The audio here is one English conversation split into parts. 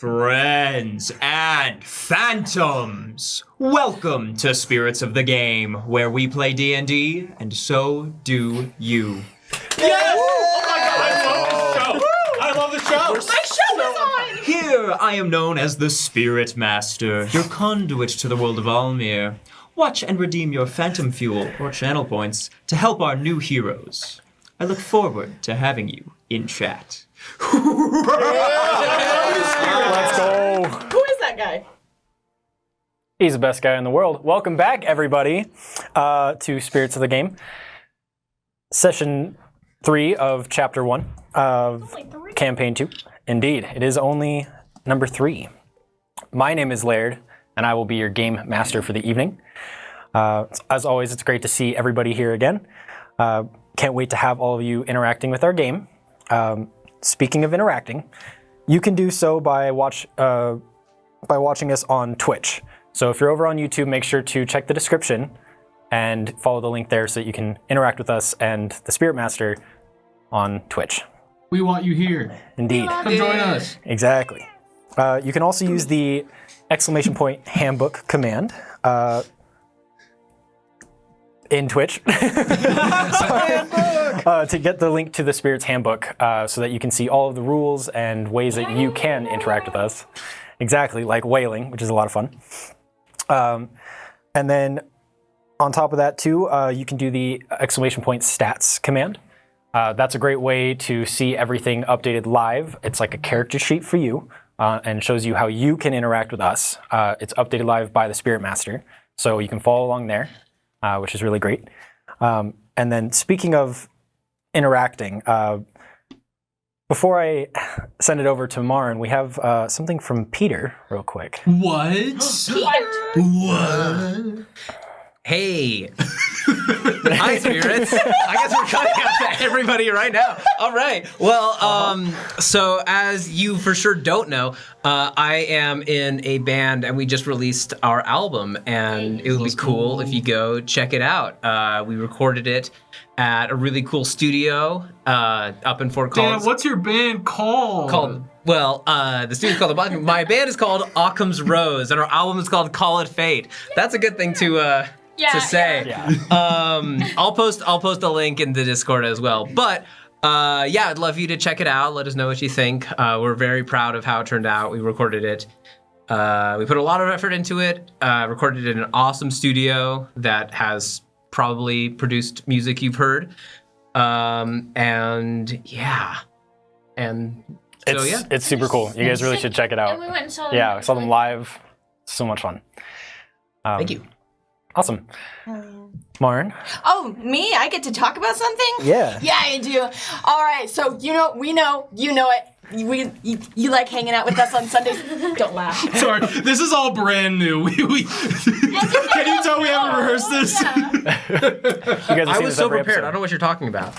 Friends and phantoms, welcome to Spirits of the Game, where we play D&D, and so do you. Yes! Oh my god, I love the show! My show is on! Here I am known as the Spirit Master, your conduit to the world of Almir. Watch and redeem your phantom fuel or channel points to help our new heroes. I look forward to having you in chat. Let's go. Who is that guy? He's the best guy in the world. Welcome back, everybody, to Spirits of the Game. Session 3 of Chapter 1 of Campaign 2. Indeed, it is only number 3. My name is Laird, and I will be your game master for the evening. As always, it's great to see everybody here again. Can't wait to have all of you interacting with our game. Speaking of interacting, you can do so by watching us on Twitch. So if you're over on YouTube, make sure to check the description and follow the link there so that you can interact with us and the Spirit Master on Twitch. We want you here. Indeed. Come join us. Exactly. You can also use the !Handbook command in Twitch to get the link to the Spirit's Handbook so that you can see all of the rules and ways that you can interact with us. Exactly, like whaling, which is a lot of fun. And then on top of that too, you can do the !Stats command. That's a great way to see everything updated live. It's like a character sheet for you and shows you how you can interact with us. It's updated live by the Spirit Master, so you can follow along there. Which is really great. And then speaking of interacting, before I send it over to Marin, we have something from Peter real quick. What? What? Hey. Hi, spirits. I guess we're coming out to everybody right now. All right. Well, so as you for sure don't know, I am in a band and we just released our album, and it would be cool if you go check it out. We recorded it at a really cool studio up in Fort Collins. Dan, what's your band called? The studio's called my band is called Occam's Rose, and our album is called Call It Fate. That's a good thing to say. Yeah. I'll post a link in the Discord as well. But I'd love you to check it out. Let us know what you think. We're very proud of how it turned out. We recorded it. We put a lot of effort into it. Recorded it in an awesome studio that has probably produced music you've heard. It's super cool. You guys really should check it out. And we went and saw them. Yeah, I saw them live. So much fun. Thank you. Awesome. Marin? Oh, me? I get to talk about something? Yeah. Yeah, I do. All right, so you know it. You like hanging out with us on Sundays? Don't laugh. Sorry, this is all brand new. Can you tell we haven't rehearsed this? Yeah. You guys have I seen was this so every prepared. episode. I don't know what you're talking about.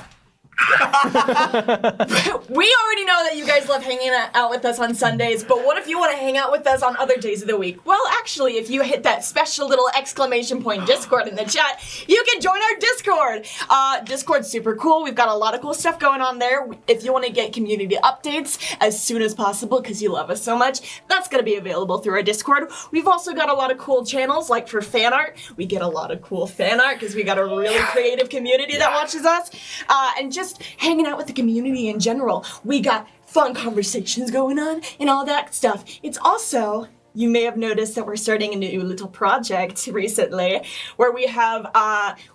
We already know that you guys love hanging out with us on Sundays, but what if you want to hang out with us on other days of the week? Well, actually, if you hit that special little Discord in the chat, you can join our Discord. Discord's super cool. We've got a lot of cool stuff going on there. If you want to get community updates as soon as possible because you love us so much, that's going to be available through our Discord. We've also got a lot of cool channels, like for fan art. We get a lot of cool fan art because we got a really creative community that watches us. And just hanging out with the community in general. We got fun conversations going on and all that stuff. It's also, you may have noticed that we're starting a new little project recently where we have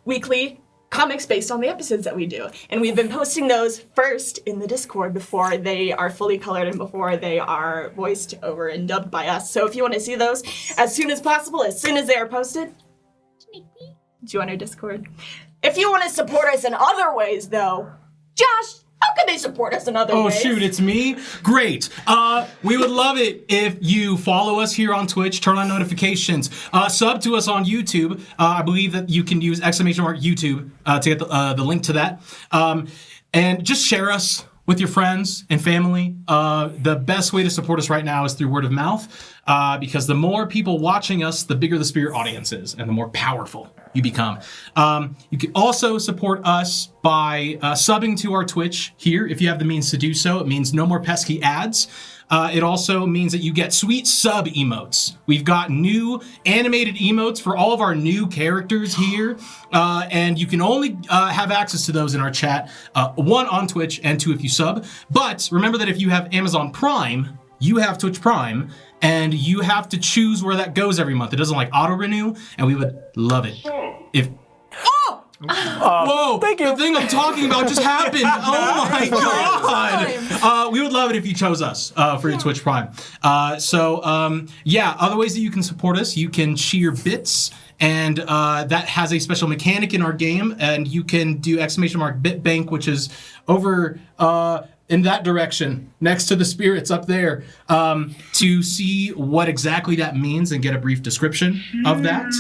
weekly comics based on the episodes that we do. And we've been posting those first in the Discord before they are fully colored and before they are voiced over and dubbed by us. So if you want to see those as soon as possible, as soon as they are posted, join our Discord. If you want to support us in other ways, though, Josh, how can they support us in other ways? Oh, shoot, it's me? Great. We would love it if you follow us here on Twitch, turn on notifications, sub to us on YouTube. I believe that you can use !YouTube to get the link to that. And just share us with your friends and family. The best way to support us right now is through word of mouth, because the more people watching us, the bigger the spirit audience is, and the more powerful you become. You can also support us by subbing to our Twitch here if you have the means to do so. It means no more pesky ads. it also means that you get sweet sub emotes. We've got new animated emotes for all of our new characters here, and you can only have access to those in our chat, 1 on Twitch and 2 if you sub. But remember that if you have Amazon Prime, you have Twitch Prime, and you have to choose where that goes every month. It doesn't like auto-renew, and we would love it if... Whoa! Thank you. The thing I'm talking about just happened. Oh my god! We would love it if you chose us for your Twitch Prime. Other ways that you can support us, you can cheer bits, and that has a special mechanic in our game, and you can do !bit bank, which is over in that direction, next to the spirits up there, to see what exactly that means and get a brief description of that.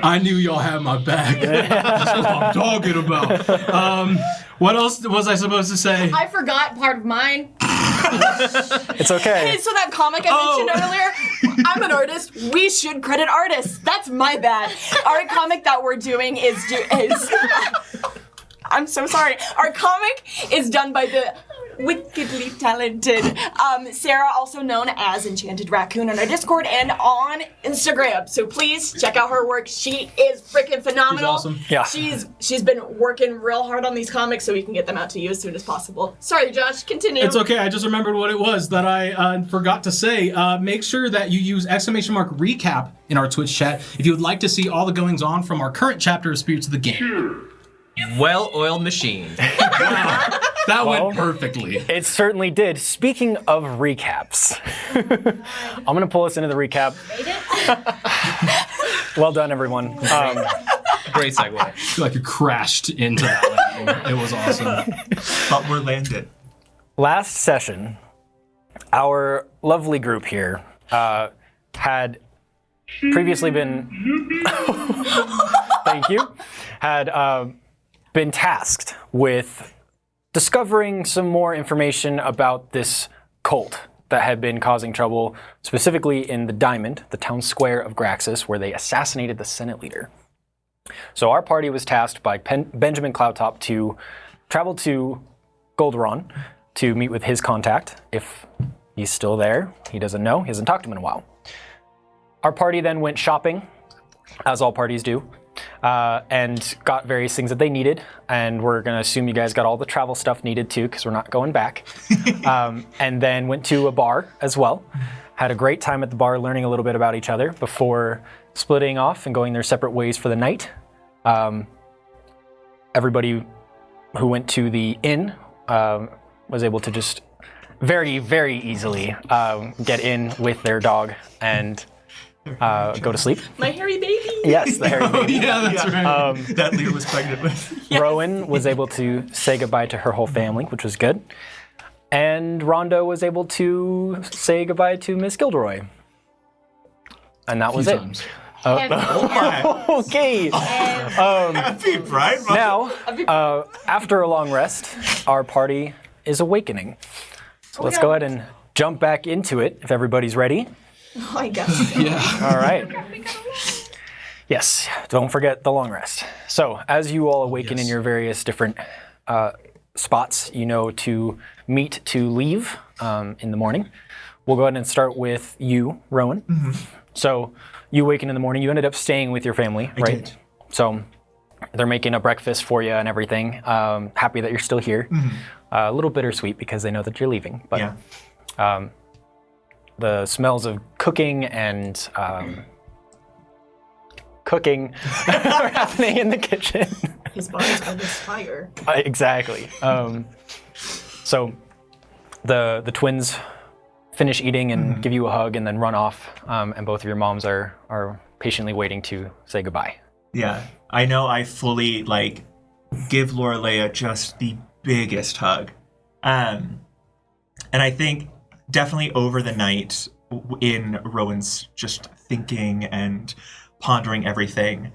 I knew y'all had my back. That's what I'm talking about. What else was I supposed to say? I forgot part of mine. It's okay. Hey, so that comic I mentioned earlier, I'm an artist. We should credit artists. That's my bad. Our comic that we're doing is I'm so sorry. Our comic is done by the wickedly talented Sarah, also known as Enchanted Raccoon, on our Discord and on Instagram. So please check out her work. She is freaking phenomenal. She's awesome. Yeah. She's been working real hard on these comics so we can get them out to you as soon as possible. Sorry, Josh. Continue. It's okay. I just remembered what it was that I forgot to say. Make sure that you use !recap in our Twitch chat if you would like to see all the goings on from our current chapter of Spirits of the Game. Well-oiled machine. Wow. That went perfectly. It certainly did. Speaking of recaps, I'm going to pull us into the recap. Well done, everyone. Great segue. I feel like you crashed into that. It was awesome. But we're landed. Last session, our lovely group here had previously been... Thank you. Had been tasked with discovering some more information about this cult that had been causing trouble, specifically in the Diamond, the town square of Graxus, where they assassinated the Senate leader. So our party was tasked by Benjamin Cloudtop to travel to Golderon to meet with his contact. If he's still there, he doesn't know. He hasn't talked to him in a while. Our party then went shopping, as all parties do, and got various things that they needed. And we're going to assume you guys got all the travel stuff needed too, because we're not going back. And then went to a bar as well. Had a great time at the bar, learning a little bit about each other before splitting off and going their separate ways for the night. Everybody who went to the inn was able to just very, very easily get in with their dog and go to sleep. My hairy baby. Yes, the hairy baby. Yeah, that's right. That Leah was pregnant with. Rowan was able to say goodbye to her whole family, which was good. And Rondo was able to say goodbye to Miss Gilderoy. And that was it. Times. Oh my. Okay. Happy Pride Month. Now, after a long rest, our party is awakening. So let's go ahead and jump back into it if everybody's ready. Oh, I guess. Yeah. All right. Yes, don't forget the long rest. So, as you all awaken in your various different spots, you know to meet to leave in the morning. We'll go ahead and start with you, Rowan. Mm-hmm. So, you awaken in the morning. You ended up staying with your family, right? I did. So, they're making a breakfast for you and everything. Happy that you're still here. Mm-hmm. A little bittersweet because they know that you're leaving. But yeah. The smells of cooking and cooking are happening in the kitchen. His body's on this fire. Exactly. So the twins finish eating and give you a hug and then run off, and both of your moms are patiently waiting to say goodbye. Yeah, I know I fully, give Lorelea just the biggest hug. And I think definitely over the night in Rowan's just thinking and pondering everything,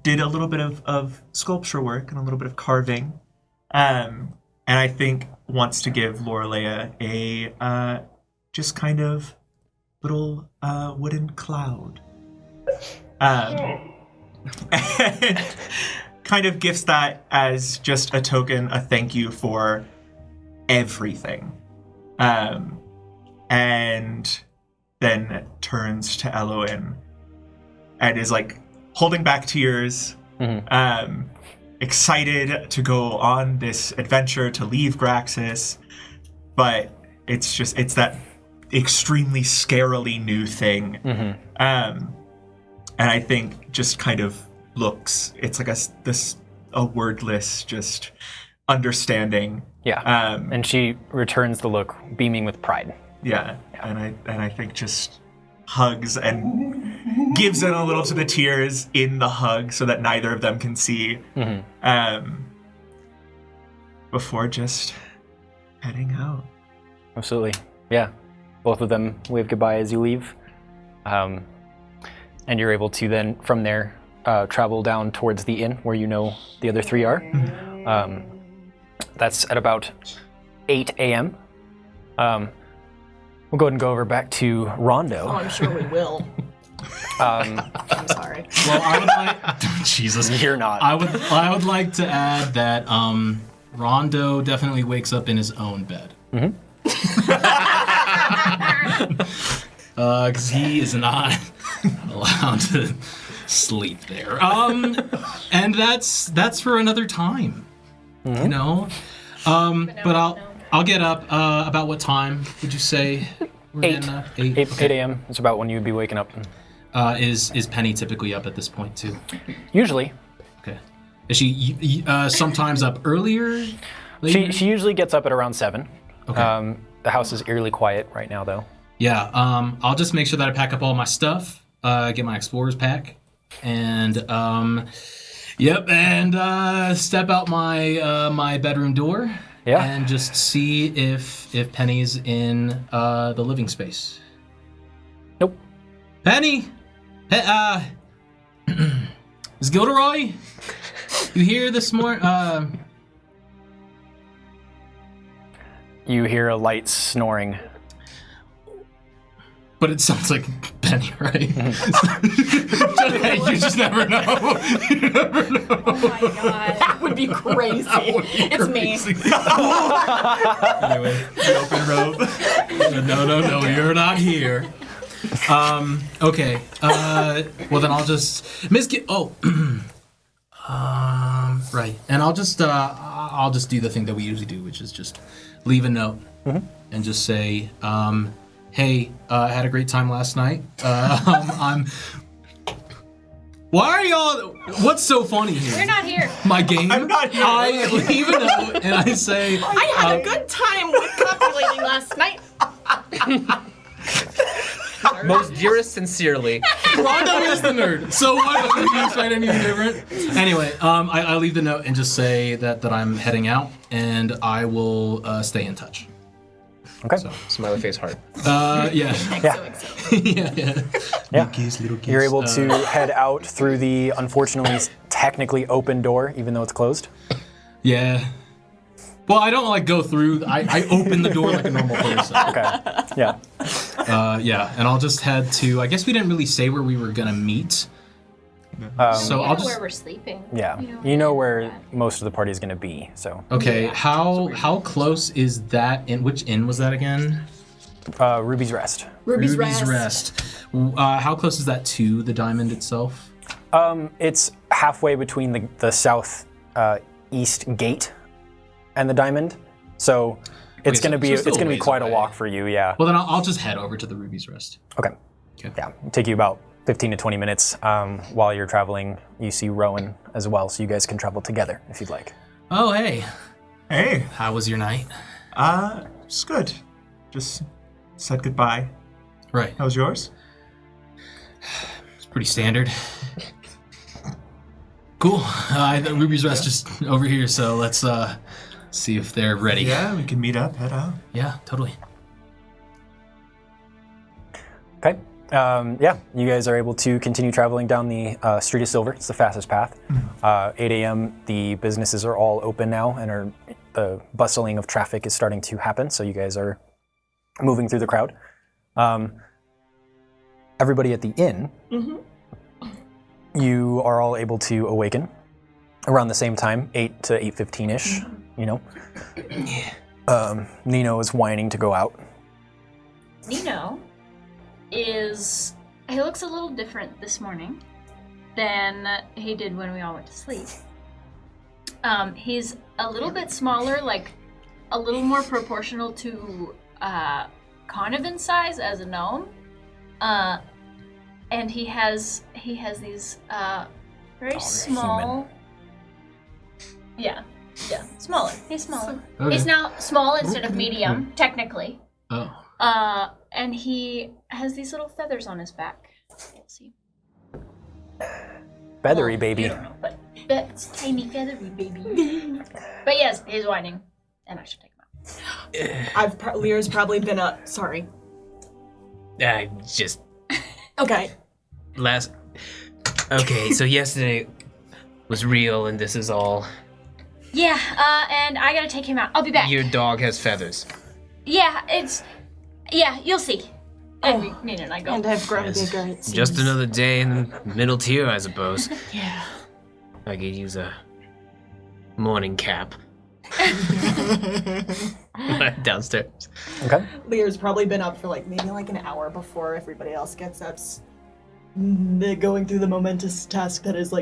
did a little bit of sculpture work and a little bit of carving. And I think wants to give Lorelea a just kind of little wooden cloud. And kind of gifts that as just a token, a thank you for everything. and then turns to Eloin and is like holding back tears, excited to go on this adventure to leave Graxis, but it's that extremely scarily new thing. And I think just kind of looks, it's like a wordless just understanding. Yeah. And she returns the look, beaming with pride. Yeah. And I think just hugs and gives in a little to the tears in the hug so that neither of them can see. Before just heading out. Absolutely. Yeah. Both of them wave goodbye as you leave. And you're able to then, from there, travel down towards the inn where you know the other three are. That's at about 8 a.m. We'll go ahead and go over back to Rondo. Oh, I'm sure we will. I'm sorry. Well, I would like... Jesus. You're not. I would like to add that Rondo definitely wakes up in his own bed. Because he is not allowed to sleep there. And that's for another time. You know? But I'll get up. About what time would you say? 8 a.m. It's about when you'd be waking up. Is Penny typically up at this point too? Usually. Okay. Is she sometimes up earlier? She usually gets up at around 7. Okay. The house is eerily quiet right now, though. Yeah. I'll just make sure that I pack up all my stuff. Get my explorer's pack, and step out my bedroom door. Yeah. And just see if Penny's in the living space. Nope. Penny! Is Gilderoy? You here this morning? You hear a light snoring. But it sounds like Penny, right? You just never know. You never know. Oh my god. That would be crazy. It's me. Anyway, the open robe. No, you're not here. Okay. Well then I'll just right. And I'll just do the thing that we usually do, which is just leave a note and just say, hey, I had a great time last night. Why are y'all? What's so funny here? You're not here. My game. I'm not here. I leave a note and I say, I had a good time with copulating last night. Most dearest sincerely. Rondo is the nerd. So what? Do you expect anything different? Anyway, I leave the note and just say that I'm heading out and I will stay in touch. Okay. So, Smiley face heart. yeah. Yeah. Little kiss. You're able to head out through the, unfortunately, technically open door, even though it's closed. Yeah. Well, I don't go through. I open the door like a normal person. Okay. Yeah. Yeah, and I'll just head to. I guess we didn't really say where we were gonna meet. So I'll just. where we're sleeping. Yeah. You know where most of the party is going to be, so. Okay. How close is that? Which inn was that again? Ruby's Rest. Ruby's Rest. How close is that to the diamond itself? It's halfway between the south east gate and the diamond, so it's going to be quite a walk for you. Yeah. Well, then I'll just head over to the Ruby's Rest. Okay. Yeah. It'll take you about 15 to 20 minutes. While you're traveling, you see Rowan as well, so you guys can travel together if you'd like. Oh, hey. Hey. How was your night? It's good. Just said goodbye. Right. How was yours? It's pretty standard. Cool. The Ruby's Rest just over here, so let's see if they're ready. Yeah, we can meet up, head out. Yeah, totally. Okay. You guys are able to continue traveling down the Street of Silver. It's the fastest path. 8 a.m. The businesses are all open now, and the bustling of traffic is starting to happen. So you guys are moving through the crowd. Everybody at the inn, you are all able to awaken around the same time, 8 to 8:15 ish. You know. Nino is whining to go out. Nino he looks a little different this morning than he did when we all went to sleep. He's a little bit smaller, like a little more proportional to Carnivan size as a gnome. And he has these very small. Yeah, smaller. He's smaller. Okay. He's now small instead of medium, technically. Oh. And he has these little feathers on his back. Let's see. Feathery Well, baby. You don't know, but that's tiny feathery baby. But yes, he's whining, and I should take him out. Lear's probably been up. Sorry. I just Okay. Okay, so yesterday was real, and this is all. Yeah, and I gotta take him out. I'll be back. Your dog has feathers. Yeah, you'll see. And Nina and I go. And I've grown Yes. bigger. It seems. Just another day in the middle tier, I suppose. Yeah. I could use a morning cap. Downstairs. Okay. Lear's probably been up for maybe an hour before everybody else gets up. Going through the momentous task that is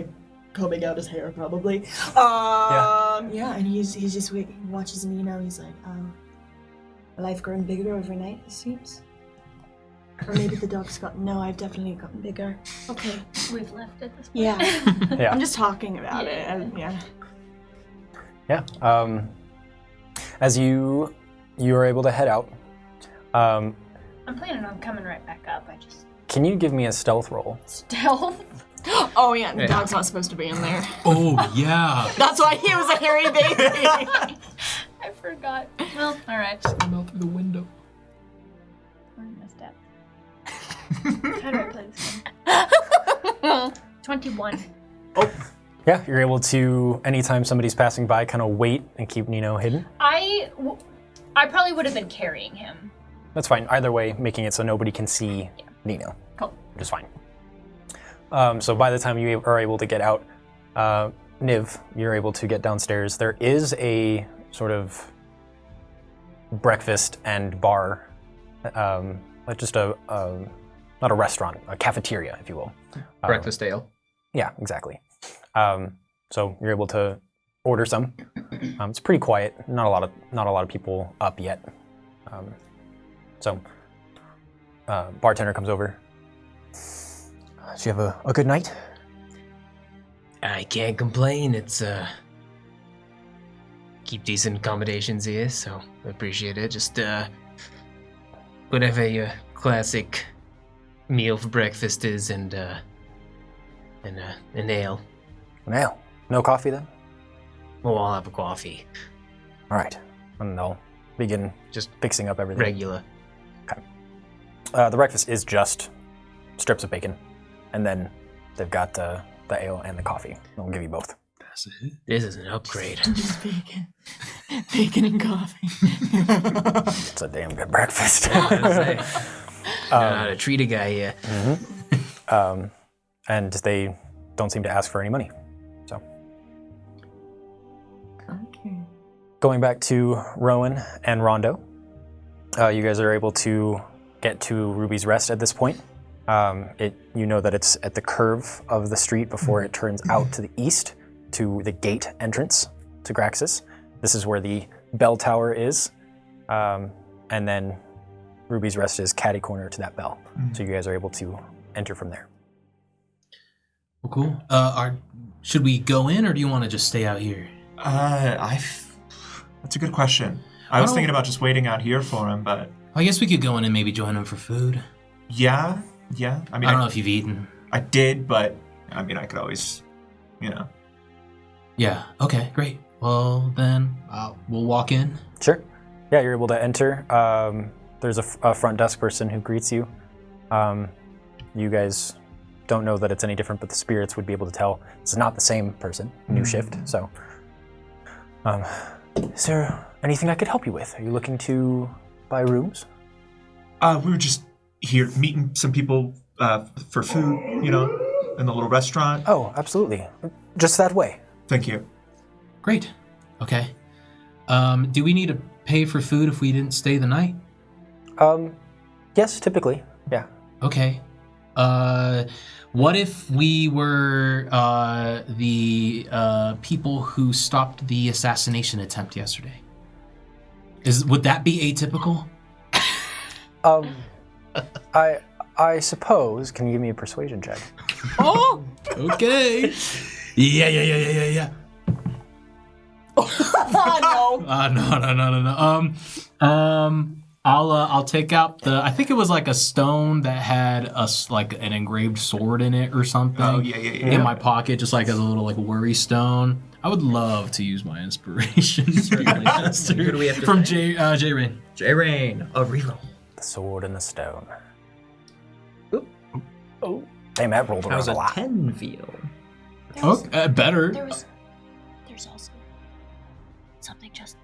combing out his hair, probably. Yeah, and he's just he watches Nino. He's like, life growing bigger every night, it seems. Or maybe the dog's gotten. No, I've definitely gotten bigger. Okay, we've left at this point. Yeah. Yeah. I'm just talking about it. Yeah. Yeah. As you are able to head out, I'm planning on coming right back up. I just can you give me a stealth roll? stealth. Oh yeah, the dog's not supposed to be in there. Oh, yeah. That's why he was a hairy baby. I forgot. Well, all right. I'm out through the window. Where's my stats? How do I play this game? 21. Yeah, you're able to, anytime somebody's passing by, kind of wait and keep Nino hidden. I probably would have been carrying him. That's fine. Either way, making it so nobody can see Nino. Cool. Which is fine. So by the time you are able to get out, Niv, you're able to get downstairs. There is a sort of breakfast and bar, just not a restaurant, a cafeteria, if you will. Breakfast ale. Yeah, exactly. So you're able to order some. It's pretty quiet. Not a lot of people up yet. So bartender comes over. Did you have a good night? I can't complain. It's keep decent accommodations here, so I appreciate it. Just whatever your classic meal for breakfast is, and an ale. An ale. No coffee then? Well, I'll have a coffee. All right. And they'll begin just fixing up everything. Regular. The breakfast is just strips of bacon, and then they've got the ale and the coffee. They'll give you both. That's it. This is an upgrade. Just bacon. Bacon and coffee. It's a damn good breakfast. Know how to treat a guy here. And they don't seem to ask for any money. So, Okay. going back to Rowan and Rondo, you guys are able to get to Ruby's Rest at this point. You know that it's at the curve of the street before it turns out to the east to the gate entrance to Graxis. This is where the bell tower is, and then Ruby's Rest is catty corner to that bell. So you guys are able to enter from there. Well, cool. Should we go in, or do you want to just stay out here? That's a good question. I was thinking about just waiting out here for him, but I guess we could go in and maybe join him for food. yeah. I mean, I don't know if you've eaten. I did, but I mean, I could always, Yeah. Okay. Great. Well, then we'll walk in. Sure. Yeah, you're able to enter. There's a front desk person who greets you. You guys don't know that it's any different, but the spirits would be able to tell it's not the same person. New shift. So, is there anything I could help you with? Are you looking to buy rooms? we were just here meeting some people for food, in the little restaurant. Oh, absolutely. Just that way. Thank you. Great. Okay. Do we need to pay for food if we didn't stay the night? Yes, typically. Yeah. Okay. What if we were the people who stopped the assassination attempt yesterday? Would that be atypical? I suppose. Can you give me a persuasion check? Oh, okay. Yeah. Oh No. I'll take out the. I think it was like a stone that had like an engraved sword in it or something. Oh, yeah. In my pocket, just like as a little like worry stone. I would love to use my inspiration. Who do we have to From thank? J Rain. J-Rain, a reload. The sword and the stone. Oop. Oh. Damn, that rolled That around was a a lot. 10 feel. Oh, better. There's also something just.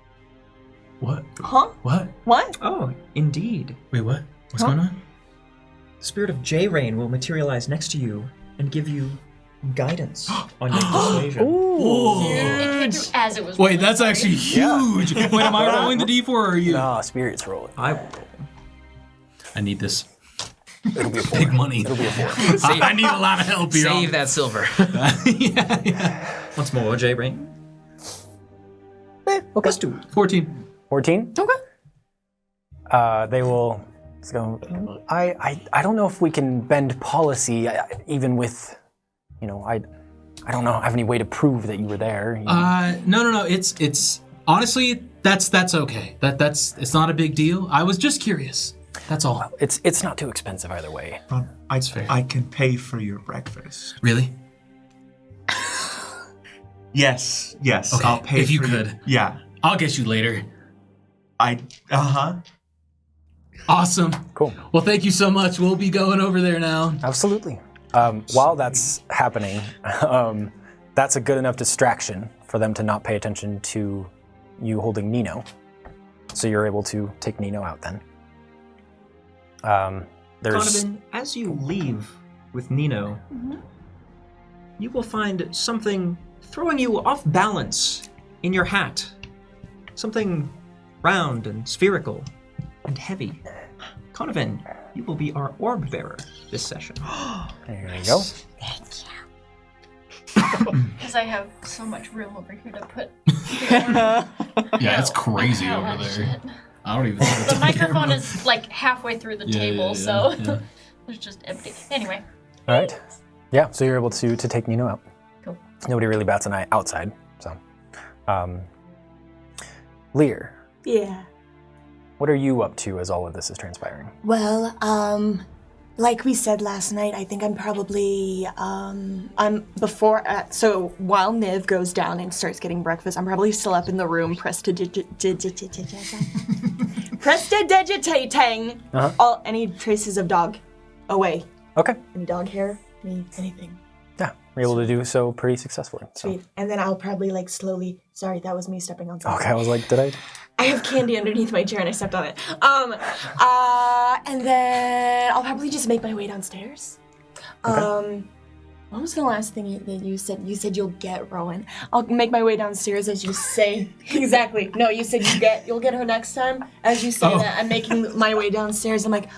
What? Huh? What? What? Oh, indeed. Wait, what? What's going on? The spirit of J-Rain will materialize next to you and give you guidance on your persuasion. It came through as it was. Wait, rolling, that's sorry. actually huge. Wait, am I rolling the d4 or are you? Nah, spirits rolling. I will roll. I need this. It'll be a 4. Big money. It'll be a 4. I need a lot of help here. Save that silver. yeah. Once more, J-Rain. Okay. Let's do it. 14. 14? Okay. They will. Let's go. I don't know if we can bend policy, even with, I don't know. Have any way to prove that you were there? No. It's honestly that's okay. It's not a big deal. I was just curious. That's all. It's not too expensive either way. Ron, fair. I can pay for your breakfast. Really? Yes. Okay, I'll pay if you for could. Yeah. I'll get you later. Awesome. Cool. Well, thank you so much. We'll be going over there now. Absolutely. While that's happening, that's a good enough distraction for them to not pay attention to you holding Nino. So you're able to take Nino out then. Donovan, as you leave with Nino, you will find something throwing you off balance in your hat. Something round and spherical and heavy. Conovan, you will be our orb bearer this session. There you go. Because I have so much room over here to put. Yeah, it's crazy Oh, over there. shit. I don't even know what The to microphone care is like halfway through the Yeah, table, yeah, so yeah. it's just empty. Anyway, All right. Yeah, so you're able to take Nino out. Cool. Nobody really bats an eye outside, so. Lear, Yeah. what are you up to as all of this is transpiring? Well, like we said last night, I think I'm probably, so while Niv goes down and starts getting breakfast, I'm probably still up in the room prestidigitating any traces of dog away. Okay. Any dog hair, anything. Yeah, you're able to do so pretty successfully. So. Sweet. And then I'll probably slowly, sorry, that was me stepping on something. Okay, I was like, did I? I have candy underneath my chair and I stepped on it. And then I'll probably just make my way downstairs. What was the last thing that you said? You said you'll get Rowan. I'll make my way downstairs as you say. Exactly. No, you said you'll get her next time. As you say that, I'm making my way downstairs. I'm like,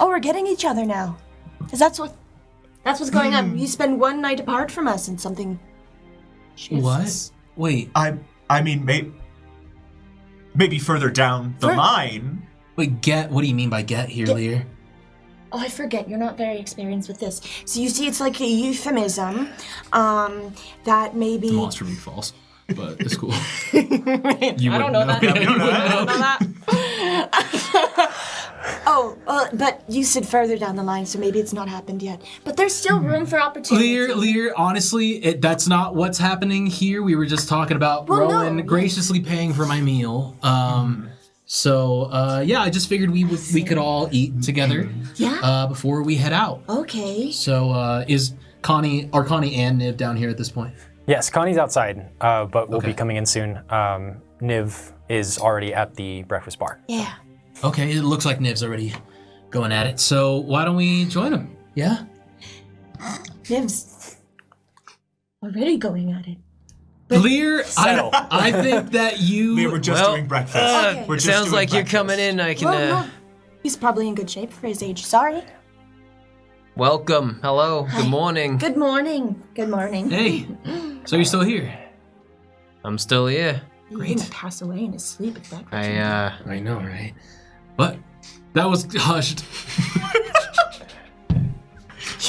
oh, we're getting each other now. Because that's what's going on. You spend one night apart from us and something shifts. What? Wait. I mean, maybe further down the line. Wait, what do you mean by get here, Lear? Oh, I forget. You're not very experienced with this. So you see, it's like a euphemism that maybe... The monster meat false, but it's cool. I don't know that. Yeah, we don't know that. I don't know that. But you said further down the line, so maybe it's not happened yet. But there's still room for opportunity. Lear, honestly, that's not what's happening here. We were just talking about Rowan graciously paying for my meal. I just figured we could all eat together. Yeah. Before we head out. Okay. So, are Connie and Niv down here at this point? Yes, Connie's outside, but we'll be coming in soon. Niv is already at the breakfast bar. Yeah. Okay, it looks like Niv's already going at it. So why don't we join him? Yeah? Niv's already going at it. Lear, Settle. I think that you. We're just doing breakfast. Okay. We're It just sounds doing like you're breakfast. coming in. I can. Well, no. He's probably in good shape for his age. Sorry. Welcome. Hello. Good morning. Good morning. Good morning. Hey, so you're still here? I'm still here. He's gonna pass away in his sleep if that goes on. I know, right? What? That was hushed.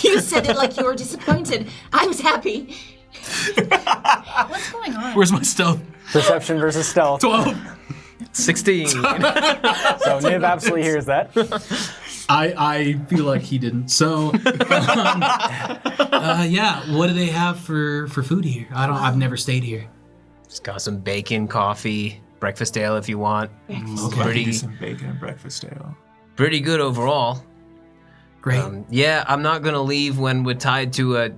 You said it like you were disappointed. I was happy. What's going on? Where's my stealth? Perception versus stealth. 12. 16. So Niv absolutely hears that. I feel like he didn't. So, yeah. What do they have for food here? I've never stayed here. Just got some bacon, coffee, breakfast ale if you want. I could do Pretty, some bacon and breakfast ale. pretty good overall. Great. Yeah, I'm not gonna leave when we're tied to an.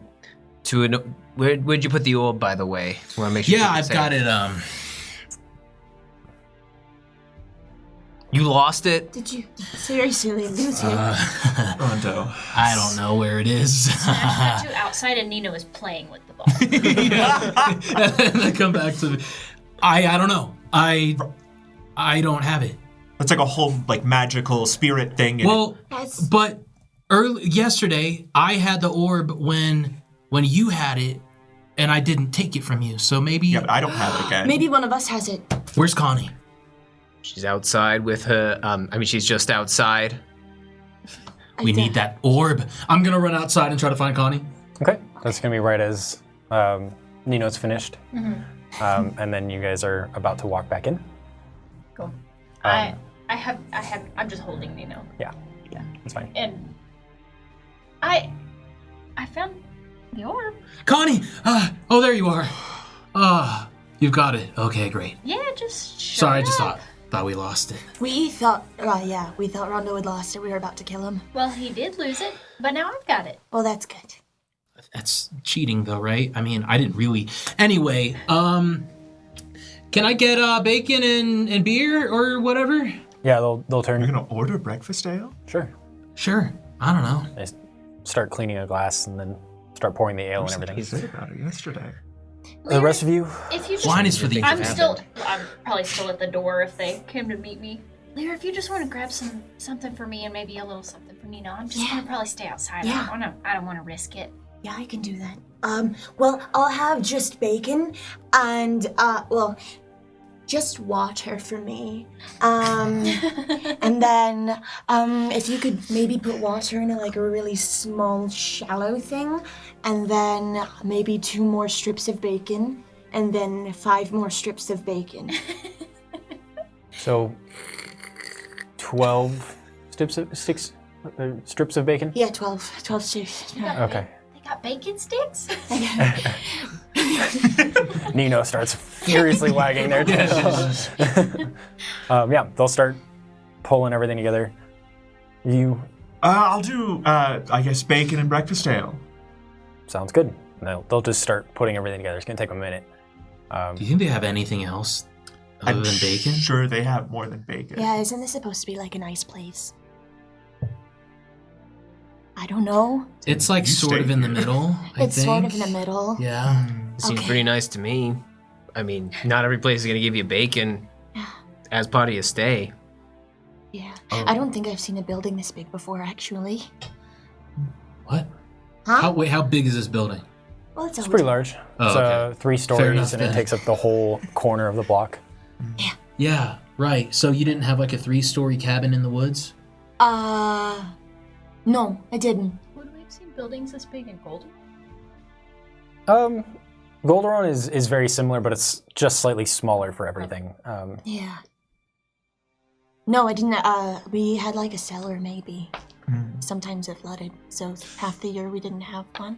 Where'd you put the orb, by the way? Want to make sure. Yeah, I've got it. You lost it. Did you seriously lose it? Rondo. I don't know where it is. Smashed it to outside, and Nina was playing with the ball. And I come back to. I don't know. I don't have it. It's like a whole like magical spirit thing. and Well, That's- but yesterday I had the orb when you had it, and I didn't take it from you. So maybe. yeah, but I don't have it again. Maybe one of us has it. Where's Connie? She's outside with her. She's just outside. We need that orb. I'm gonna run outside and try to find Connie. Okay, that's gonna be right as Nino's finished, and then you guys are about to walk back in. Cool. I'm just holding Nino, Yeah, that's fine. and I found the orb. Connie! Oh, there you are. You've got it. Okay, great. Yeah, just. Sorry, I just showed up. thought we lost it. We thought Rondo had lost it. We were about to kill him. Well, he did lose it, but now I've got it. Well, that's good. That's cheating, though, right? I mean, I didn't really. Anyway, can I get bacon and beer or whatever? Yeah, they'll turn. You're gonna order breakfast ale? Sure. Sure. I don't know. They start cleaning a glass and then start pouring the ale and What everything. did you say about it yesterday? The rest of you, If you just, Wine is for the. I'm probably still at the door if they came to meet me. Lear, if you just want to grab something for me and maybe a little something for Nina, I'm just gonna probably stay outside. Yeah. I don't want to risk it. Yeah, I can do that. Well, I'll have just bacon and just water for me. And then if you could maybe put water in a really small, shallow thing, and then maybe 2 more strips of bacon, and then 5 more strips of bacon. so 12 strips of bacon. Yeah, 12 strips. Okay. They got bacon sticks? Nino starts furiously wagging their tail. Yeah, they'll start pulling everything together. You I'll do, I guess, bacon and breakfast ale. sounds good. They'll just start putting everything together. It's gonna take a minute. Do you think they have anything else other I'm than bacon? sure they have more than bacon. Yeah, isn't this supposed to be like a nice place? I don't know. It's like You sort stay of in the here. middle. I It's sort of think. in the middle. Yeah. Seems Okay. pretty nice to me. I mean, not every place is gonna give you bacon as part of your stay. Yeah. Oh. I don't think I've seen a building this big before, actually. What? Huh? How big is this building? Well, it's It's pretty large. Oh, It's okay. 3 stories enough, and then. it takes up the whole corner of the block. Yeah, right. So you didn't have like a 3-story cabin in the woods? No, I didn't. Would we have seen buildings this big in Golden? Golderon is very similar, but it's just slightly smaller for everything. Yeah. No, I didn't. We had like a cellar, maybe. Sometimes it flooded, so half the year we didn't have one.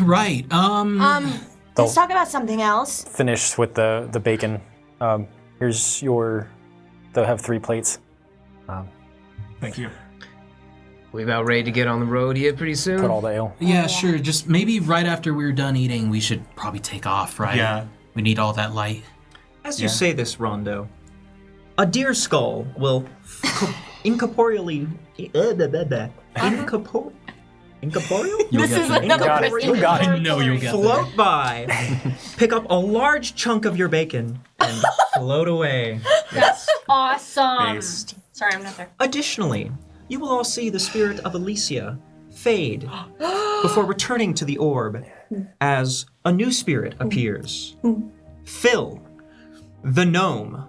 Right. Let's talk about something else. Finish with the bacon. Here's they'll have 3 plates. Thank you. We about ready to get on the road here pretty soon. Put all the ale. Yeah, sure. Just maybe right after we're done eating, we should probably take off, right? Yeah. We need all that light. As you say this, Rondo, a deer skull will incorporeally Incorporeal? This is another got it. Christmas You got it. I know you'll get Float by, pick up a large chunk of your bacon, and float away. That's awesome. Based. Sorry, I'm not there. Additionally, you will all see the spirit of Alicia fade before returning to the orb as a new spirit appears. Phil, the gnome,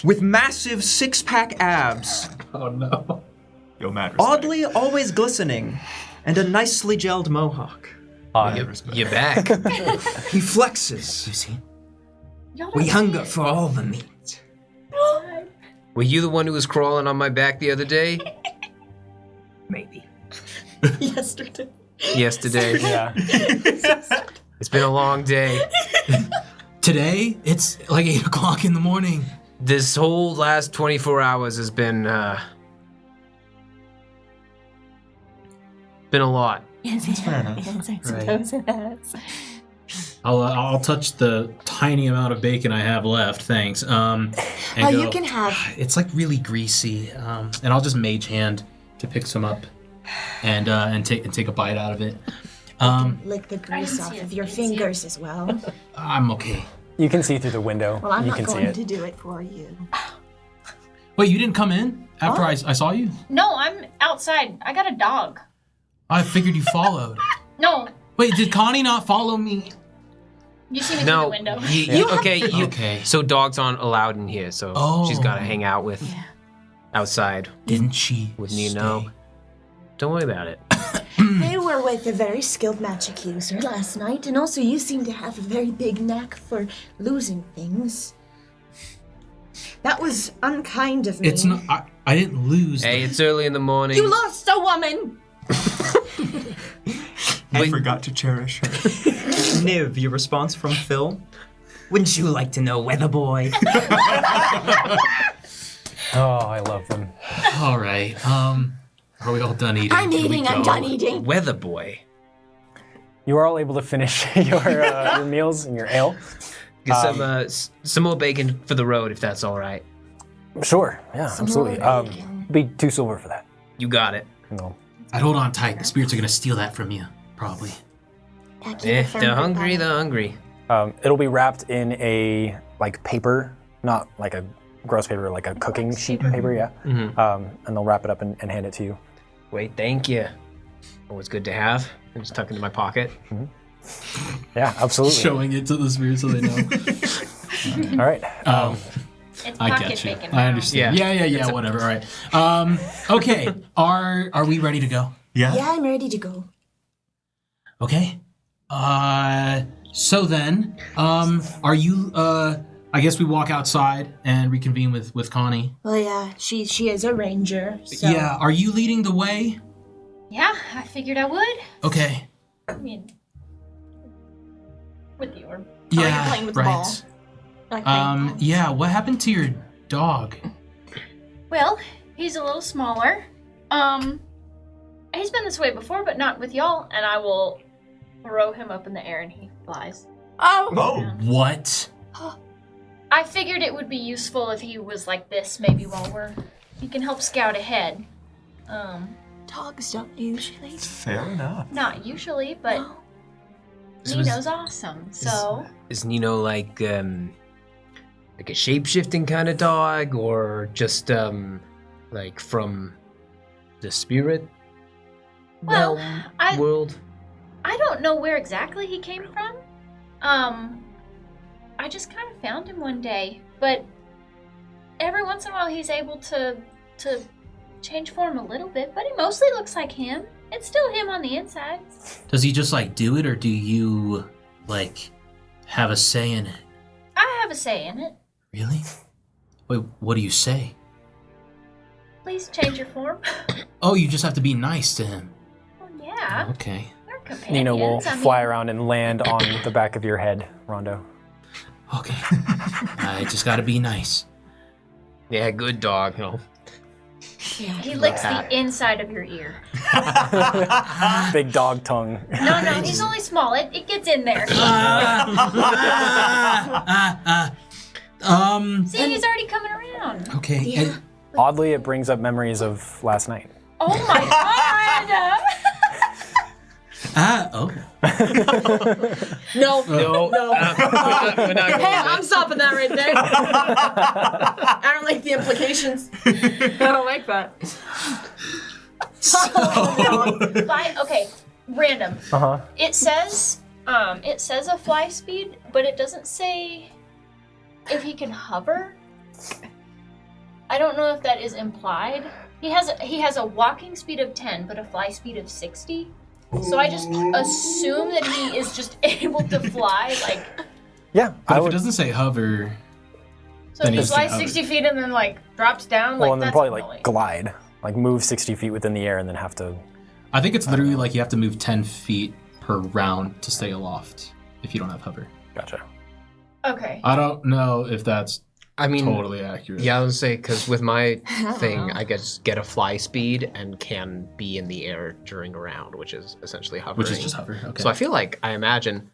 with massive six-pack abs, Oh no. Yo, mad respect. oddly always glistening, and a nicely gelled mohawk. You're back. He flexes. You see? Y'all We don't hunger for all the meat. Were you the one who was crawling on my back the other day? Maybe. yesterday. Yesterday. Yeah. It's been a long day. Today, it's like 8 o'clock in the morning. This whole last 24 hours has been a lot. Fair enough. I'll touch the tiny amount of bacon I have left, thanks. And Oh, go, you can have. It's like really greasy, and I'll just mage hand to pick some up, and take a bite out of it. Lick the grease didn't off see of it. your Didn't see it. fingers as well. I'm okay. You can see through the window. Well, I'm you not can see going it. to do it for you. Wait, you didn't come in after I saw you? No, I'm outside. I got a dog. I figured you followed. No, Wait, did Connie not follow me? you see me through the No, window. Okay. So dogs aren't allowed in here, so she's got to hang out with outside Didn't she? with Nino. Don't worry about it. They were with a very skilled magic user last night, and also you seem to have a very big knack for losing things. That was unkind of me. It's not. I didn't lose. Hey, it's early in the morning. You lost a woman! I forgot to cherish her. Niv, your response from Phil? Wouldn't you like to know, Weather Boy? Oh, I love them. All right. Are we all done eating? I'm Can we eating, I'm go? done eating. Weather boy. You are all able to finish your meals and your ale. Get some more bacon for the road, if that's all right. Sure. Yeah, absolutely. more bacon. Be 2 silver for that. You got it. No. I'd hold on tight. The spirits are gonna steal that from you, probably. They're hungry. They're hungry. It'll be wrapped in a like paper, not like a gross paper, like a cooking sheet paper. Yeah. And they'll wrap it up and hand it to you. Wait, thank you. Always good to have. I just tuck it into my pocket. Yeah, absolutely. Showing it to the spirits so they know. All right. It's I pocket get you. bacon. I understand. Yeah. Yeah. Whatever. All right. Okay. Are we ready to go? Yeah? Yeah, I'm ready to go. Okay. So then, are you? I guess we walk outside and reconvene with Connie. Well, yeah, she is a ranger, so... Yeah. Are you leading the way? Yeah, I figured I would. Okay. I mean, with the orb. you're Yeah. playing with the right. ball. Like playing balls. Yeah. What happened to your dog? Well, he's a little smaller. He's been this way before, but not with y'all, and I will throw him up in the air and he flies. Oh! Oh, What? I figured it would be useful if he was like this, maybe while he can help scout ahead. Dogs don't usually. fair enough. Not usually, but No. Nino's awesome, so... Is Nino like a shape-shifting kind of dog, or just like from the spirit Well, realm, world? I don't know where exactly he came from. I just kind of found him one day, but every once in a while he's able to change form a little bit, but he mostly looks like him. It's still him on the inside. Does he just like do it, or do you like have a say in it? I have a say in it. Really? Wait, what do you say? Please change your form. Oh, you just have to be nice to him. Well, yeah, Okay. we're companions. Nino will I mean, fly around and land on the back of your head, Rondo. Okay. I just gotta be nice. Yeah, good dog. He licks the inside of your ear. Big dog tongue. No, he's only small. It gets in there. See, he's already coming around. Okay. Yeah. and- Oddly, it brings up memories of last night. Oh my god! Oh. No. No. We're not Hey, I'm stopping that right there. I don't like the implications. I don't like that. Okay, random. Uh-huh. It says a fly speed, but it doesn't say if he can hover. I don't know if that is implied. He has a walking speed of 10, but a fly speed of 60. So I just assume that he is just able to fly, like. Yeah, But I if would. it doesn't say hover, So Then if he he's flies hover. 60 feet and then like drops down, Well, like and then that's probably annoying. like glide, like move 60 feet within the air, and then have to. I think it's literally like you have to move 10 feet per round to stay aloft if you don't have hover. Gotcha. Okay. I don't know if that's I mean, totally accurate. yeah, I was gonna say because with my thing, I get a fly speed and can be in the air during a round, which is essentially hovering. Which is just hover. Okay. So I imagine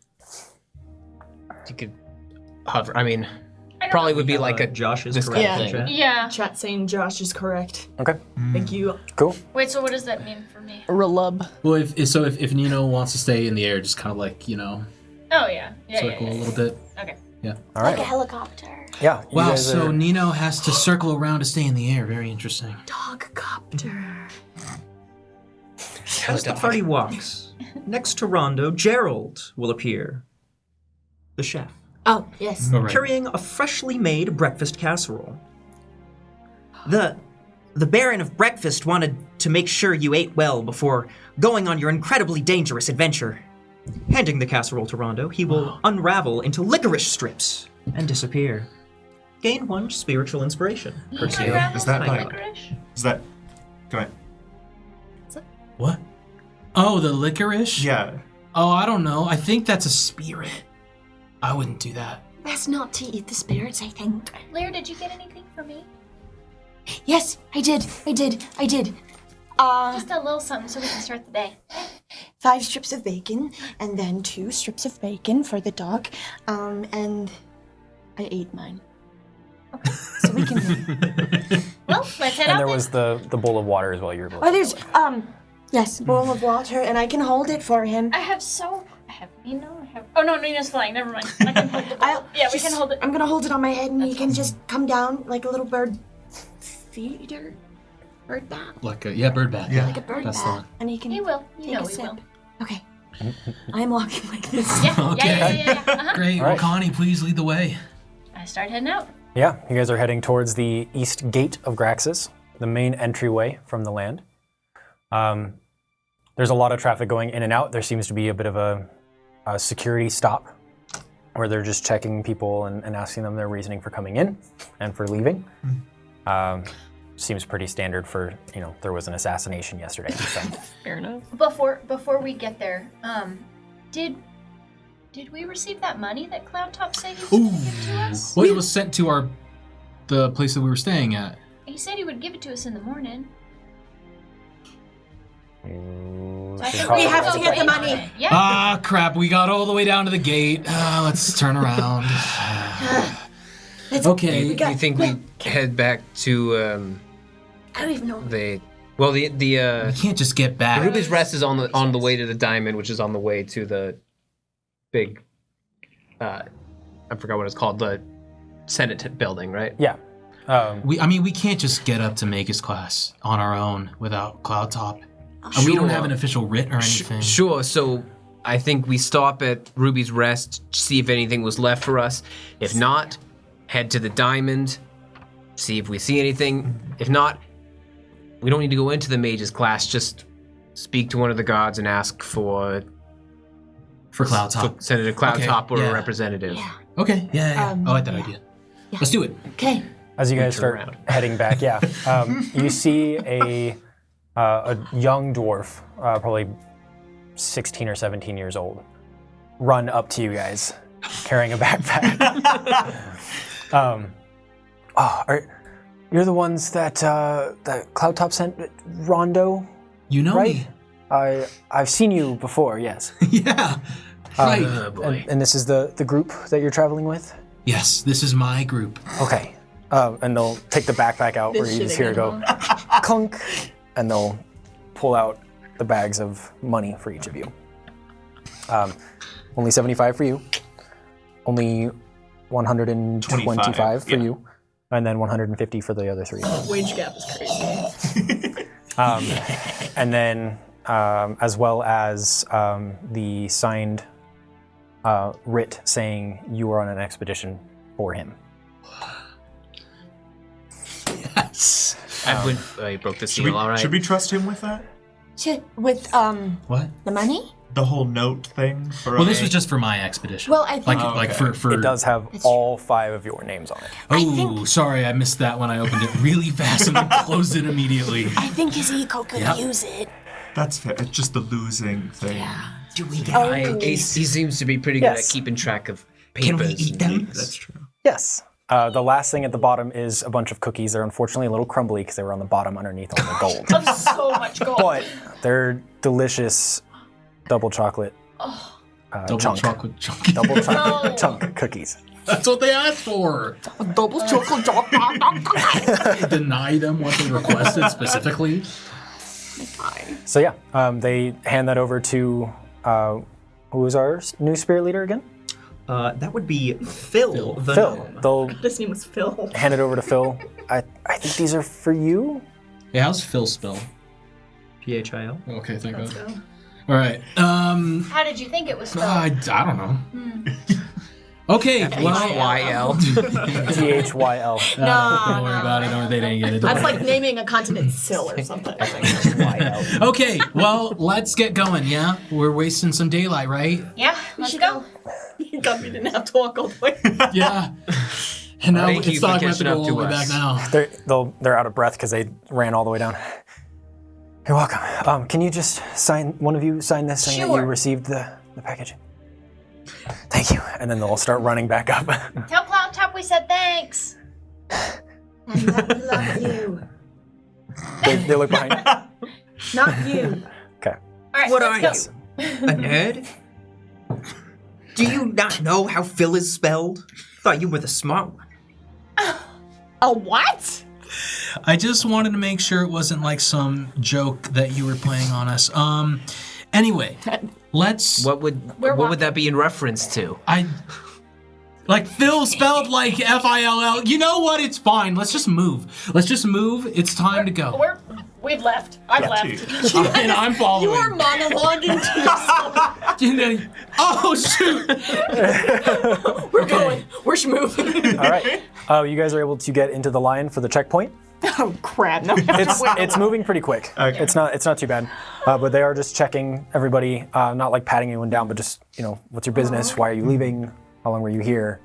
you could hover. I mean, I don't probably know. would be like a Josh is this correct. Yeah. kind of thing. Yeah. Chat saying Josh is correct. Okay. Thank you. Cool. Wait, so what does that mean for me? Relub. Well, if Nino wants to stay in the air, just kind of like, Oh yeah. Yeah. circle Yeah. a little bit. Okay. All right. helicopter. Yeah. you Wow, guys so are- Nino has to circle around to stay in the air. Very interesting. Dog copter. As the party walks, next to Rondo, Gerald will appear. The chef, Oh, yes. All right. carrying a freshly made breakfast casserole. The Baron of Breakfast wanted to make sure you ate well before going on your incredibly dangerous adventure. Handing the casserole to Rondo, he will unravel into licorice strips and disappear. Gain 1 spiritual inspiration. Courtesy of Unravel Is that my like- licorice? Is that? Go ahead. What? Oh, the licorice? Yeah. Oh, I don't know. I think that's a spirit. I wouldn't do that. Best not to eat the spirits, I think. Lear, did you get anything for me? Yes, I did. Just a little something so we can start the day. 5 strips of bacon, and then 2 strips of bacon for the dog. And I ate mine. Okay. So we can. Well, let's head And out there then. was the bowl of water as well. You're Oh, there's yes, bowl of water, and I can hold it for him. I have Nino. Oh no, Nina's flying. Never mind. I can hold the ball. Yeah, we can hold it. I'm gonna hold it on my head, and he can just come down like a little bird feeder, bird bath, Like a bird bat. Yeah. like a bird That's the bath, one. and he can He will. You take know a he sip. will. Okay. I'm walking like this. Yeah. Okay. Yeah. Uh-huh. Great. All right. Well, Connie, please lead the way. I start heading out. Yeah, you guys are heading towards the east gate of Graxus, the main entryway from the land. There's a lot of traffic going in and out. There seems to be a bit of a security stop where they're just checking people and asking them their reasoning for coming in and for leaving. Seems pretty standard for, there was an assassination yesterday. So. Fair enough. Before we get there, did we receive that money that Cloudtop said he was Ooh. going to give to us? Well, it was sent to the place that we were staying at. He said he would give it to us in the morning. You So I should think probably We have go to get the wait on money. it. Yeah. Ah, crap. We got all the way down to the gate. Let's turn around. Okay. Do you think we head back to I don't even know. the We can't just get back. Ruby's Rest is on the way to the Diamond, which is on the way to the big I forgot what it's called, the Senate building, right? Yeah. We can't just get up to Magus class on our own without Cloudtop. And we don't have an official writ or anything. Sure. So I think we stop at Ruby's Rest, see if anything was left for us. If not, head to the Diamond, see if we see anything. If not, we don't need to go into the mage's class. Just speak to one of the guards and ask for Cloudtop. Senator Cloudtop or yeah. a representative. Okay. Yeah. I like that idea. Let's do it. Okay. As you guys turn start around. heading back, you see a young dwarf, probably 16 or 17 years old, run up to you guys, carrying a backpack. You're the ones that Cloudtop sent Rondo, You know right? me. I've seen you before, yes. Yeah. Right. Oh boy. And this is the group that you're traveling with? Yes, this is my group. Okay. And they'll take the backpack out where you just hear it go clunk, and they'll pull out the bags of money for each of you. Only 75 for you. Only 125 for you. And then 150 for the other three. Wage gap is crazy. And then, as well as the signed writ saying you are on an expedition for him. Yes. I broke the seal, all right. Should we trust him with that? With What? the money? The whole note thing? For Well, this was just for my expedition. Well, I think like for It does have all 5 of your names on it. Oh, sorry, I missed that when I opened it really fast and then closed it immediately. I think Ezekiel could Yep. use it. That's fair. It's just the losing thing. Do we get he seems to be pretty good Yes. at keeping track of papers. That's true. Yes. The last thing at the bottom is a bunch of cookies. They're unfortunately a little crumbly because they were on the bottom underneath all the gold. Of so much gold. But they're delicious double chocolate Double chunk. chocolate chunk. Double chocolate No. chunk cookies. That's what they asked for. Double chocolate chocolate. Deny them what they requested specifically. So yeah, they hand that over to who is our new spirit leader again? That would be Phil. The Phil. gnome. They'll His name was Phil. hand it over to Phil. I think these are for you. Hey, how's Phil spell? PHIL. Okay, thank God. All right. How did you think it was spelled? I don't know. Okay, well, YL. THYL. don't worry about it, or they didn't get it. That's like naming a continent Sill or something. Okay, well, let's get going, yeah? We're wasting some daylight, right? Yeah, let's go. God, we didn't have to walk all the way. Yeah. And now Thank you it's for not going to catching go up all the to way back us. now. They're out of breath because they ran all the way down. You're welcome. Can you just one of you sign this saying that you Sure. received the package? Thank you. And then they'll start running back up. Tell Cloud Top we said thanks. And that we love you. they look behind. Not you. Okay. All right, What are let's you? go. A nerd? Do you not know how Phil is spelled? Thought you were the smart one. A what? I just wanted to make sure it wasn't like some joke that you were playing on us. Anyway, let's... What would that be in reference to? Like Phil spelled like F-I-L-L. You know what? It's fine. Let's just move. It's time to go. We've left. I've left. And I'm following. You are monologuing to yourself. You know, oh, shoot. We're going. We're moving. All right. You guys are able to get into the line for the checkpoint. Oh crap! No. It's moving pretty quick. Okay. It's not too bad. But they are just checking everybody, not like patting anyone down, but just, what's your business? Why are you leaving? How long were you here?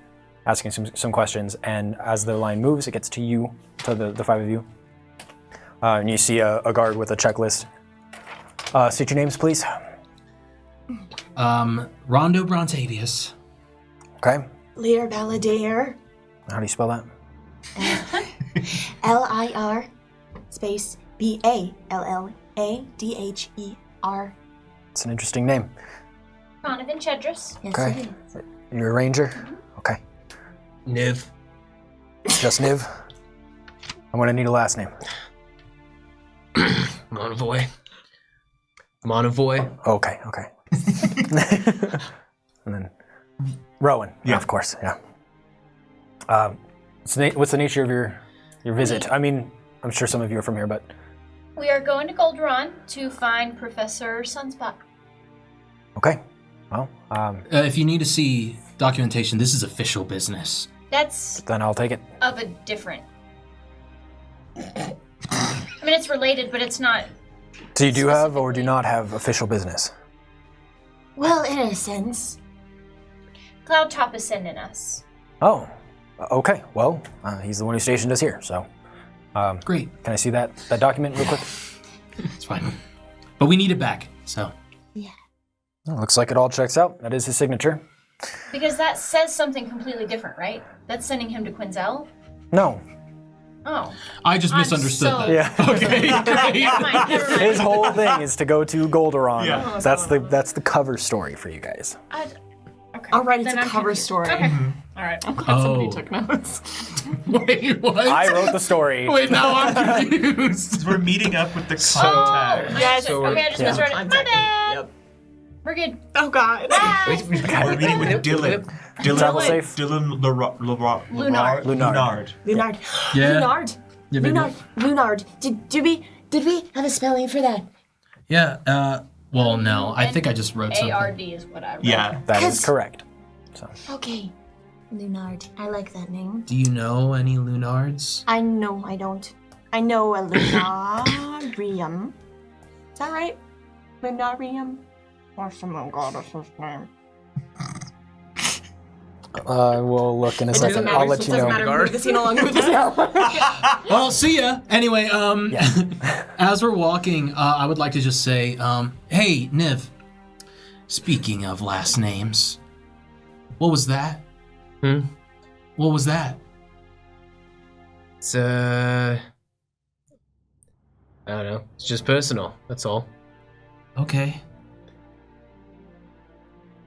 Asking some questions. And as the line moves, it gets to you, to the 5 of you. And you see a guard with a checklist. State your names, please. Rondo Brontavius. Okay. Lear Balladeer. How do you spell that? L-I-R space B-A-L-L-A-D-H-E-R. It's an interesting name. Donovan Chedris. Yes, Okay. it is. You're a ranger? Okay. Niv. Just Niv? I'm gonna need a last name. Monavoy. Monavoy. Okay. And then Rowan. Yeah. Of course, yeah. What's the nature of your visit? I mean, I'm sure some of you are from here, but We are going to Golderon to find Professor Sunspot. okay. Well, If you need to see documentation, this is official business. That's then I'll take it. of a different. I mean, it's related, but it's not. So you do have or do not have official business? Well, in a sense. Cloud Top is sending us. Oh, okay. Well, he's the one who stationed us here, so Great. can I see that document real quick? It's fine. But we need it back, so. Well, looks like it all checks out. That is his signature. Because that says something completely different, right? That's sending him to Quinzel? No. Oh. I just I'm misunderstood so- that. Yeah. Okay, great. Never mind. His whole thing is to go to Golderon. Yeah. That's the cover story for you guys. Okay. I'll write it Then a I'm cover confused. story. Okay. All right. I'm glad somebody Oh. took notes. Wait, what? I wrote the story. Wait, now I'm confused. We're meeting up with the Oh, contact. Yes. So okay, I just misread it. My Contact. bad. Yep. We're good. Oh God. We're meeting with Dylan. Travel safe. Dylan Lunard. Lunard. Lunard. Yeah. Lunard. Yeah, baby. Lunard. Did we have a spelling for that? Yeah, well, no. I think I just wrote something. ARD is what I wrote. Yeah. That is 'Cause- correct. So Okay. Lunard. I like that name. Do you know any Lunards? I know I don't. I know a Lunarium. Is that right? Lunarium? Or some goddess's name. we'll look in a It second. doesn't matter. I'll let It you doesn't know. matter. Move the scene along. Move the scene along. Well, see ya. Anyway, as we're walking, I would like to just say, hey, Niv, speaking of last names, what was that? What was that? It's I don't know. It's just personal. That's all. Okay.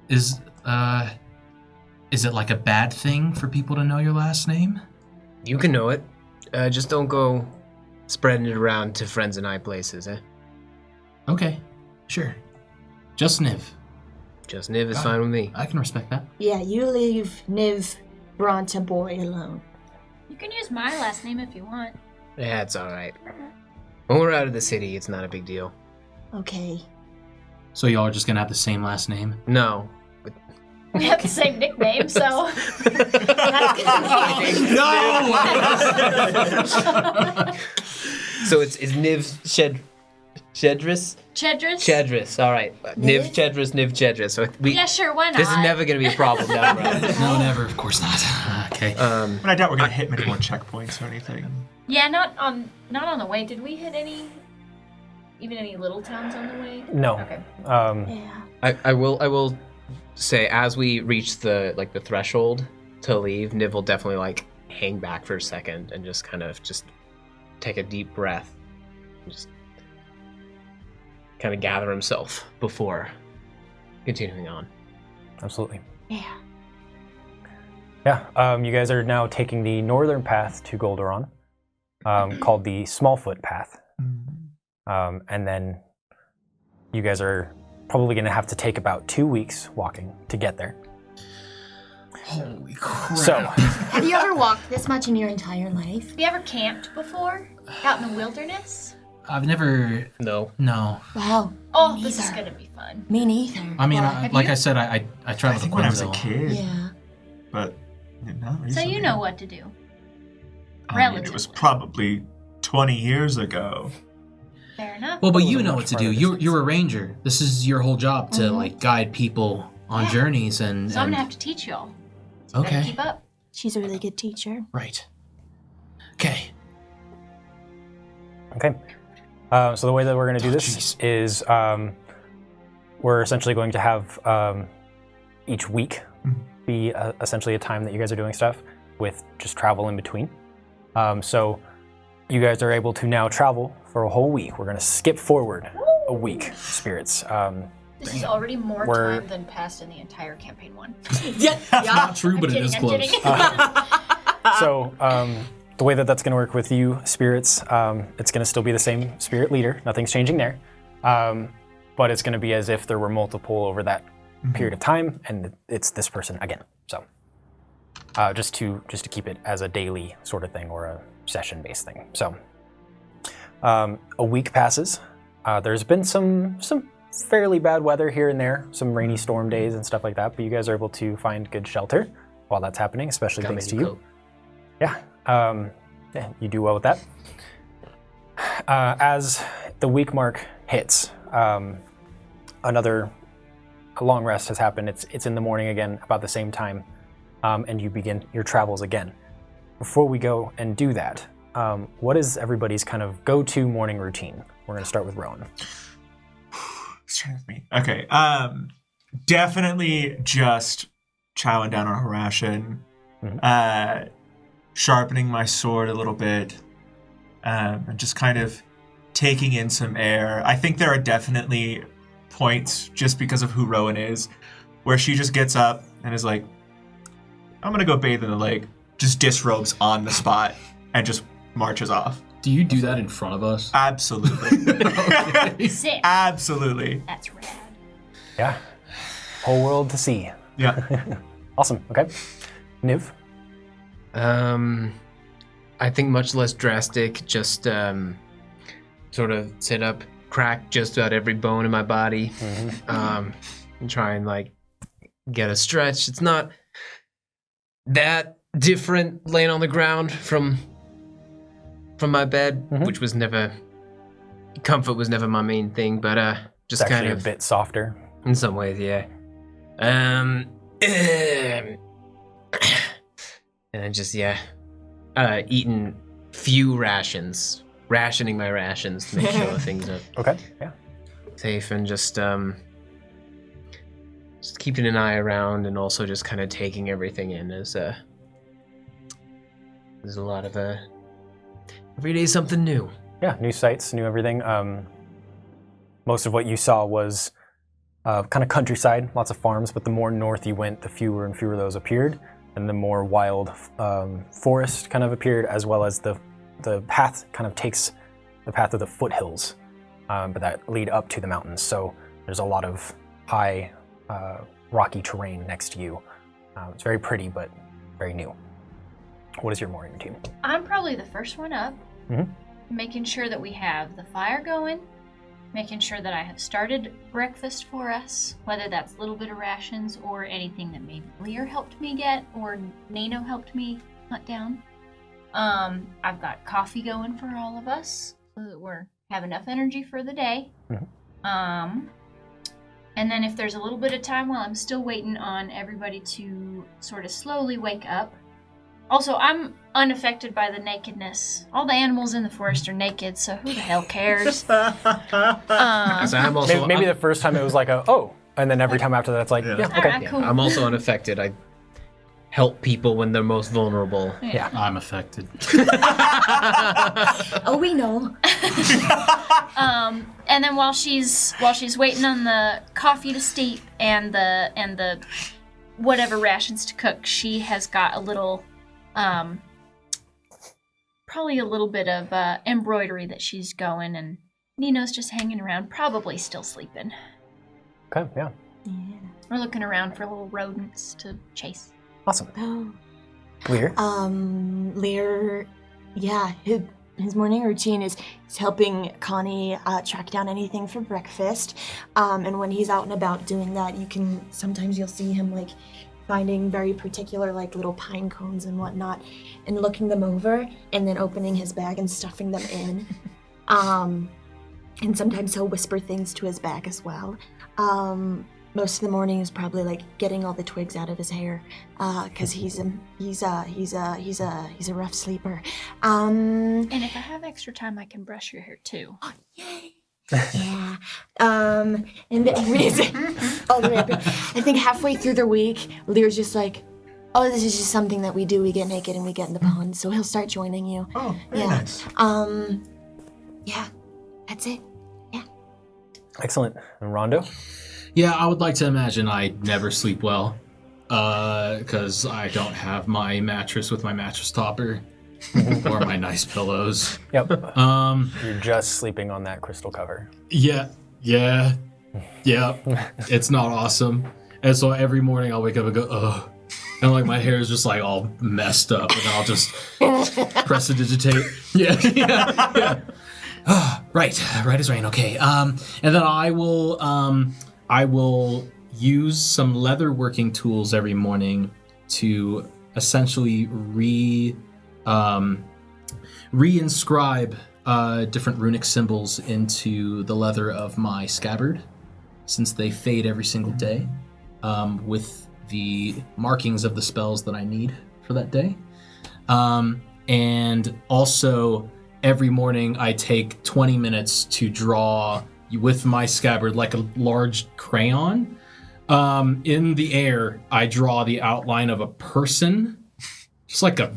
Is it like a bad thing for people to know your last name? You can know it. Just don't go spreading it around to friends in high places, eh? Okay, sure. Just Niv. Just Niv is Got fine with me. I can respect that. Yeah, you leave Niv Bronta boy alone. You can use my last name if you want. Yeah, it's all right. When we're out of the city, it's not a big deal. Okay. So y'all are just gonna have the same last name? No. We have the same nickname, so. So it's Niv Chedris? Chedris? Chedris, all right. Niv Chedris, Niv Chedris. So Yeah, sure, why not? this is never going to be a problem down the road. No, never. Of course not. Okay. But I doubt we're gonna hit many more checkpoints or anything. Yeah, not on the way. Did we hit any little towns on the way? No. Okay. Yeah. I will say as we reach the threshold to leave, Niv will definitely hang back for a second and just kind of take a deep breath, and just kind of gather himself before continuing on. Absolutely. Yeah. Yeah. You guys are now taking the northern path to Golderon, called the Smallfoot Path. And then you guys are probably going to have to take about 2 weeks walking to get there. Holy crap. So, Have you ever walked this much in your entire life? Have you ever camped before? Out in the wilderness? I've never. No. No. Wow. Oh, Me this is neither. gonna be fun. Me neither. I mean, Have like you? I said, I I traveled to think when I was a Quinville. kid, Yeah. but not So recently. you know what to do. I mean, it was relatively. probably 20 years ago. Fair enough. Well, but Wasn't you know much what to farther do. distance. You're a ranger. This is your whole job to guide people on journeys and. So I'm and- gonna have to teach y'all. So you better Okay. keep up. She's a really good teacher. Right. Okay. okay. So the way that we're going to do this is we're essentially going to have each week be essentially a time that you guys are doing stuff with just travel in between. So you guys are able to now travel for a whole week. We're going to skip forward a week, spirits. This is already more We're- time than passed in the entire campaign one. Yeah. Not true, but I'm it is kidding, I'm close. kidding. So the way that that's going to work with you, spirits, it's going to still be the same spirit leader. Nothing's changing there. But it's going to be as if there were multiple over that period of time, and it's this person again. So just to keep it as a daily sort of thing or a session-based thing. So a week passes. There's been some fairly bad weather here and there, some rainy storm days and stuff like that, but you guys are able to find good shelter while that's happening, especially Got me thanks a to you. coat. Yeah, you do well with that. As the week mark hits, another long rest has happened. It's in the morning again, about the same time, and you begin your travels again. Before we go and do that, what is everybody's kind of go-to morning routine? We're going to start with Rowan. Start with me. Okay. Definitely just chowing down on a ration. Sharpening my sword a little bit. And just kind of taking in some air. I think there are definitely points, just because of who Rowan is, where she just gets up, and is like, I'm gonna go bathe in the lake. Just disrobes on the spot and just marches off. Do you do that in front of us? Absolutely. Sick. Absolutely. That's rad. Yeah. Whole world to see. Yeah. Awesome. Okay. Niv? I think much less drastic, just sort of sit up, crack just about every bone in my body, and try and like get a stretch. It's not that different laying on the ground from my bed, which was never, comfort was never my main thing, but just It's kind actually of a bit softer. in some ways, yeah. And just eating few rations, rationing my rations to make sure things are Okay. Yeah. safe, and just keeping an eye around, and also just kind of taking everything in as there's a lot of every day something new. Yeah. New sights, new everything. Most of what you saw was kind of countryside, lots of farms, but the more north you went, the fewer and fewer of those appeared, and the more wild forest kind of appeared, as well as the path kind of takes the path of the foothills, but that lead up to the mountains. So there's a lot of high rocky terrain next to you. It's very pretty, but very new. What is your morning routine? I'm probably the first one up, making sure that we have the fire going, making sure that I have started breakfast for us, whether that's a little bit of rations or anything that maybe Lear helped me get or Nino helped me hunt down. I've got coffee going for all of us so that we're have enough energy for the day. And then if there's a little bit of time while I'm still waiting on everybody to sort of slowly wake up. Also, I'm unaffected by the nakedness. All the animals in the forest are naked, so who the hell cares? So I'm also Maybe the first time it was like and then every time after that it's like, yeah, okay. Alright, cool. I'm also unaffected. I help people when they're most vulnerable. Yeah. I'm affected. Oh, we know. And then while she's waiting on the coffee to steep and the whatever rations to cook, she has got a little probably a little bit of embroidery that she's going, and Nino's just hanging around, probably still sleeping. Okay, yeah. We're looking around for little rodents to chase. Awesome. Oh. Lear? Lear, yeah, his morning routine is helping Connie track down anything for breakfast. And when he's out and about doing that, sometimes you'll see him like finding very particular like little pine cones and whatnot and looking them over and then opening his bag and stuffing them in. And sometimes he'll whisper things to his bag as well. Most of the morning is probably like getting all the twigs out of his hair, because he's a rough sleeper. And if I have extra time, I can brush your hair too. Yay! Yeah. And then all the way up here. I think halfway through the week, Lear's just like, oh, this is just something that we do. We get naked and we get in the pond. So he'll start joining you. Oh, very Yeah. nice. Yeah. That's it. Excellent. And Rondo? Yeah, I would like to imagine I never sleep well, because I don't have my mattress with my mattress topper or my nice pillows. Yep. Um, You're just sleeping on that crystal cover. yeah, it's not awesome. And so every morning I'll wake up and go, ugh. And like my hair is just like all messed up, and I'll just prestidigitate. Yeah. Right as rain. Okay. And then I will use some leather working tools every morning to essentially re-inscribe different runic symbols into the leather of my scabbard, since they fade every single day, with the markings of the spells that I need for that day. And also every morning I take 20 minutes to draw with my scabbard like a large crayon. In the air, I draw the outline of a person, just like a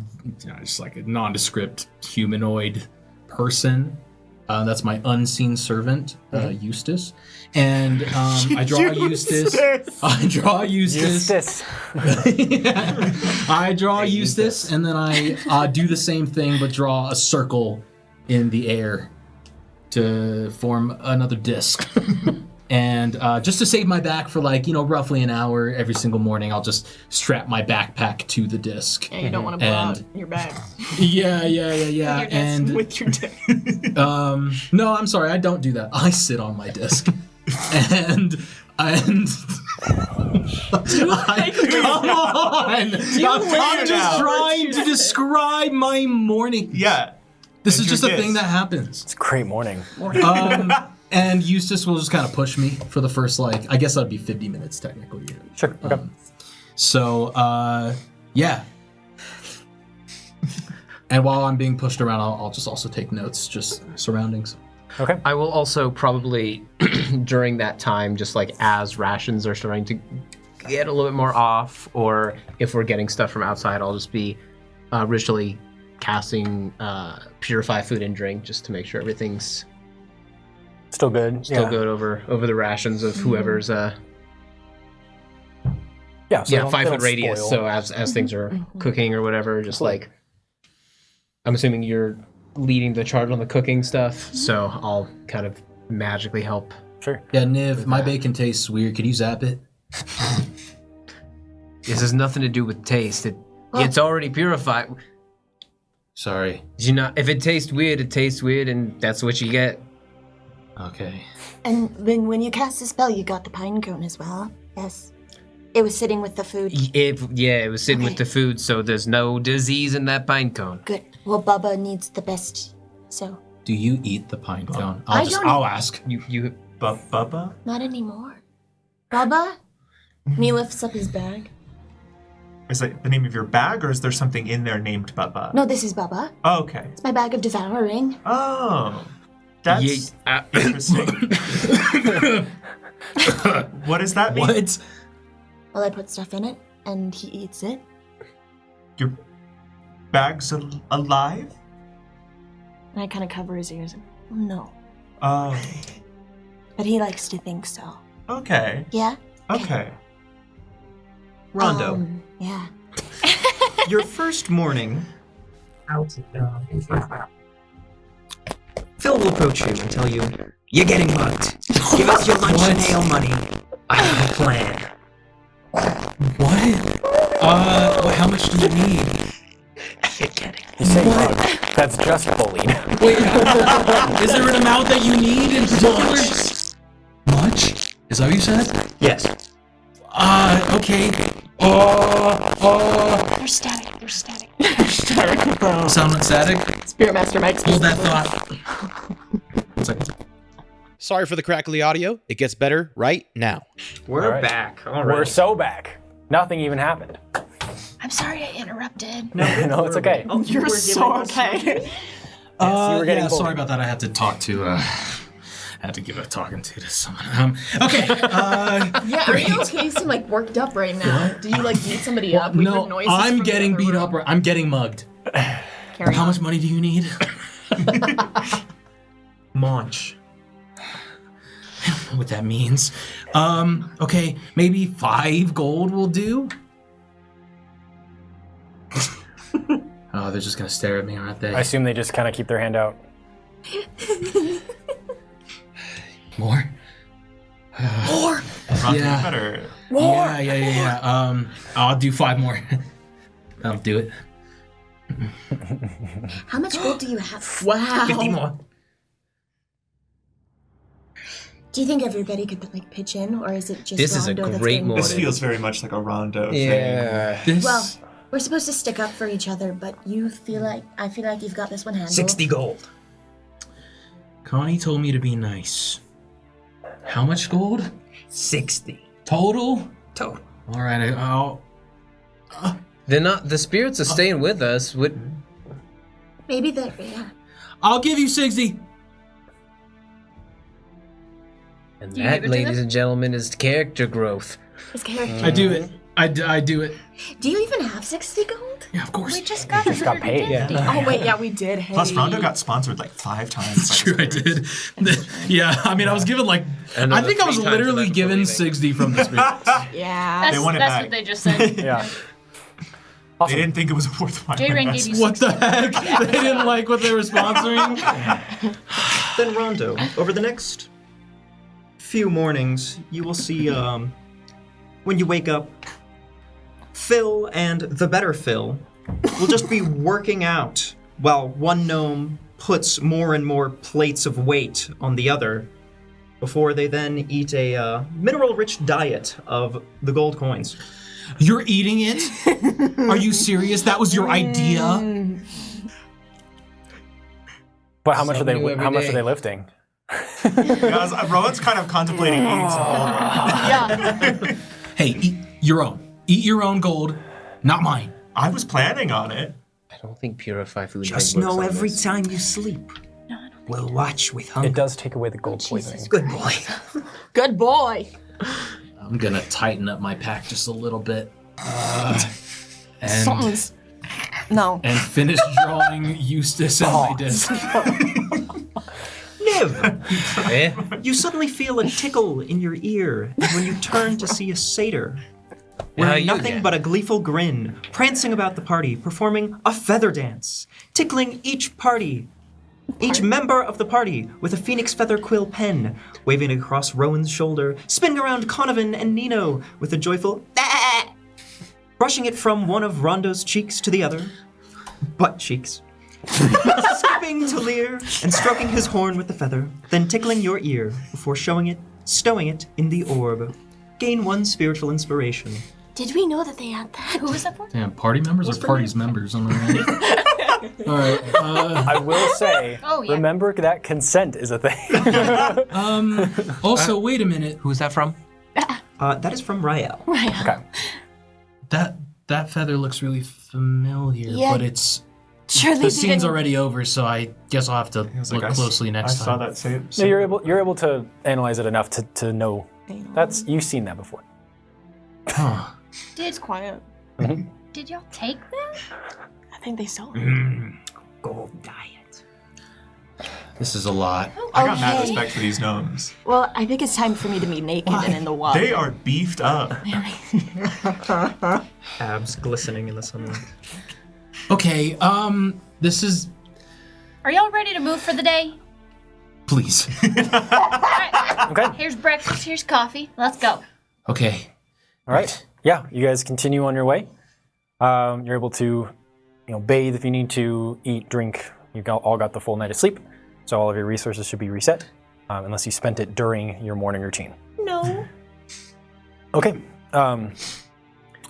nondescript humanoid person, That's my unseen servant, Eustace. And I draw Eustace. I draw Eustace. I draw Eustace, and then I do the same thing, but draw a circle in the air to form another disc. And just to save my back for roughly an hour every single morning, I'll just strap my backpack to the disc. Yeah, you don't want to blow out your bag. Yeah. And With your dick. no, I'm sorry, I don't do that. I sit on my disc. and come on! I'm just trying to describe my morning. Yeah. This is just a thing that happens. It's a great morning. And Eustace will just kind of push me for the first, I guess that'd be 50 minutes technically. Sure. Okay. So, yeah. And while I'm being pushed around, I'll just also take notes, just surroundings. Okay. I will also probably, during that time, just as rations are starting to get a little bit more off, or if we're getting stuff from outside, I'll just be ritually casting Purify Food and Drink just to make sure everything's Still good. good over the rations of whoever's So 5 foot radius. Spoil. So as things are cooking or whatever, just I'm assuming you're leading the charge on the cooking stuff, so I'll kind of magically help. Sure. Yeah, Niv, my bacon tastes weird. Could you zap it? This has nothing to do with taste. It's already purified. Sorry. Did you not? If it tastes weird, and that's what you get. Okay. And when you cast the spell, you got the pine cone as well. Yes. It was sitting with the food. It was sitting with the food, so there's no disease in that pine cone. Good. Well, Bubba needs the best, so. Do you eat the pine cone? I'll ask. You Bubba? Not anymore. Bubba? And he lifts up his bag. Is that the name of your bag, or is there something in there named Bubba? No, this is Bubba. Oh, okay. It's my bag of devouring. Oh. That's interesting. What does that mean? What? Well, I put stuff in it, and he eats it. Your bag's alive? And I kind of cover his ears. No. Oh. But he likes to think so. Okay. Yeah? Okay. Rondo, Yeah. your first morning. Phil will approach you and tell you, "You're getting mugged. Give us your lunch and ale money. I have a plan." What? How much do you need? You're kidding. You say mug. That's just bullied. Wait, is there an amount that you need in particular? Much? Is that what you said? Yes. Okay. They're static. Sound static? Spirit Master Mike's Hold that thought. 1 second. Sorry for the crackly audio. It gets better right now. We're All right. back. All We're right. so back. Nothing even happened. I'm sorry I interrupted. No, it's okay. Oh, you You're were so giving us- okay. you were getting bullied. sorry about that. I had to talk to, had to give a talking to someone. Okay. Yeah, are you okay? You seem worked up right now. Do you beat somebody up? We heard No, noises I'm from the getting other beat room. up. I'm getting mugged. Carry How on. much money do you need? Munch. I don't know what that means. Okay, maybe 5 gold will do. Oh, they're just gonna stare at me, aren't they? I assume they just kind of keep their hand out. More? Rondo, Yeah. you better. Yeah. I'll do 5 more. That'll do it. How much gold do you have? Wow. 50 more. Do you think everybody could pitch in, or is it just This is a Rondo that's great getting- morning. This feels very much like a Rondo thing. Yeah. This. Well, we're supposed to stick up for each other, but I feel like you've got this one handled. 60 gold. Connie told me to be nice. How much gold? 60. Total? Total. All right, I'll. They're not. The spirits are staying with us. Maybe yeah. I'll give you 60. And Do you give that, it to ladies them? and gentlemen, is character growth. His character. I do it. I do it. Do you even have 60 gold? Yeah, of course. We just got Just got paid. 150. Oh wait, yeah, we did. Hey. Plus, Rondo got sponsored like 5 times. That's true, I did. Yeah, I mean, I was given like, I think I was 3 times literally for that given leaving. 60 from the spirits. Yeah. They want it back. That's what they just said. Yeah. They didn't think it was a worthwhile J-Rain gave you What the heck? They didn't like what they were sponsoring? Then Rondo, over the next few mornings, you will see, when you wake up, Phil and the better Phil will just be working out while one gnome puts more and more plates of weight on the other before they then eat a mineral-rich diet of the gold coins. You're eating it? Are you serious? That was your idea? But how much are Something new they? every How much day. are they lifting? Yeah, Rowan's kind of contemplating eating some gold right now. Hey, eat your own. Eat your own gold, not mine. I was planning on it. I don't think purify food. Just works know on every this. time you sleep, we'll watch with hunger. It does take away the gold poisoning. Good boy. Good boy. I'm gonna tighten up my pack just a little bit. And Something's. No. and finish drawing Eustace on my disc. Niv, Eh? you suddenly feel a tickle in your ear when you turn to see a satyr. How Wearing you nothing get? but a gleeful grin, prancing about the party, performing a feather dance, tickling each member of the party with a phoenix feather quill pen, waving it across Rowan's shoulder, spinning around Conovan and Nino with a joyful "Ah!" brushing it from one of Rondo's cheeks to the other, butt cheeks, skipping to Lear and stroking his horn with the feather, then tickling your ear before stowing it in the orb. Gain 1 spiritual inspiration. Did we know that they had that? Who was that for? Damn, party members or party's members? Am I right? All right. I will say, Oh, yeah. remember that consent is a thing. Also, wait a minute. Who's that from? That is from Rael. Okay. That feather looks really familiar, Yeah. but it's Surely the they scene's didn't- already over, so I guess I'll have to He was look like, closely I next saw time. that same. No, you're able to analyze it enough to know. You've seen that before. Huh. It's quiet. Did y'all take that? I think they stole it. Gold diet. This is a lot. I got mad Okay. respect for these gnomes. Well, I think it's time for me to be naked and in the water. They are beefed up. Abs glistening in the sunlight. Okay, this is... Are y'all ready to move for the day? Please. Okay. Here's breakfast, here's coffee. Let's go. Okay. All right. Yeah, you guys continue on your way. You're able to, bathe if you need to, eat, drink. All got the full night of sleep, so all of your resources should be reset, unless you spent it during your morning routine. No. Okay.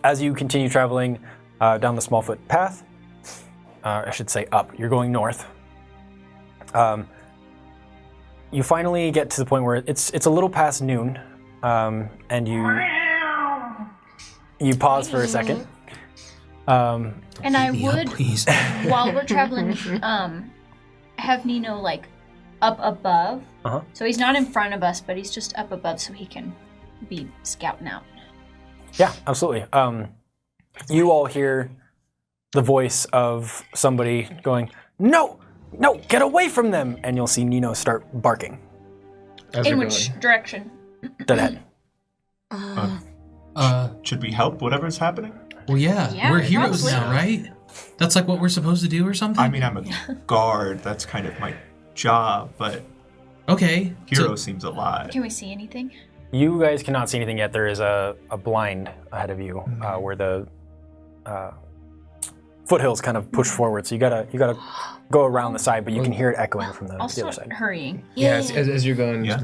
As you continue traveling down the Smallfoot path, I should say up. You're going north. You finally get to the point where it's a little past noon, and you pause for a second. And I Yeah, would, please. while we're traveling, have Nino up above. Uh-huh. So he's not in front of us, but he's just up above so he can be scouting out. Yeah, absolutely. You all hear the voice of somebody going, "No, get away from them!" And you'll see Nino start barking. In which direction? Dead ahead. Should we help whatever's happening? Well, yeah, Yeah, we're heroes probably. now, right? That's like what we're supposed to do or something? I mean, I'm a guard. That's kind of my job, but Okay. hero seems a lot. Can we see anything? You guys cannot see anything yet. There is a blind ahead of you where the foothills kind of push forward. So you gotta go around the side, but you can hear it echoing from the I'll other start side. hurrying. Yeah, as you're going, Yeah. just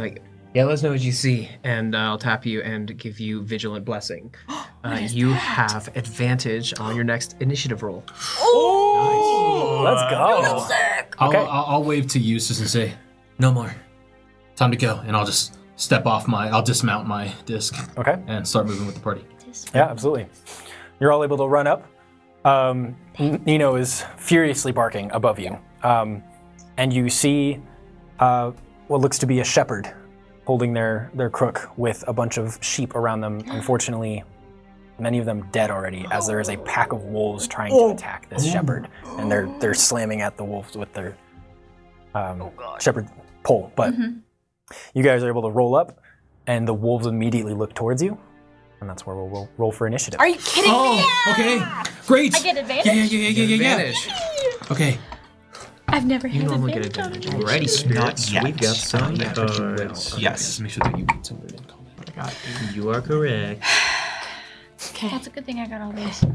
let us know what you see, and I'll tap you and give you Vigilant Blessing. You have advantage on your next initiative roll. Let's go. Okay. I'll wave to Eustace and say, "No more. Time to go." And I'll just I'll dismount my disc Okay. and start moving with the party. Yeah, absolutely. You're all able to run up. Nino is furiously barking above you. And you see what looks to be a shepherd holding their crook with a bunch of sheep around them. Unfortunately, many of them dead already, as there is a pack of wolves trying to attack this shepherd, and they're slamming at the wolves with their shepherd pole. But you guys are able to roll up, and the wolves immediately look towards you, and that's where we'll roll for initiative. Are you kidding me? Oh, okay. Great. I get advantage? Yeah. Advantage. Okay. I've never You had normally get advantage. advantage. Alrighty, spirits. yet. We've got some Not yet, but you will. cards. Yes. Make sure that you get somewhere in combat. You are correct. Okay. That's a good thing I got all these. Go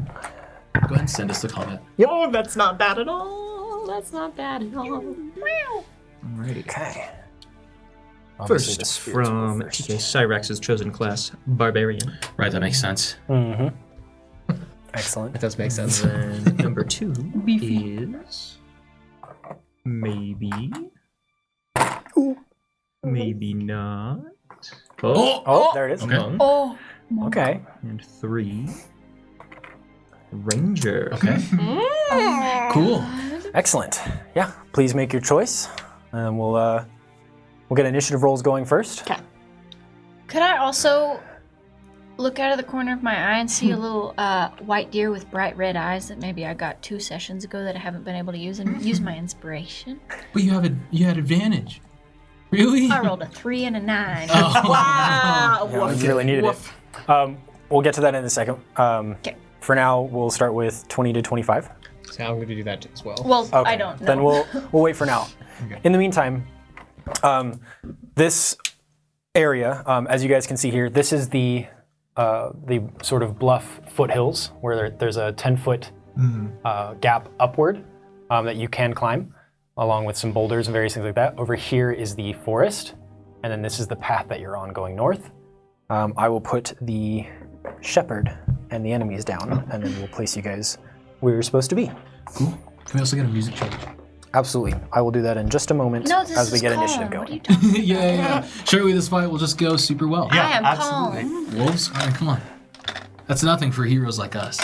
ahead and send us the comment. Oh, that's not bad at all. That's not bad at all. Alrighty. Okay. Obviously, the First spirits will go from first. TK Cyrax's chosen class, Barbarian. Right, that makes sense. Excellent. That does make sense. And then number 2 is maybe, maybe not. Oh, there it is. Okay. Oh. Okay. And 3, Ranger. Okay. Cool. Excellent. Yeah. Please make your choice, and we'll get initiative rolls going first. Okay. Could I also look out of the corner of my eye and see a little white deer with bright red eyes that maybe I got 2 sessions ago that I haven't been able to use, and use my inspiration? But you had advantage. Really? I rolled a 3 and a 9. Wow. Yeah, you really needed it. We'll get to that in a second. For now, we'll start with 20 to 25. So I'm going to do that as well. Well, Okay. I don't know. Then we'll wait for now. Okay. In the meantime, this area, as you guys can see here, this is the sort of bluff foothills where there's a 10-foot gap upward that you can climb, along with some boulders and various things like that. Over here is the forest, and then this is the path that you're on going north. I will put the shepherd and the enemies down, and then we'll place you guys where you're supposed to be. Cool. Can we also get a music change? Absolutely. I will do that in just a moment No, this as we is get calm. initiative What are you going. talking Yeah. Surely this fight will just go super well. I am absolutely. calm. Wolves? All right, come on. That's nothing for heroes like us.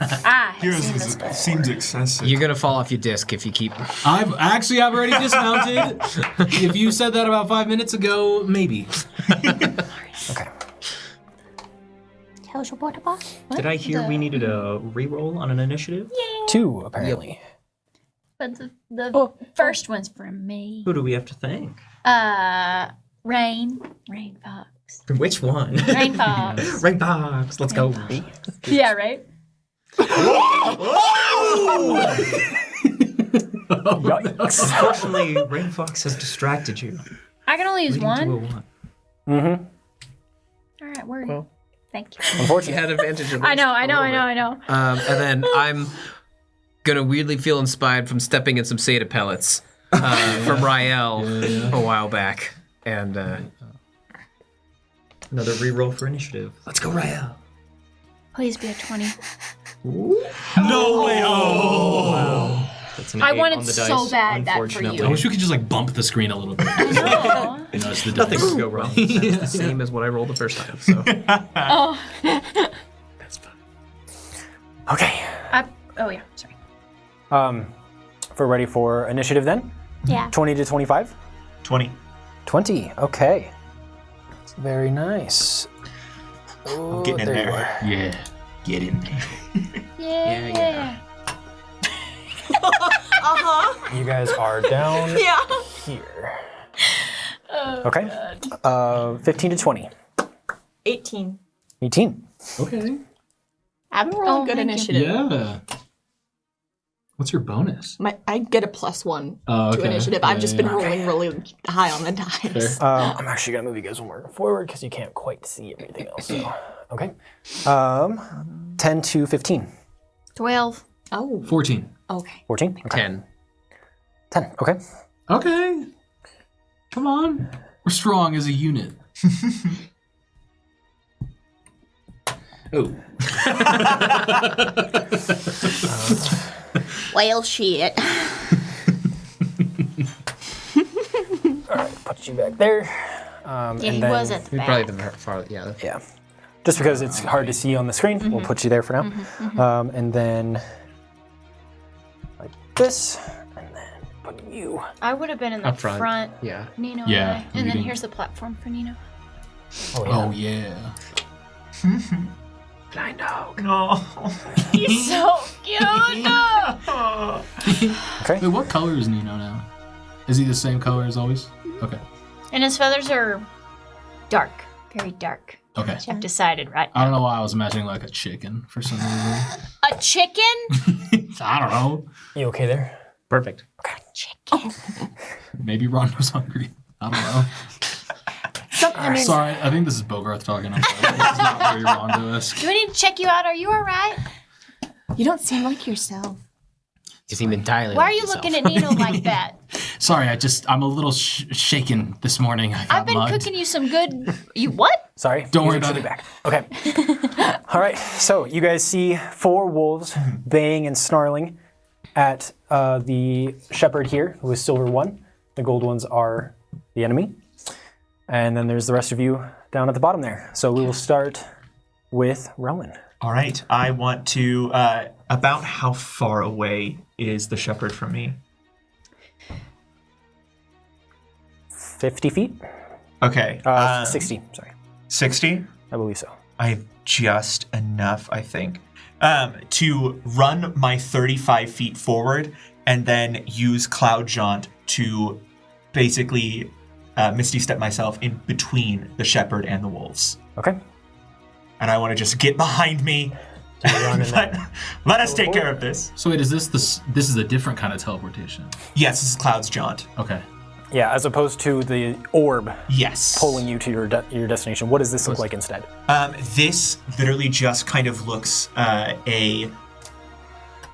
I have Heroes seen this before. seems excessive. You're going to fall off your disc if you keep... I've already dismounted. If you said that about 5 minutes ago, maybe. Okay. Did I hear we needed a reroll on an initiative? 2, apparently. But the first one's from me. Who do we have to thank? Rain Fox. Which one? Rain Fox. Rain Fox. Let's go. Yeah, right? Yikes. Unfortunately, Rain Fox has distracted you. I can only use Leading to a one. 1. Mm-hmm. All right, word. Thank you. You Unfortunately. had advantage of I know. And then I'm going to weirdly feel inspired from stepping in some Seda pellets from Rael a while back. And Another reroll for initiative. Let's go, Rael. Please be a 20. No way! Oh! That's an I 8 wanted on the so dice, bad that for unfortunately. you. I wish we could just like bump the screen a little bit. I know. You know, it's the Nothing dice. could go wrong. that's the same as what I rolled the first time. So Oh. that's fine. Okay. Oh, yeah. Sorry. We're ready for initiative then? Yeah. 20 to 25? 20. 20. Okay. Very nice. I'm getting in there you there. are. Yeah. Get in there. Yeah. You guys are down Yeah. here. Oh, Okay. 15 to 20. 18. 18. Okay. I've been rolling good thank you. initiative. Yeah. What's your bonus? I get a +1 Oh, to okay. initiative. Yeah, I've just yeah, been yeah. rolling really high on the dice. Fair. I'm actually going to move you guys one more forward because you can't quite see everything else. So. Okay. 10 to 15. 12. Oh, 14. okay. 14? Okay. 10. 10. Okay. Okay. Come on. We're strong as a unit. Oh. Well, shit. Put you back there. Yeah, and he then, was at the We'd back. probably been far, yeah. Yeah. Just because it's hard to see on the screen, we'll put you there for now. And then like this, and then put you. I would have been in the Up front. Yeah. Nino Yeah, and I. And then leading. here's the platform for Nino. Oh, yeah. Blind dog. No. He's so cute. Okay. Wait, what color is Nino now? Is he the same color as always? Okay. And his feathers are dark, very dark. Okay. I've decided, right? I don't know why I was imagining like a chicken for some reason. A chicken? I don't know. You okay there? Perfect. Maybe Ron was hungry. I don't know. Sorry, I think this is Bogarth talking. I'm sorry. This is not very Ron-esque. Do we need to check you out? Are you all right? You don't seem like yourself. You seem entirely Why like are you yourself. looking at Nino like that? Sorry, I'm a little shaken this morning. I got I've been mugged. cooking you some good. You what? Sorry. Don't worry Music should about be back. Okay. All right. So you guys see 4 wolves baying and snarling at the shepherd here, who is silver 1. The gold ones are the enemy. And then there's the rest of you down at the bottom there. So we will start with Rowan. All right. I want to. About how far away is the shepherd from me? 50 feet? Okay. 60, sorry. 60? I believe so. I have just enough, I think, to run my 35 feet forward and then use Cloud Jaunt to basically Misty Step myself in between the shepherd and the wolves. Okay. And I want to just get behind me. Let us take care of this. So wait, is this is a different kind of teleportation? Yes, this is Cloud's Jaunt. Okay. Yeah, as opposed to the orb Yes. pulling you to your destination. What does this look like instead? This literally just kind of looks a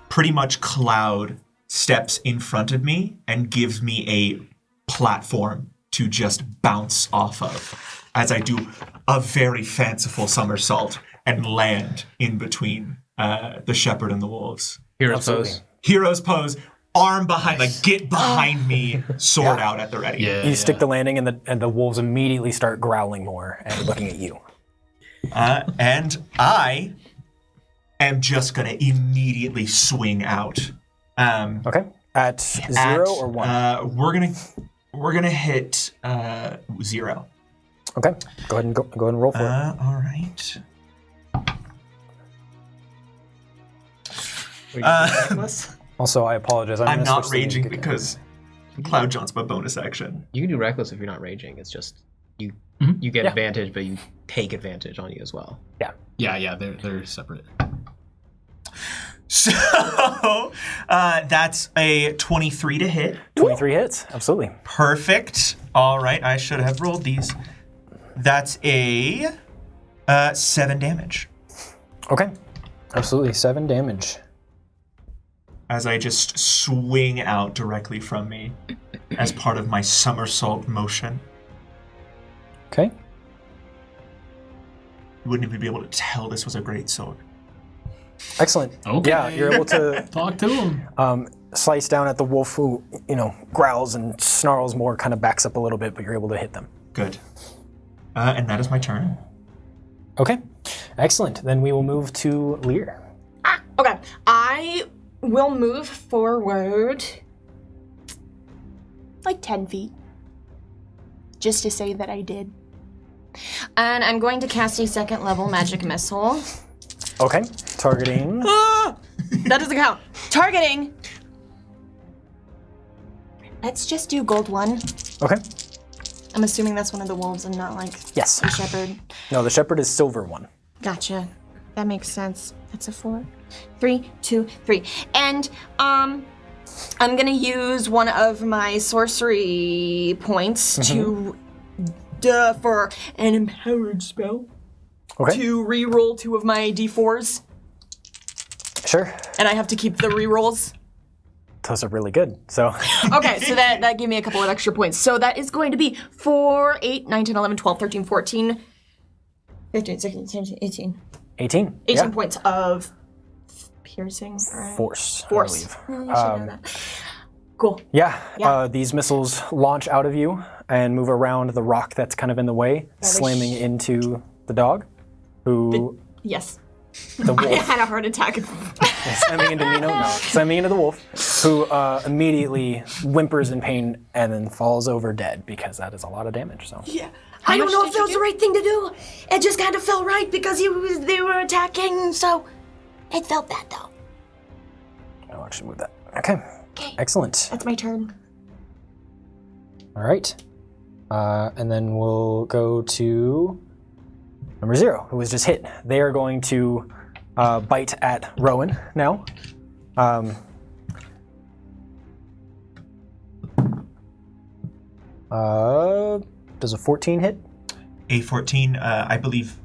pretty much Cloud steps in front of me and gives me a platform to just bounce off of as I do a very fanciful somersault and land in between the shepherd and the wolves. Hero's pose. Hero's pose, arm behind, like get behind me, sword out at the ready. Yeah. You stick the landing, and the wolves immediately start growling more and looking at you. And I am just gonna immediately swing out. Okay. At 0 or 1? We're gonna hit 0. Okay. Go ahead and roll for it. All right. Also, I apologize. I'm gonna not switch the raging music again. because Cloud Jaunt's my bonus action. You can do reckless if you're not raging. It's just you get advantage, but you take advantage on you as well. Yeah, they're separate. So that's a 23 to hit. 23 hits. Absolutely. Perfect. All right, I should have rolled these. That's a 7 damage. Okay. Absolutely. 7 damage. As I just swing out directly from me as part of my somersault motion. Okay. You wouldn't even be able to tell this was a great sword. Excellent. Okay. Yeah, you're able to Talk to him. slice down at the wolf who, growls and snarls more, kind of backs up a little bit, but you're able to hit them. Good. And that is my turn. Okay. Excellent. Then we will move to Lear. Okay, I will move forward Like 10 feet. Just to say that I did. And I'm going to cast a 2nd level magic missile. Okay. Targeting. That doesn't count. Targeting. Let's just do gold 1. Okay. I'm assuming that's one of the wolves and not like Yes. the shepherd. No, the shepherd is silver 1. Gotcha. That makes sense. That's a 4. 3, 2, 3. And I'm gonna use one of my sorcery points to for an empowered spell. Okay. To re-roll 2 of my d4s. Sure. And I have to keep the re-rolls. Those are really good. So. Okay, so that gave me a couple of extra points. So that is going to be 4, 8, 9, 10, 11, 12, 13, 14, 15, 16, 17, 18. 18. 18 Yeah. points of piercing. Right? Force. Force. I believe. You should know that. Cool. Yeah. These missiles launch out of you and move around the rock that's kind of in the way, slamming into the dog, who Yes. the I wolf. had a heart attack. Slamming into Nino, no. Slamming into the wolf, who immediately whimpers in pain and then falls over dead because that is a lot of damage. So. Yeah. I don't much know did if that you was do? the right thing to do. It just kind of felt right because they were attacking, so it felt bad though. I'll actually move that. Okay. Okay. Excellent. That's my turn. All right. And then we'll go to number 0, who was just hit. They are going to bite at Rowan now. Does a 14 hit? A 14, I believe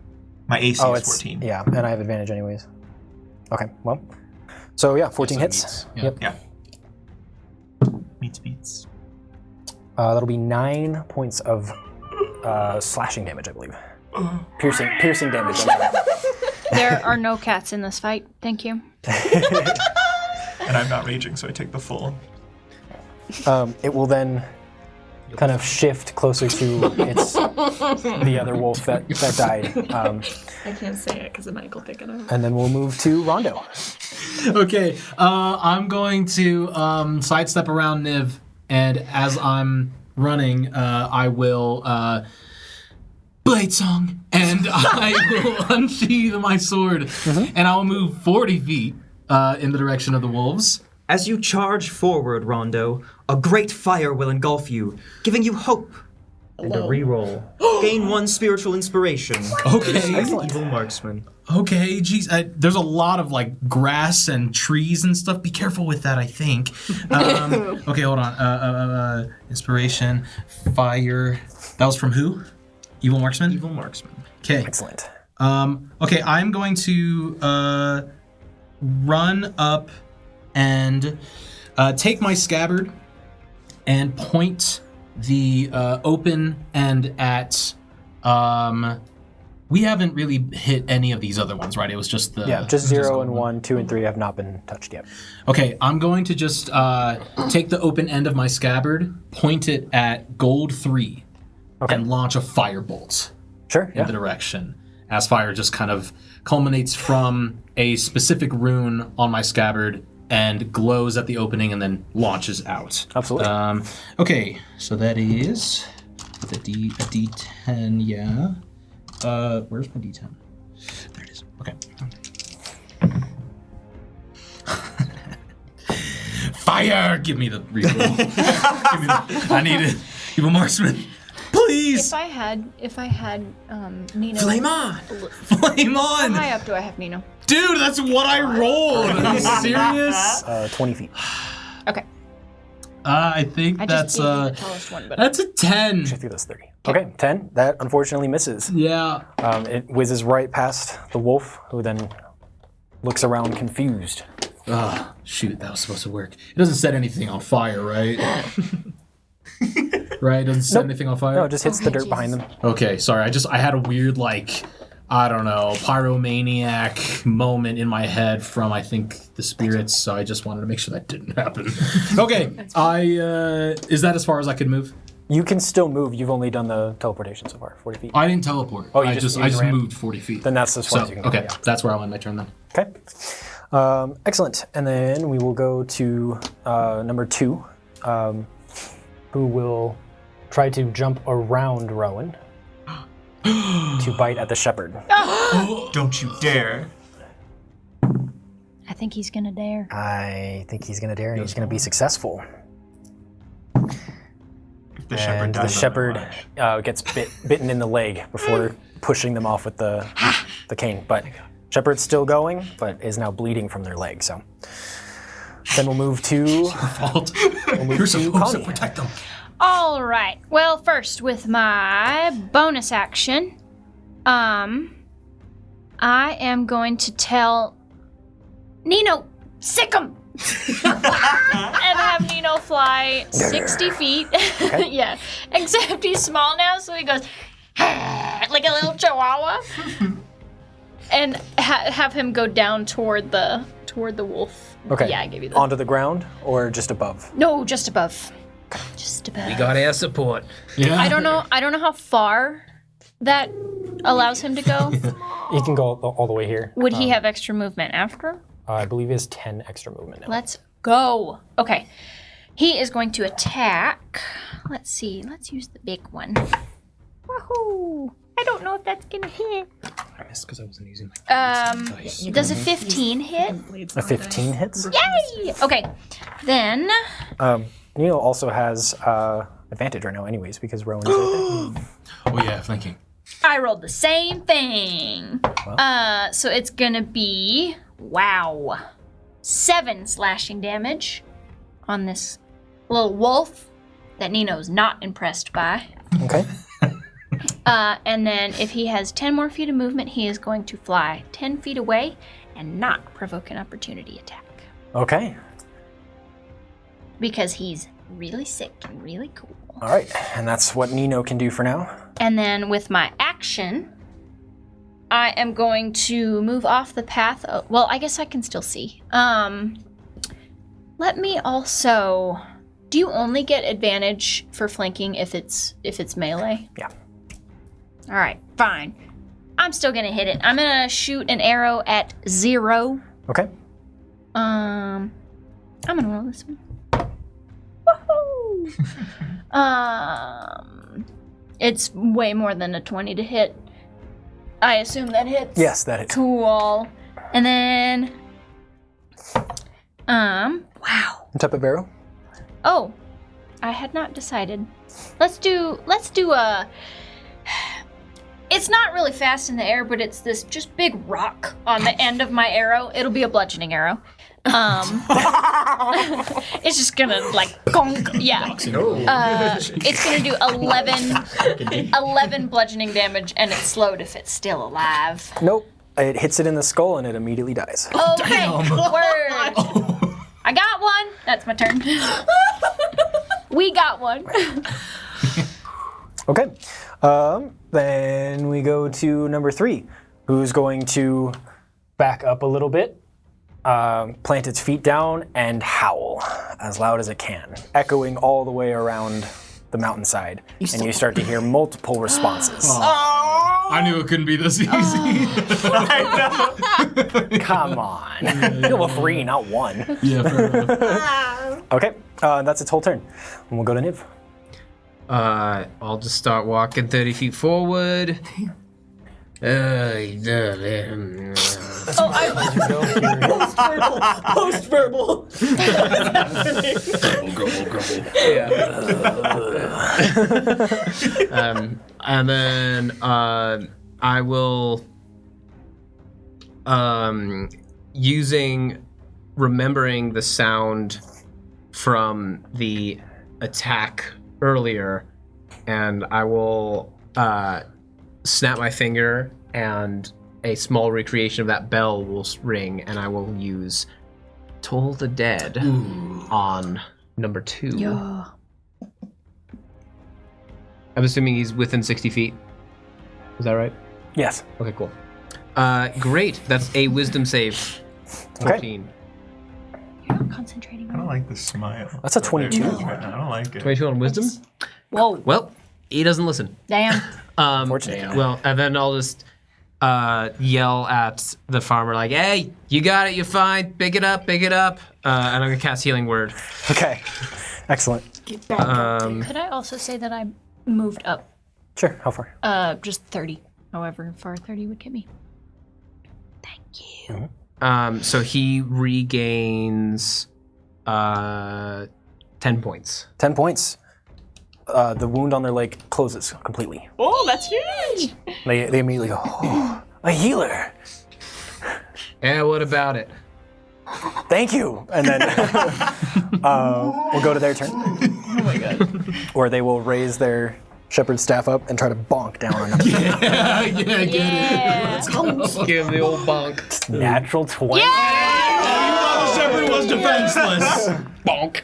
my AC is 14. Yeah, and I have advantage anyways. Okay, well. So yeah, 14 hits. Yep. Yeah. Meets beats. That'll be 9 points of slashing damage, I believe. Piercing damage. I'm sorry. There are no cats in this fight. Thank you. And I'm not raging, so I take the full. It will then kind of shift closer to the other wolf that died. I can't say it because of Michael picking up. And then we'll move to Rondo. Okay, I'm going to sidestep around Niv, and as I'm running, I will blade song, and I will unsheath my sword, and I will move 40 feet in the direction of the wolves. As you charge forward, Rondo, a great fire will engulf you, giving you hope. And a reroll. Gain 1 spiritual inspiration. Okay. Evil marksman. Okay, geez, there's a lot of like grass and trees and stuff. Be careful with that, I think. Okay, hold on. Inspiration, fire. That was from who? Evil marksman. Evil marksman. Okay. Excellent. Okay, I'm going to run up and take my scabbard and point the open end at. We haven't really hit any of these other ones, right? It was just the Just 0 and 1, 2 and 3 have not been touched yet. Okay, I'm going to just take the open end of my scabbard, point it at gold 3, and launch a firebolt Sure. in the direction. As fire just kind of culminates from a specific rune on my scabbard and glows at the opening and then launches out. Absolutely. Okay, so that is with a D10, yeah. Where's my D10? There it is. Okay. Fire! Give me the reroll. Give me the. I need it. Evil marksman, please. If I had Nino. Flame on! Flame How on! high up do I have Nino? Dude, that's what I rolled. Are you serious? 20 feet. Okay. I think I that's just gave you the tallest one, but that's a 10. I think that's 30. Okay, 10. That unfortunately misses. Yeah. It whizzes right past the wolf, who then looks around confused. Ah, shoot, that was supposed to work. It doesn't set anything on fire, right? Right? It doesn't set anything on fire? No, it just hits the dirt behind them. Okay, sorry. I had a weird, like, I don't know, pyromaniac moment in my head from, I think, the spirits, so I just wanted to make sure that didn't happen. Okay, is that as far as I could move? You can still move. You've only done the teleportation so far, 40 feet. I didn't teleport. Oh, you I just just ran? moved 40 feet. Then that's as far as you can go. Okay, Yeah. that's where I'll end my turn then. Okay. Excellent. And then we will go to number 2, who will try to jump around Rowan to bite at the shepherd. Don't you dare. I think he's gonna dare. I think he's going to dare, and he's going to be successful. If the shepherd And the dies, shepherd gets bitten in the leg before pushing them off with the cane. But shepherd's still going, but is now bleeding from their leg. So then we'll move to Fault. move You're to supposed to Connie. protect them. All right. Well, first with my bonus action, I am going to tell Nino, sick 'em, and have Nino fly 60 feet. Yeah, except he's small now, so he goes like a little chihuahua, and have him go down toward the wolf. Okay. Yeah, I gave you the. Onto the ground or just above? No, just above. Just above. We got air support. Yeah. I don't know how far that allows him to go. He can go all the way here. Would he have extra movement after? I believe he has 10 extra movement now. Let's go. Okay. He is going to attack. Let's see. Let's use the big one. Woohoo! I don't know if that's gonna hit. I missed because I wasn't using my. Does a 15 hit? A 15 hits. Yay! Okay, then Neil also has advantage right now, anyways, because Rowan's right there. Oh yeah, flanking. I rolled the same thing. So it's gonna be 7 slashing damage on this little wolf that Nino's not impressed by. Okay. And then if he has 10 more feet of movement, he is going to fly 10 feet away and not provoke an opportunity attack. Okay. Because he's really sick and really cool. All right, and that's what Nino can do for now. And then with my action, I am going to move off the path. Well, I guess I can still see. Let me also... Do you only get advantage for flanking if it's melee? Yeah. All right, fine. I'm still gonna hit it. I'm gonna shoot an arrow at 0. Okay. I'm gonna roll this one. Woohoo! It's way more than a 20 to hit. I assume that hits. Yes, that hits. Cool. And then, wow. What type of arrow? Oh, I had not decided. Let's do a. It's not really fast in the air, but it's this just big rock on the end of my arrow. It'll be a bludgeoning arrow. It's just gonna like gonk. Yeah. It's gonna do 11 bludgeoning damage, and it's slowed if it's still alive. Nope. It hits it in the skull and it immediately dies. Okay. Word. I got one. That's my turn. We got one. Okay. Then we go to number 3, who's going to back up a little bit, plant its feet down, and howl as loud as it can, echoing all the way around the mountainside. And you start to hear multiple responses. I knew it couldn't be this easy. Come on. Level 3, not 1. Yeah, fair enough. Okay, that's its whole turn. And we'll go to Niv. I'll just start walking 30 feet forward. Post-verbal. And then I will, remembering the sound from the attack earlier, and I will snap my finger and a small recreation of that bell will ring, and I will use Toll the Dead on number 2. Yeah. I'm assuming he's within 60 feet. Is that right? Yes. Okay, cool. Great. That's a wisdom save. 14. You're not concentrating. I don't like the smile. That's a 22. I don't like it. 22 on wisdom? Whoa. Well, he doesn't listen. Damn. Fortunate. Well, and then I'll just yell at the farmer like, "Hey, you got it. You're fine. Pick it up. Pick it up." And I'm gonna cast Healing Word. Okay. Excellent. Get back up there. Could I also say that I moved up Sure, how far? just 30, however far 30 would get me? Thank you. So he regains 10 points. 10 points. The wound on their leg closes completely. Oh, that's huge. They immediately go, oh, a healer. Yeah, what about it? Thank you. And then we'll go to their turn. Oh my god. Where they will raise their shepherd's staff up and try to bonk down on them. Yeah, get it. Yeah. Give him the old bonk. Natural 20. The shepherd was defenseless. Bonk.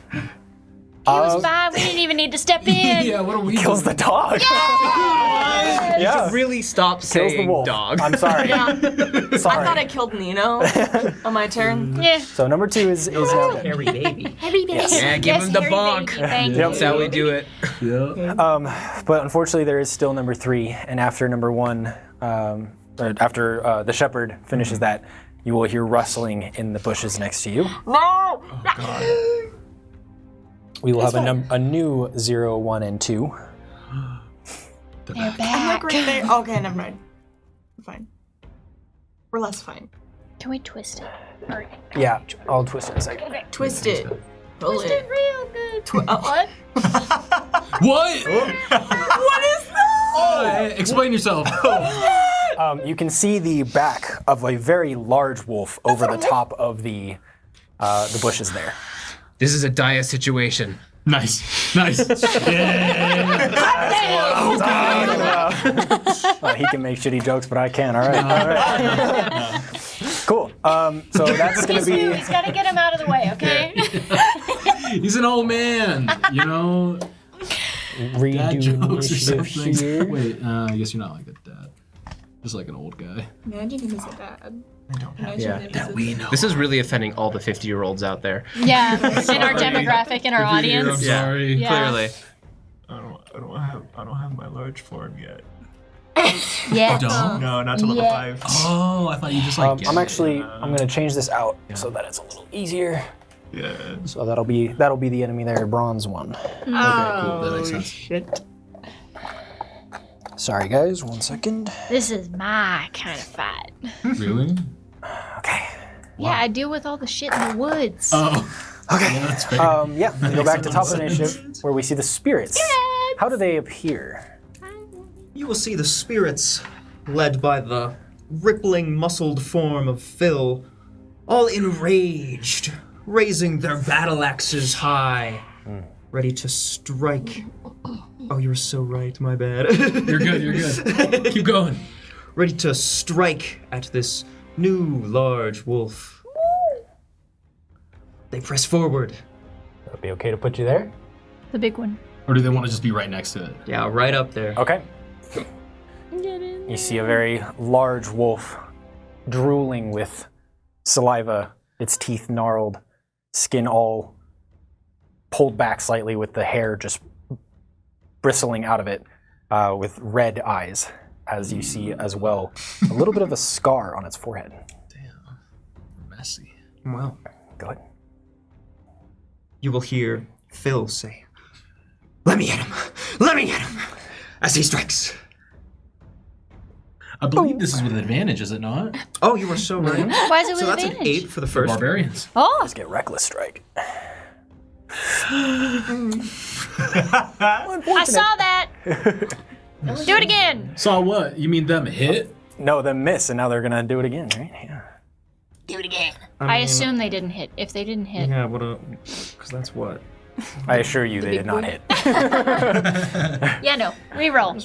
He was fine. We didn't even need to step in. Yeah, what are we Kills the dog. Yeah. Really stop Kills the saying wolf. dog. I'm sorry. Yeah. Sorry. I thought I killed Nino on my turn. Yeah. So number 2 is now dead. Hairy baby. Heavy baby. Yeah, give him the hairy bonk. baby, Thank Yep. That's how we do it. But unfortunately, there is still number 3, and after number 1, or after the shepherd finishes that, you will hear rustling in the bushes next to you. No! We will have a new 0, 1, and 2. They're I'm back. like right there. Okay, never mind. I'm fine. We're less fine. Can we twist it? Or, Yeah, I'll twist it in a second. okay. Twist it. Pull Twist it real good. What? What? What is that? Explain yourself. You can see the back of a very large wolf over the top of the bushes there. This is a dire situation. Nice. Yeah. He can make shitty jokes, but I can't. All right. Cool. So that's gonna He's be. new. He's got to get him out of the way, okay? He's an old man, you know. Dad Redo jokes or initiative something. here. Wait, I guess you're not like a dad. Just like an old guy. Imagine him as a dad. I don't have Imagine him as a know. This is really offending all the 50-year-olds out there. Yeah, in our demographic, in our I'm audience. sorry. Yeah. Clearly. I don't have my large form yet. Yeah. Don't? No, not till level 5. Oh, I thought you just like. I'm gonna change this out so that it's a little easier. Yeah. So that'll be the enemy there, bronze one. Okay, cool. That makes sense. Shit. Sorry guys, 1 second. This is my kind of fight. Really? Okay. Yeah, I deal with all the shit in the woods. Oh. Okay. Yeah, that's fair. We go back to top of initiative where we see the spirits. How do they appear? You will see the spirits, led by the rippling, muscled form of Phil, all enraged, raising their battle axes high, ready to strike. Oh, you're so right, my bad. You're good. Keep going. Ready to strike at this new large wolf. They press forward. Would it be okay to put you there? The big one. Or do they want to just be right next to it? Yeah, right up there. Okay. You see a very large wolf drooling with saliva, its teeth gnarled, skin all pulled back slightly with the hair just bristling out of it, with red eyes, as you see as well. A little bit of a scar on its forehead. Messy. Well, Go ahead. you will hear Phil say, "Let me hit him! Let me hit him!" as he strikes. I believe this is with advantage, is it not? Oh, you are so right. Why is it with So that's advantage? an 8 for the first. Barbarians. Oh, Let's get reckless strike. I saw that. Do it again. Saw what? You mean them hit? No, then miss, and now they're gonna do it again, right? Yeah. Do it again. I assume they didn't hit. If they didn't hit, Yeah, because that's what. I assure you, they big did not boy? hit. yeah, no. Reroll.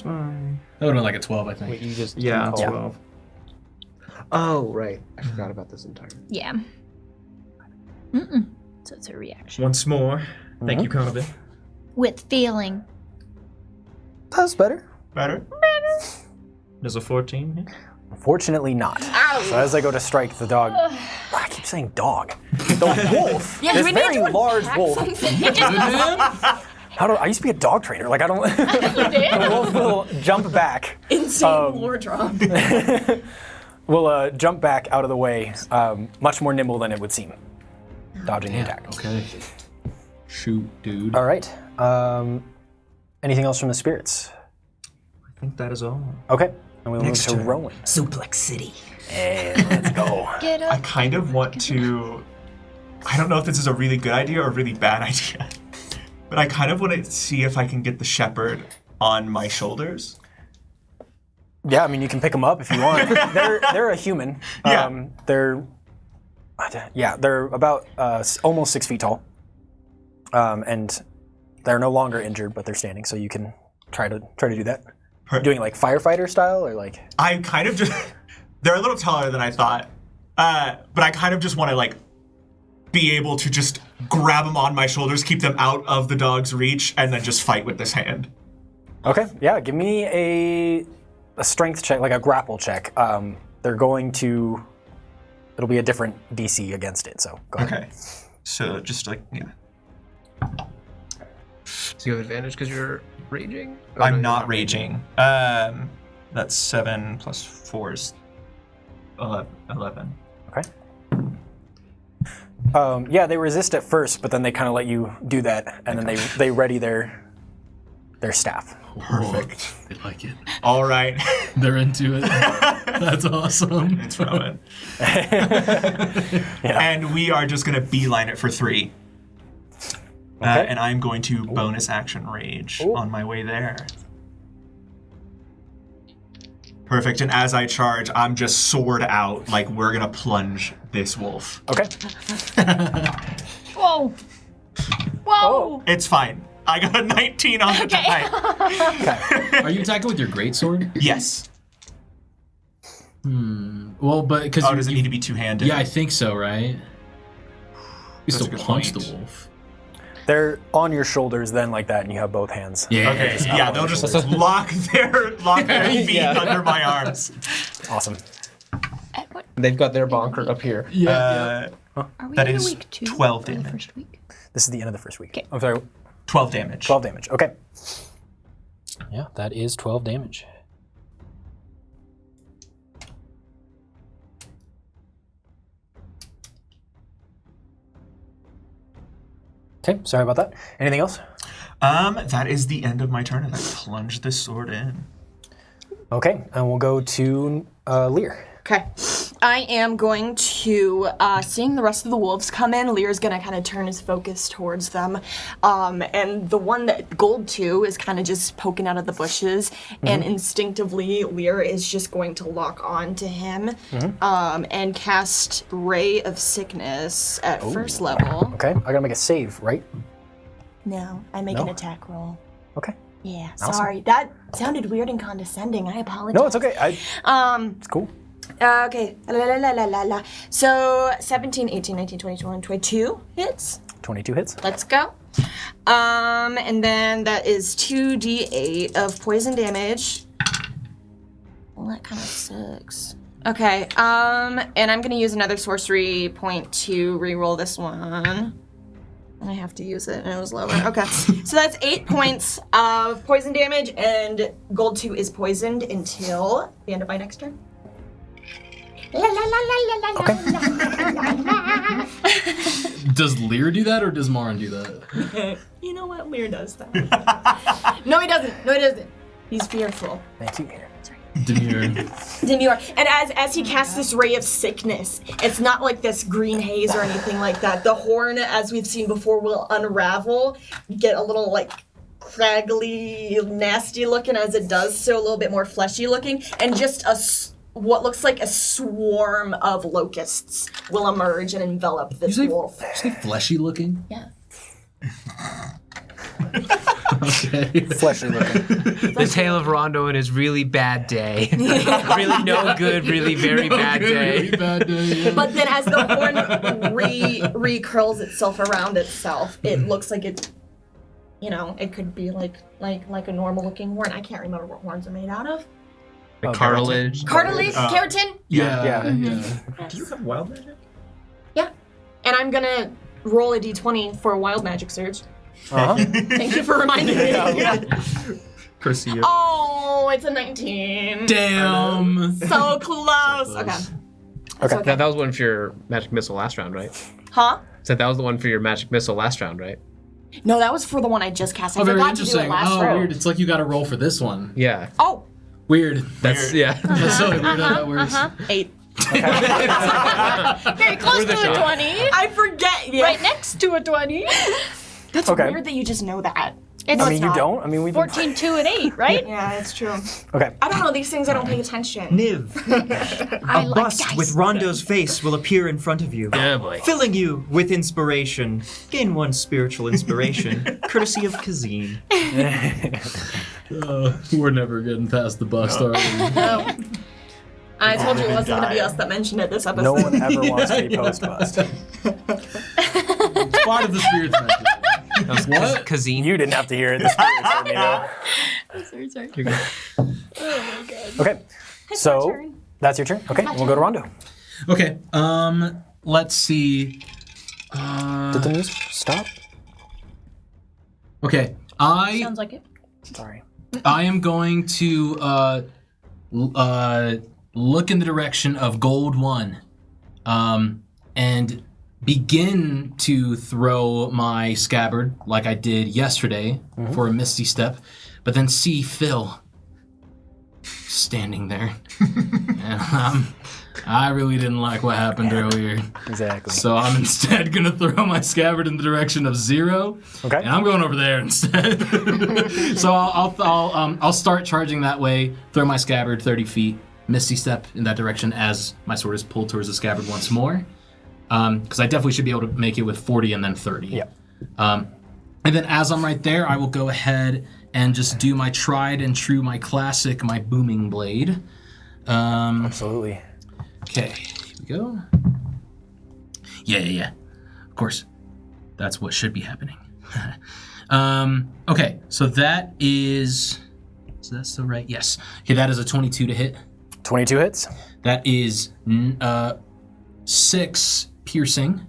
That would have been like a 12, I think. You just Yeah, oh. 12. Oh, right. I forgot about this entirely. Yeah. So it's a reaction Once more. Thank you, Conovan. with feeling. That's better. Better? Does a 14 hit? Unfortunately not. So as I go to strike the dog, I keep saying dog. The wolf. Yeah, do this we need very to large unpack wolf. something? I used to be a dog trainer. Like I don't. You did? The wolf will jump back. Insane lore drop. Will jump back out of the way, much more nimble than it would seem, dodging the attack. Okay. Shoot, dude. All right. Anything else from the spirits? I think that is all. Okay. And we'll Next move to turn. Rowan. Suplex City. And let's go. Get I up. kind of want to. I don't know if this is a really good idea or a really bad idea, but I kind of want to see if I can get the shepherd on my shoulders. Yeah, I mean, you can pick them up if you want. They're a human. Yeah. They're about almost 6 feet tall, and they're no longer injured, but they're standing. So you can try to do that. Doing like firefighter style, or like. I kind of just. They're a little taller than I thought, but I kind of just want to like be able to just grab them on my shoulders, keep them out of the dog's reach, and then just fight with this hand. Okay. Yeah. Give me a strength check, like a grapple check. They're going to. It'll be a different DC against it. So go ahead. Okay. So just like yeah. So you have advantage because you're raging? Oh, no, I'm you're not raging. That's 7 plus 4 is 11. Okay. Yeah, they resist at first, but then they kind of let you do that, and then they ready their staff. Perfect. They like it. All right. They're into it. That's awesome. It's Rowan. And we are just going to beeline it for 3. And I'm going to bonus action rage on my way there. Perfect. And as I charge, I'm just sword out, like we're going to plunge this wolf. Okay. Whoa. Whoa. It's fine. I got a 19 on the die. Are you attacking with your greatsword? Yes. Well, but because does it need to be two-handed? Yeah, I think so. Right. You still a good punch point. the wolf. They're on your shoulders then like that, and you have both hands. Yeah. Okay. Yeah, they'll just lock their feet under my arms. Awesome. They've got their bonker up here. Yeah. Are we That in is week 2? 12 or the damage. first week? This is the end of the first week. Okay. I'm sorry. 12 damage. 12 damage. Okay. Yeah, that is 12 damage. Okay, sorry about that. Anything else? That is the end of my turn, and I plunge this sword in. Okay, and we'll go to Lear. Okay. I am going to, seeing the rest of the wolves come in, Lear's gonna kind of turn his focus towards them. And the one that Gold 2 is kind of just poking out of the bushes, and instinctively Lear is just going to lock on to him and cast Ray of Sickness at first level. Okay, I gotta make a save, right? No, I make No? an attack roll. Okay. Yeah, Awesome. sorry. That sounded weird and condescending. I apologize. No, it's okay. It's cool. Okay. La. So 17, 18, 19, 20, 21, 22 hits. 22 hits. Let's go. And then that is 2d8 of poison damage. Well, that kind of sucks. Okay, and I'm gonna use another sorcery point to re-roll this one. And I have to use it, and it was lower. Okay, so that's 8 points of poison damage, and Gold 2 is poisoned until the end of my next turn. Does Lear do that or does Marin do that? You know what? Lear does that. No, he doesn't. He's fearful. Thank you. Here. Demure. And as he casts this ray of sickness, it's not like this green haze or anything like that. The horn, as we've seen before, will unravel, get a little like craggly, nasty looking as it does, so a little bit more fleshy looking, and just what looks like a swarm of locusts will emerge and envelop this wolf. Did you say fleshy looking? Yeah. Okay. Fleshy looking. The tale of Rondo and his really bad day. Really no good, really very bad day. Really bad day. Yeah. But then as the horn recurls itself around itself, it looks like it, it could be like a normal looking horn. I can't remember what horns are made out of. The cartilage. Cartilage? Keratin? Yeah. Do you have wild magic? Yeah. And I'm gonna roll a d20 for a wild magic surge. Uh-huh. Thank you for reminding me. Percy. Oh, it's a 19. Damn. So close. Okay. Okay. That was one for your magic missile last round, right? Huh? So that was the one for your magic missile last round, right? No, that was for the one I just cast. I Oh, very forgot to do it interesting. last Oh, round. weird. It's like you got to roll for this one. Yeah. Oh, Weird. That's yeah. That's so weird how that works. 8. Very close to a 20. I forget. Yeah. Right next to a 20. That's Okay. weird that you just know that. It's I mean, you not. don't? I mean, we 14, 2, and 8, right? Yeah, that's true. Okay. I don't know these things. I don't pay attention. Niv, a bust with Rondo's face will appear in front of you, Oh boy. filling you with inspiration. Gain one spiritual inspiration, courtesy of Kazine. We're never getting past the bust, are we? I told you it Even wasn't going to be die. us that mentioned it this episode. No one ever wants to be post-bust. It's part of the spirit's message. That was What? Kazine. You didn't have to hear it. The spirits told me to. Sorry. You're good. Okay. So that's your turn. Okay, we'll go to Rondo. Okay. Let's see. Did the music stop? Okay. I Sounds like it. Sorry. am going to look in the direction of Gold 1, and begin to throw my scabbard like I did yesterday for a Misty Step, but then see Phil standing there. And I really didn't like what happened earlier. Exactly. So I'm instead going to throw my scabbard in the direction of 0. Okay. And I'm going over there instead. So I'll start charging that way, throw my scabbard 30 feet, Misty Step in that direction as my sword is pulled towards the scabbard once more. Because I definitely should be able to make it with 40 and then 30. Yep. And then as I'm right there, I will go ahead and just do my tried and true, my classic, my booming blade. Absolutely. Okay, here we go. Yeah. Of course. That's what should be happening. Okay, so that is... Is that still right? Yes. Okay, that is a 22 to hit. 22 hits. That is 6 piercing.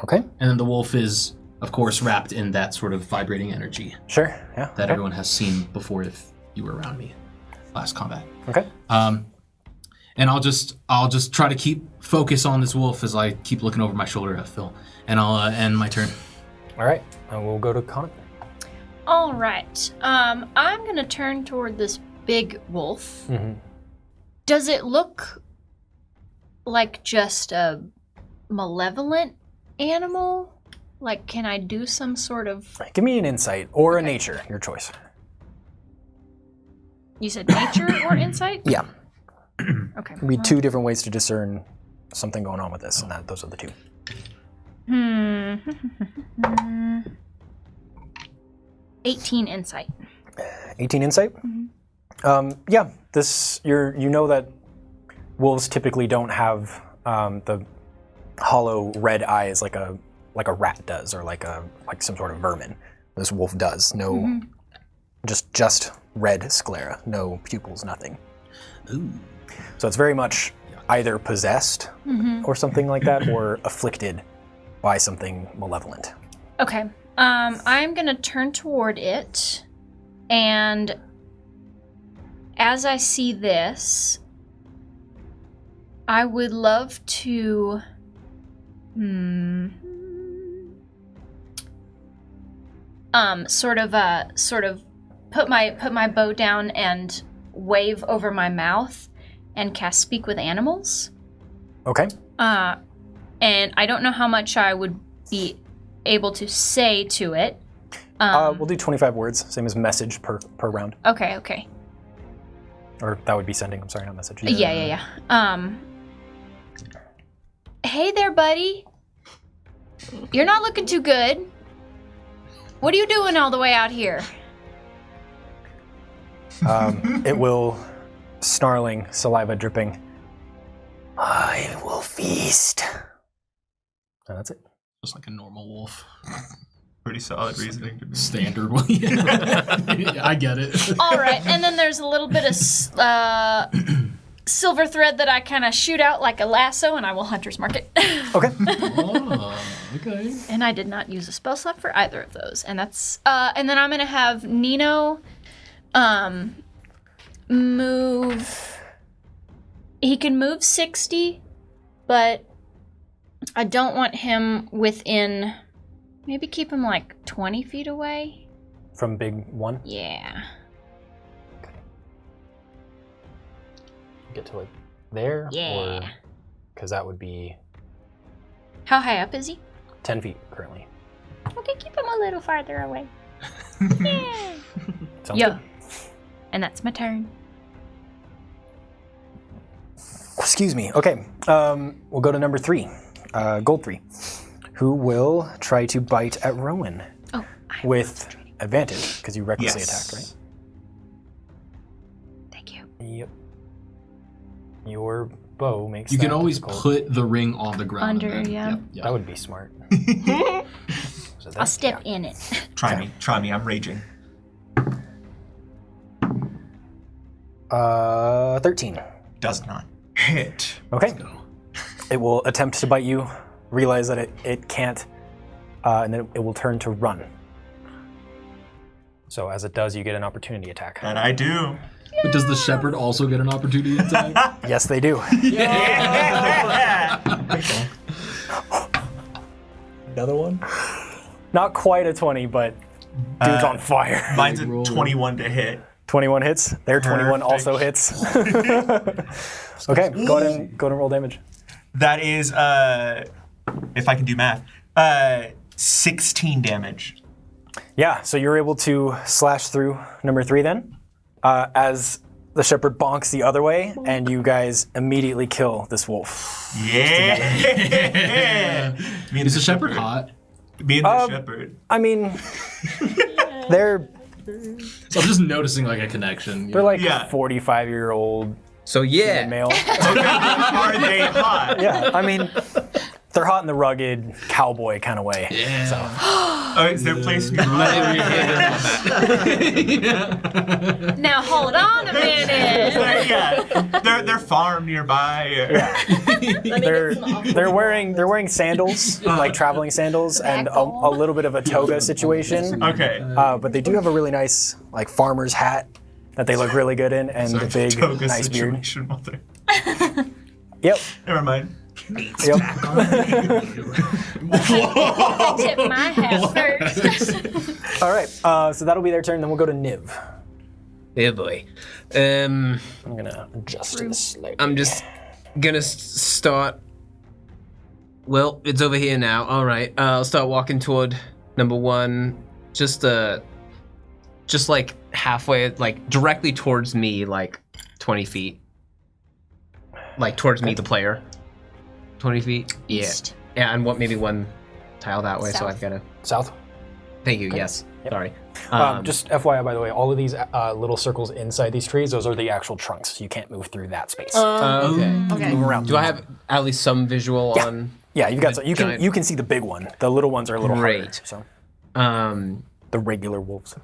Okay. And then the wolf is, of course, wrapped in that sort of vibrating energy Sure. Yeah. that everyone has seen before if you were around me last combat. Okay. And I'll just try to keep focus on this wolf as I keep looking over my shoulder at Phil. And I'll end my turn. All right. We'll go to Connor. All right. I'm gonna turn toward this big wolf. Mm-hmm. Does it look like just a malevolent animal? Like, can I do some sort of... Give me an insight or a nature, your choice. You said nature or insight? Yeah. Okay. There'll be 2 different ways to discern something going on with this, and those are the 2. 18 insight. 18 insight? Yeah, this you know that wolves typically don't have the hollow red eyes like a rat does, or like some sort of vermin. This wolf does. No, just red sclera, no pupils, nothing. Ooh. So it's very much either possessed or something like that, or afflicted by something malevolent. Okay. I'm gonna turn toward it, and as I see this, I would love to sort of put my bow down and wave over my mouth and cast Speak with Animals. Okay. And I don't know how much I would be able to say to it. We'll do 25 words, same as message per round. Okay. Or that would be sending, I'm sorry, not message. Yeah. Hey there, buddy. You're not looking too good. What are you doing all the way out here? It will, snarling, saliva dripping. I will feast. And that's it. Just like a normal wolf. Pretty solid reasoning to me. Standard one. Yeah, I get it. All right, and then there's a little bit of silver thread that I kind of shoot out like a lasso, and I will Hunter's Mark it. Okay. Oh, okay. And I did not use a spell slot for either of those, and that's and then I'm gonna have Nino move. He can move 60, but I don't want him within. Maybe keep him like 20 feet away. From big one? Yeah. Get to like there? Yeah. Because that would be How high up is he? 10 feet currently. Okay, keep him a little farther away. Yeah. Sounds Yo. good. And that's my turn. Excuse me. Okay. We'll go to number 3. Gold 3. Who will try to bite at Rowan Oh, with advantage, because you recklessly Yes. attacked, right? thank you. Yep. Your bow makes You that can always difficult. put the ring on the ground. Under, and then- yeah. Yep. That would be smart. So I'll that's- step yeah. in it. Try me, I'm raging. 13. Does not hit. Okay. It will attempt to bite you, realize that it can't, and then it will turn to run. So as it does, you get an opportunity attack. That I do. But does the shepherd also get an opportunity attack? Yes, they do. Yeah. Another one? Not quite a 20, but dude's on fire. Mine's a 21 to hit. 21 hits. Their 21 also hits. Okay, go ahead and roll damage. That is, if I can do math, 16 damage. Yeah, so you're able to slash through number 3 then, as the shepherd bonks the other way, and you guys immediately kill this wolf. Yeah! Is the shepherd hot? Me and the shepherd. I mean, they're So I'm just noticing like a connection. like Yeah. 45-year-old So yeah. male. Are they hot? Yeah, I mean, they're hot in the rugged cowboy kind of way. Yeah. So. Oh, is their place new? Now hold on a minute. Their farm nearby. They're wearing sandals, like traveling sandals, and a little bit of a toga situation. Okay. But they do have a really nice like farmer's hat that they look really good in, and the big Toga nice beard. situation, mother. Yep. Never mind. Yep. Tip my hat first. All right. So that'll be their turn. Then we'll go to Niv. Yeah, boy. I'm gonna adjust this slightly. I'm just gonna start. Well, it's over here now. All right. I'll start walking toward number 1. Just like halfway, like directly towards me, like 20 feet. Like towards me, the player. 20 feet? Yeah. East. Yeah, and maybe one tile that way, so South. I've got to... South. Thank you, yes. Yep. Sorry. Just FYI, by the way, all of these little circles inside these trees, those are the actual trunks, so you can't move through that space. Okay. Move around. Do I have at least some visual on... Yeah, you've got. the You giant- can see the big one. The little ones are a little harder. Great. So The the regular wolves.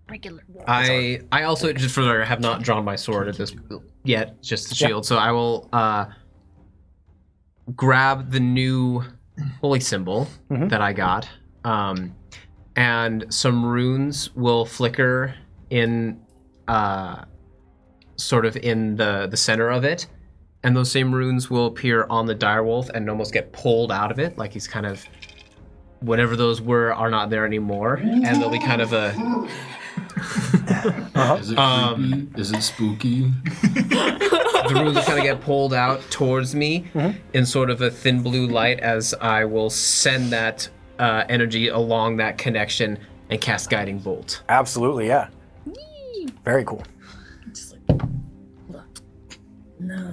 Regular wolf. I also, just for the have not drawn my sword at this yet, just the shield. So I will grab the new holy symbol that I got, and some runes will flicker in, sort of in the center of it, and those same runes will appear on the direwolf and almost get pulled out of it, like he's kind of, whatever those were are not there anymore, and there'll be kind of a. Is it creepy? Is it spooky? The runes will kind of get pulled out towards me in sort of a thin blue light as I will send that energy along that connection and cast Guiding Bolt. Absolutely, yeah. Very cool.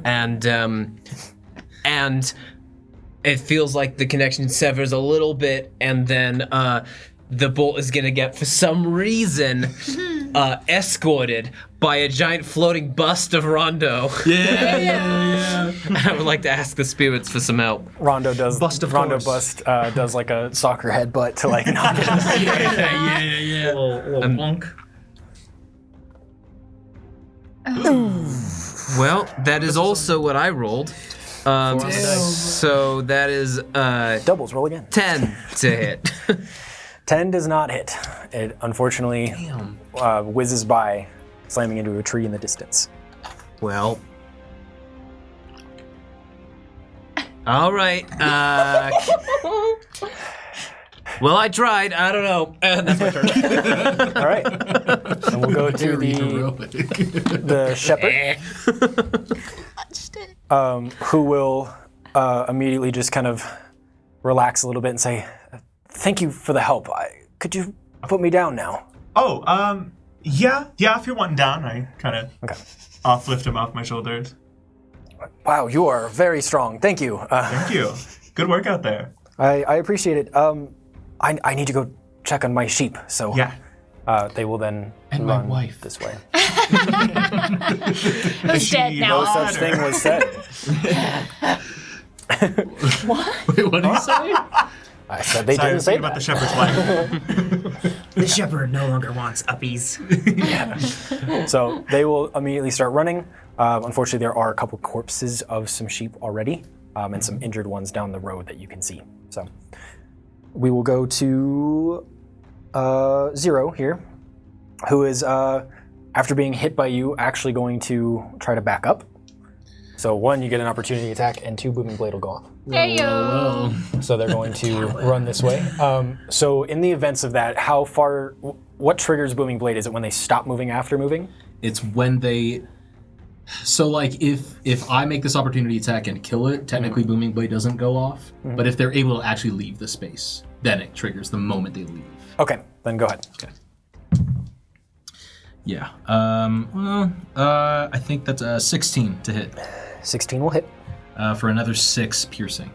And it feels like the connection severs a little bit, and then the bolt is gonna get, for some reason, escorted by a giant floating bust of Rondo. Yeah. I would like to ask the spirits for some help. Rondo does. Rondo bust does like a soccer headbutt to like knock it out. Yeah. Little plunk. Well, that is also what I rolled. So that is Doubles. Roll again. 10 to hit. 10 does not hit. It unfortunately whizzes by, slamming into a tree in the distance. Well. All right. Well, I tried. I don't know. That's my turn. All right. And we'll go to the shepherd, who will immediately just kind of relax a little bit and say, "Thank you for the help. Could you put me down now?" Oh, yeah. If you're wanting down, I kind of lift him off my shoulders. Wow, you are very strong. Thank you. Thank you. Good work out there. I appreciate it. I need to go check on my sheep, so Yeah. they will then And my run wife. this way. Who's dead now? No such thing was said. Wait, what did you say? I said they Sorry, I didn't was say thinking about the that. shepherd's wife. The shepherd no longer wants uppies. So they will immediately start running. Unfortunately, there are a couple corpses of some sheep already, and some injured ones down the road that you can see. So we will go to Zero here, who is, after being hit by you, actually going to try to back up. So 1, you get an opportunity attack, and 2, Booming Blade will go off. Hey yo. So they're going to run this way. So in the events of that, how far? What triggers Booming Blade? Is it when they stop moving after moving? It's when they. So like if I make this opportunity attack and kill it, technically Booming Blade doesn't go off. But if they're able to actually leave the space, then it triggers the moment they leave. Okay, then go ahead. Okay. Yeah. I think that's a 16 to hit. 16 will hit. For another 6 piercing.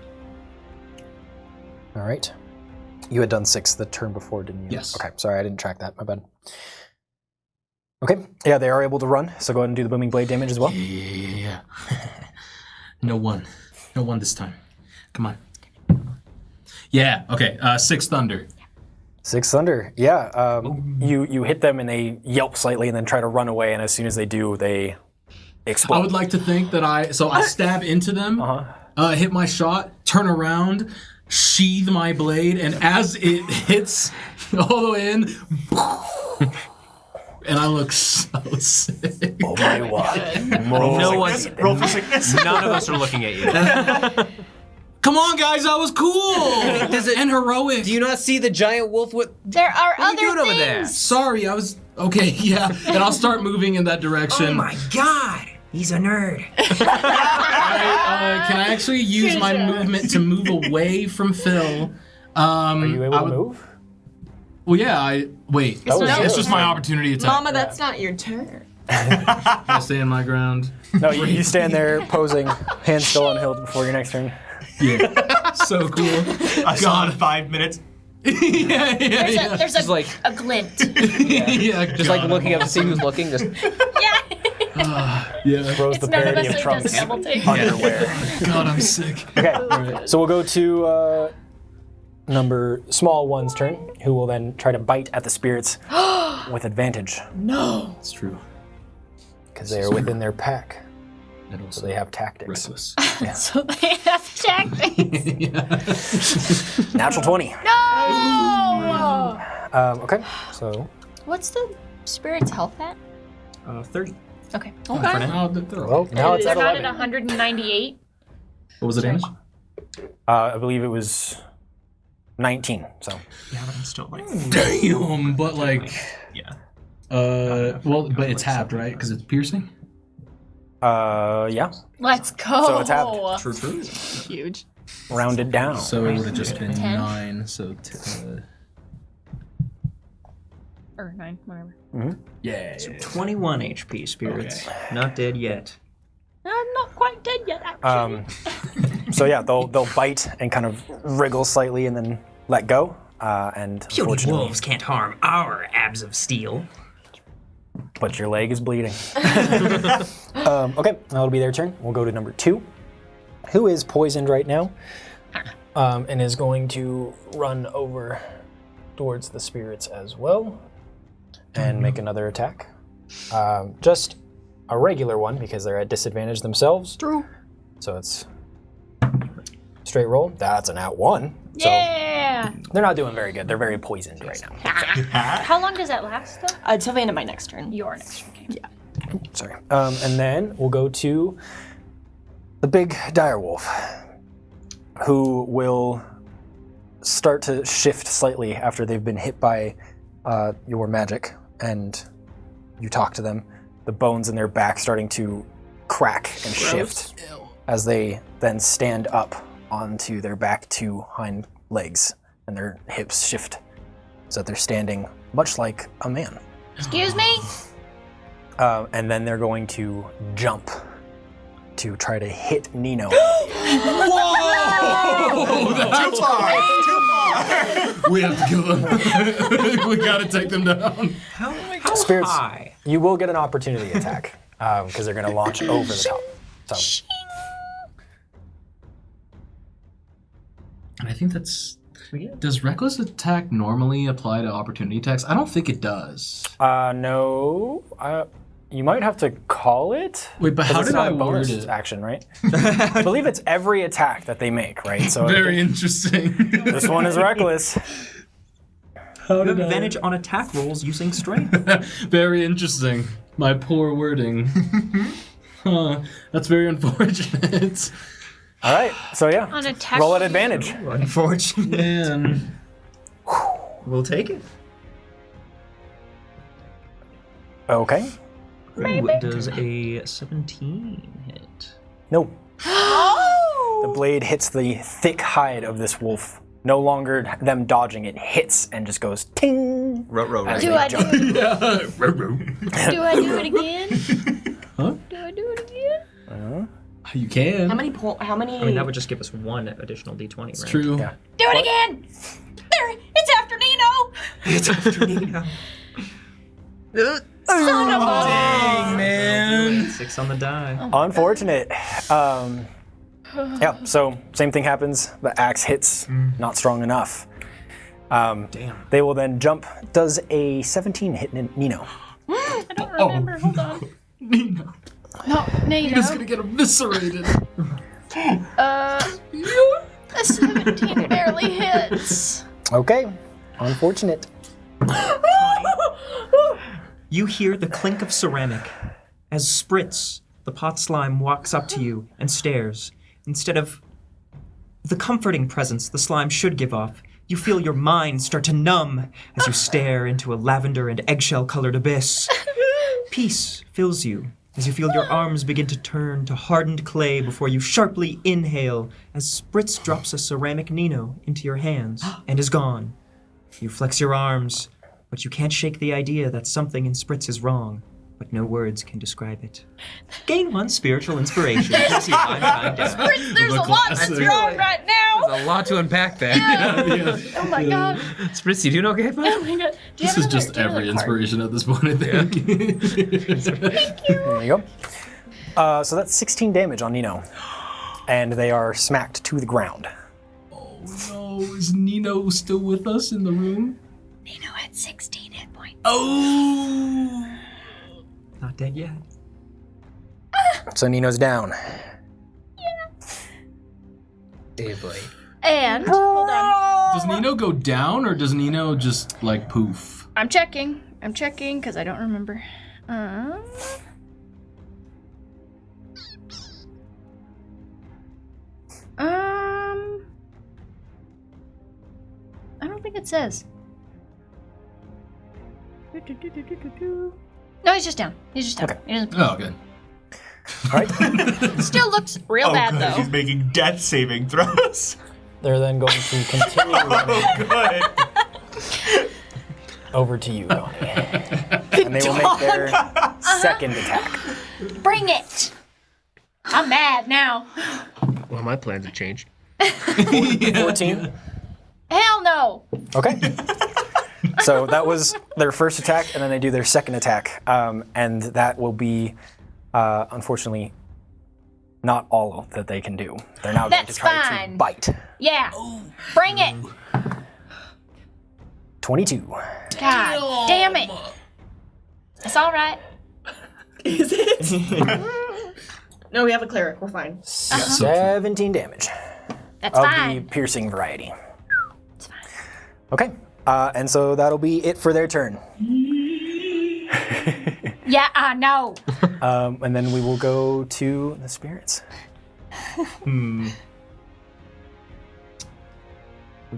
All right. You had done 6 the turn before, didn't you? Yes. Okay, sorry, I didn't track that. My bad. Okay, yeah, they are able to run, so go ahead and do the Booming Blade damage as well. Yeah. No one this time. Come on. Yeah. Okay. 6 thunder. 6 thunder. Yeah. You hit them and they yelp slightly and then try to run away, and as soon as they do, they explode. I would like to think that I stab into them, hit my shot, turn around, sheathe my blade, and as it hits all the way in, and I look so sick. Oh my god. No one's. Roll for sickness. None of us are looking at you. Come on, guys, that was cool and heroic. Do you not see the giant wolf with? There are What are you other doing over there? things. Sorry, I was okay. Yeah, and I'll start moving in that direction. Oh my god, he's a nerd. Can I actually use my movement to move away from Phil? Are you able to move? Well, yeah. Wait. It's just my turn. opportunity attack. Mama, that's not your turn. I stay in my ground. No, you stand there posing, hands still on hilt before your next turn. Yeah. So cool. I saw it 5 minutes. yeah. There's Just like a glint. Yeah. just like looking up to see who's looking. Just Yeah. Yeah. Throws It's the none of parody us of who does Trump's double take. underwear. God, I'm sick. Okay, so we'll go to number small one's turn, who will then try to bite at the spirits with advantage. No. It's true. Because they are within their pack, And so also they have tactics. reckless. So they have tactics. Natural 20. No! Okay, so What's the spirit's health at? 30. Okay. For now. Oh, they're well, now it's They're at not 11. at 198. What was the damage? I believe it was 19. So Yeah, but I'm still like. Damn, but like, Yeah. well, but it's halved, right? Because it's piercing. yeah, Let's go. So it's halved. True. Huge. rounded down. So it would have just been 10? 9. So Or 9, whatever. yeah. 21 HP, spirits. Not dead yet. I'm not quite dead yet, actually. So yeah, they'll bite and kind of wriggle slightly and then let go. And Puny unfortunately, wolves can't harm our abs of steel. but your leg is bleeding. Okay, that'll be their turn. We'll go to number 2, who is poisoned right now, and is going to run over towards the spirits as well and make another attack. Just a regular one because they're at disadvantage themselves. True. So it's straight roll. That's an at 1. So Yeah! they're not doing very good. They're very poisoned right now. How long does that last, though? Until the end of my next turn. Your next turn. Okay. Yeah. Sorry. And then we'll go to the big direwolf, who will start to shift slightly after they've been hit by your magic, and you talk to them. The bones in their back starting to crack and shift as they then stand up onto their back 2 hind legs, and their hips shift so that they're standing much like a man. Excuse me? And then they're going to jump to try to hit Nino. Whoa! That's Too far. We have to kill them. We gotta take them down. How Spirits, high? you will get an opportunity attack because they're going to launch over the top. So, And I think that's. Does reckless attack normally apply to opportunity attacks? I don't think it does. no, you might have to call it. Wait, but 'cause how it's did not I a bonus word it? action, right? I believe it's every attack that they make, right? So Very interesting. this one is reckless. How You have did I- advantage on attack rolls using strength. Very interesting. My poor wording. That's very unfortunate. All right, so yeah, On attack. roll at advantage. Unfortunate. Man. We'll take it. Okay. Ooh, does a 17 hit? No. The blade hits the thick hide of this wolf. No longer them dodging, it hits and just goes ting. As Do they I jump. do it again? Huh? Do I do it again? You can. How many? I mean, that would just give us one additional d20, right? It's true. Yeah. Do it again! There! It's after Nino! It's after Nino. Son of a... Dang, man. 6 on the die. Unfortunate. Yeah, so same thing happens. The axe hits, not strong enough. Damn. They will then jump. Does a 17 hit Nino? I don't remember. Hold on. Nino. No, Nino. He's gonna get eviscerated. A 17 barely hits. Okay, unfortunate. You hear the clink of ceramic as Spritz, the pot slime, walks up to you and stares. Instead of the comforting presence the slime should give off, you feel your mind start to numb as you stare into a lavender and eggshell-colored abyss. Peace fills you as you feel your arms begin to turn to hardened clay before you sharply inhale as Spritz drops a ceramic Nino into your hands and is gone. You flex your arms, but you can't shake the idea that something in Spritz is wrong, but no words can describe it. Gain 1 spiritual inspiration. As you climb behind down. Spritz, there's a lot that's wrong right now. There's a lot to unpack there. Oh my god. Spritz, you doing okay, bud? Oh my god. Do you This have is just do you have every another card? inspiration at this point, I think. There you go. So that's 16 damage on Nino. And they are smacked to the ground. Oh no, is Nino still with us in the room? Nino had 16 hit points. Oh! Not dead yet. So Nino's down. Hey, boy. And, hold on. Does Nino go down or does Nino just like poof? I'm checking because I don't remember. I don't think it says. No, he's just down. He's just down. Okay. He doesn't- Oh, okay. All right. Still looks real Oh, bad good. though. He's making death saving throws. They're then going to continue running Oh, good. over to you, Connie. And they will make their second attack. Bring it! I'm mad now. Well, my plans have changed. 14. Hell no! Okay. So that was their first attack, and then they do their second attack. And that will be, unfortunately, not all that they can do. They're now going to That's try fine. to bite. Yeah. Bring it! 22. God damn it! It's alright. Is it? No, we have a cleric. We're fine. 17 damage That's of fine. the piercing variety. It's fine. Okay. And so that'll be it for their turn. Yeah, I know. And then we will go to the spirits. We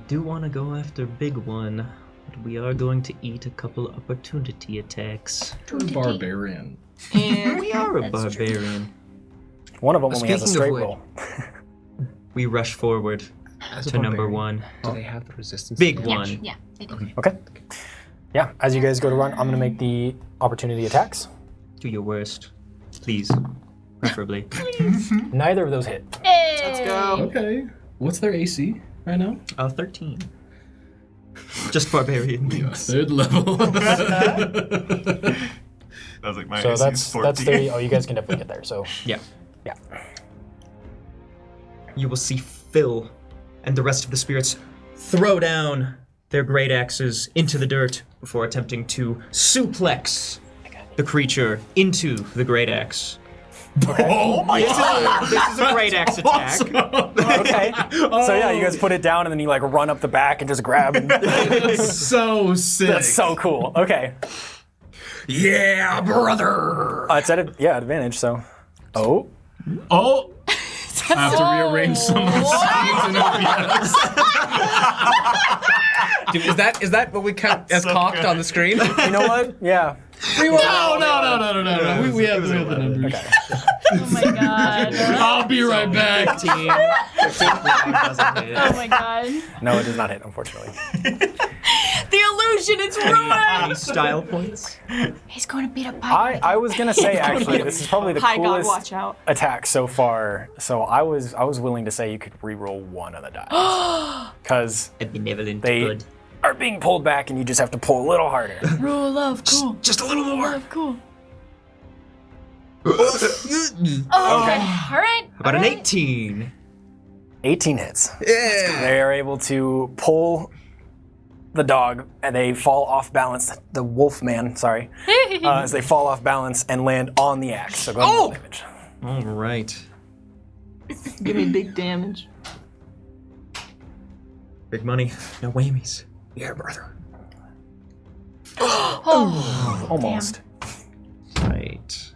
do want to go after Big One, but we are going to eat a couple opportunity attacks. Barbarian. We are a That's true. barbarian. One of them only has a Speaking of straight which- roll. We rush forward to number one. Do they have the resistance? Big to one. Yeah, they do. Okay. Yeah, as you guys go to run, I'm going to make the opportunity attacks. Do your worst. Please. Preferably. Neither of those hit. Hey. Let's go. Okay. What's their AC right now? 13. Just barbarian things. Third level. That was like my So AC is that's 14. 30. Oh, you guys can definitely get there. So Yeah. yeah. You will see Phil and the rest of the spirits throw down their great axes into the dirt before attempting to suplex the creature into the great axe. Oh my god! This is a great axe attack. Okay. So yeah, you guys put it down and then you like run up the back and just grab. And So sick. that's so cool. Okay. Yeah, brother. It's at advantage. So Oh. Oh! I have to rearrange some of the scenes in OBS. Dude, is that what we count as so cocked good. on the screen? You know what? Yeah. No. We have the numbers. Okay. Oh my god. I'll be right back. 15 doesn't hit. Oh my god. No, it does not hit, unfortunately. The illusion is Any ruined! style points? He's going to beat up Pike. I was gonna say actually this is probably the Hi, God, coolest watch out. attack so far. So I was willing to say you could re-roll one of the dice. Because A benevolent they good. are being pulled back and you just have to pull a little harder. Rule of cool. Just a little more. Of cool. Oh, okay. All right. How about an 18? 18 hits. Yeah. They are able to pull the dog and they fall off balance. The wolf man, sorry. As they fall off balance and land on the axe. So go ahead and roll damage. All right. Give me big damage. Big money. No whammies. Yeah, brother. Oh, Almost. Right.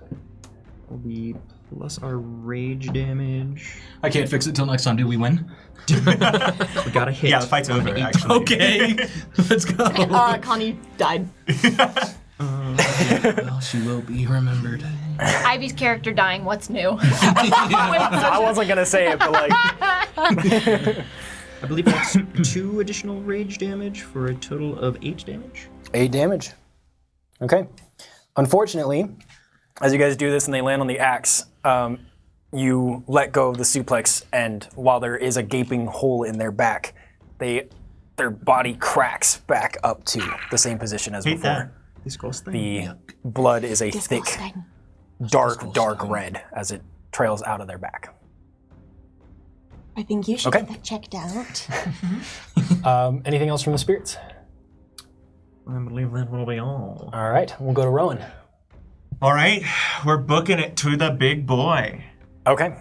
Will be plus our rage damage. I can't fix it till next time. Do we win? We got a hit. Yeah, the fight's over, actually. Okay. Let's go. Connie died. Well, she will be remembered. Ivy's character dying. What's new? I wasn't gonna say it, but like I believe that's 2 additional rage damage for a total of 8 damage. 8 damage. Okay. Unfortunately, as you guys do this and they land on the axe, you let go of the suplex, and while there is a gaping hole in their back, their body cracks back up to the same position as Hate before. that. Disgusting. The blood is a thick, dark red as it trails out of their back. I think you should Okay. get that checked out. Anything else from the spirits? I believe that will be all. All right, we'll go to Rowan. All right, we're booking it to the big boy. Okay.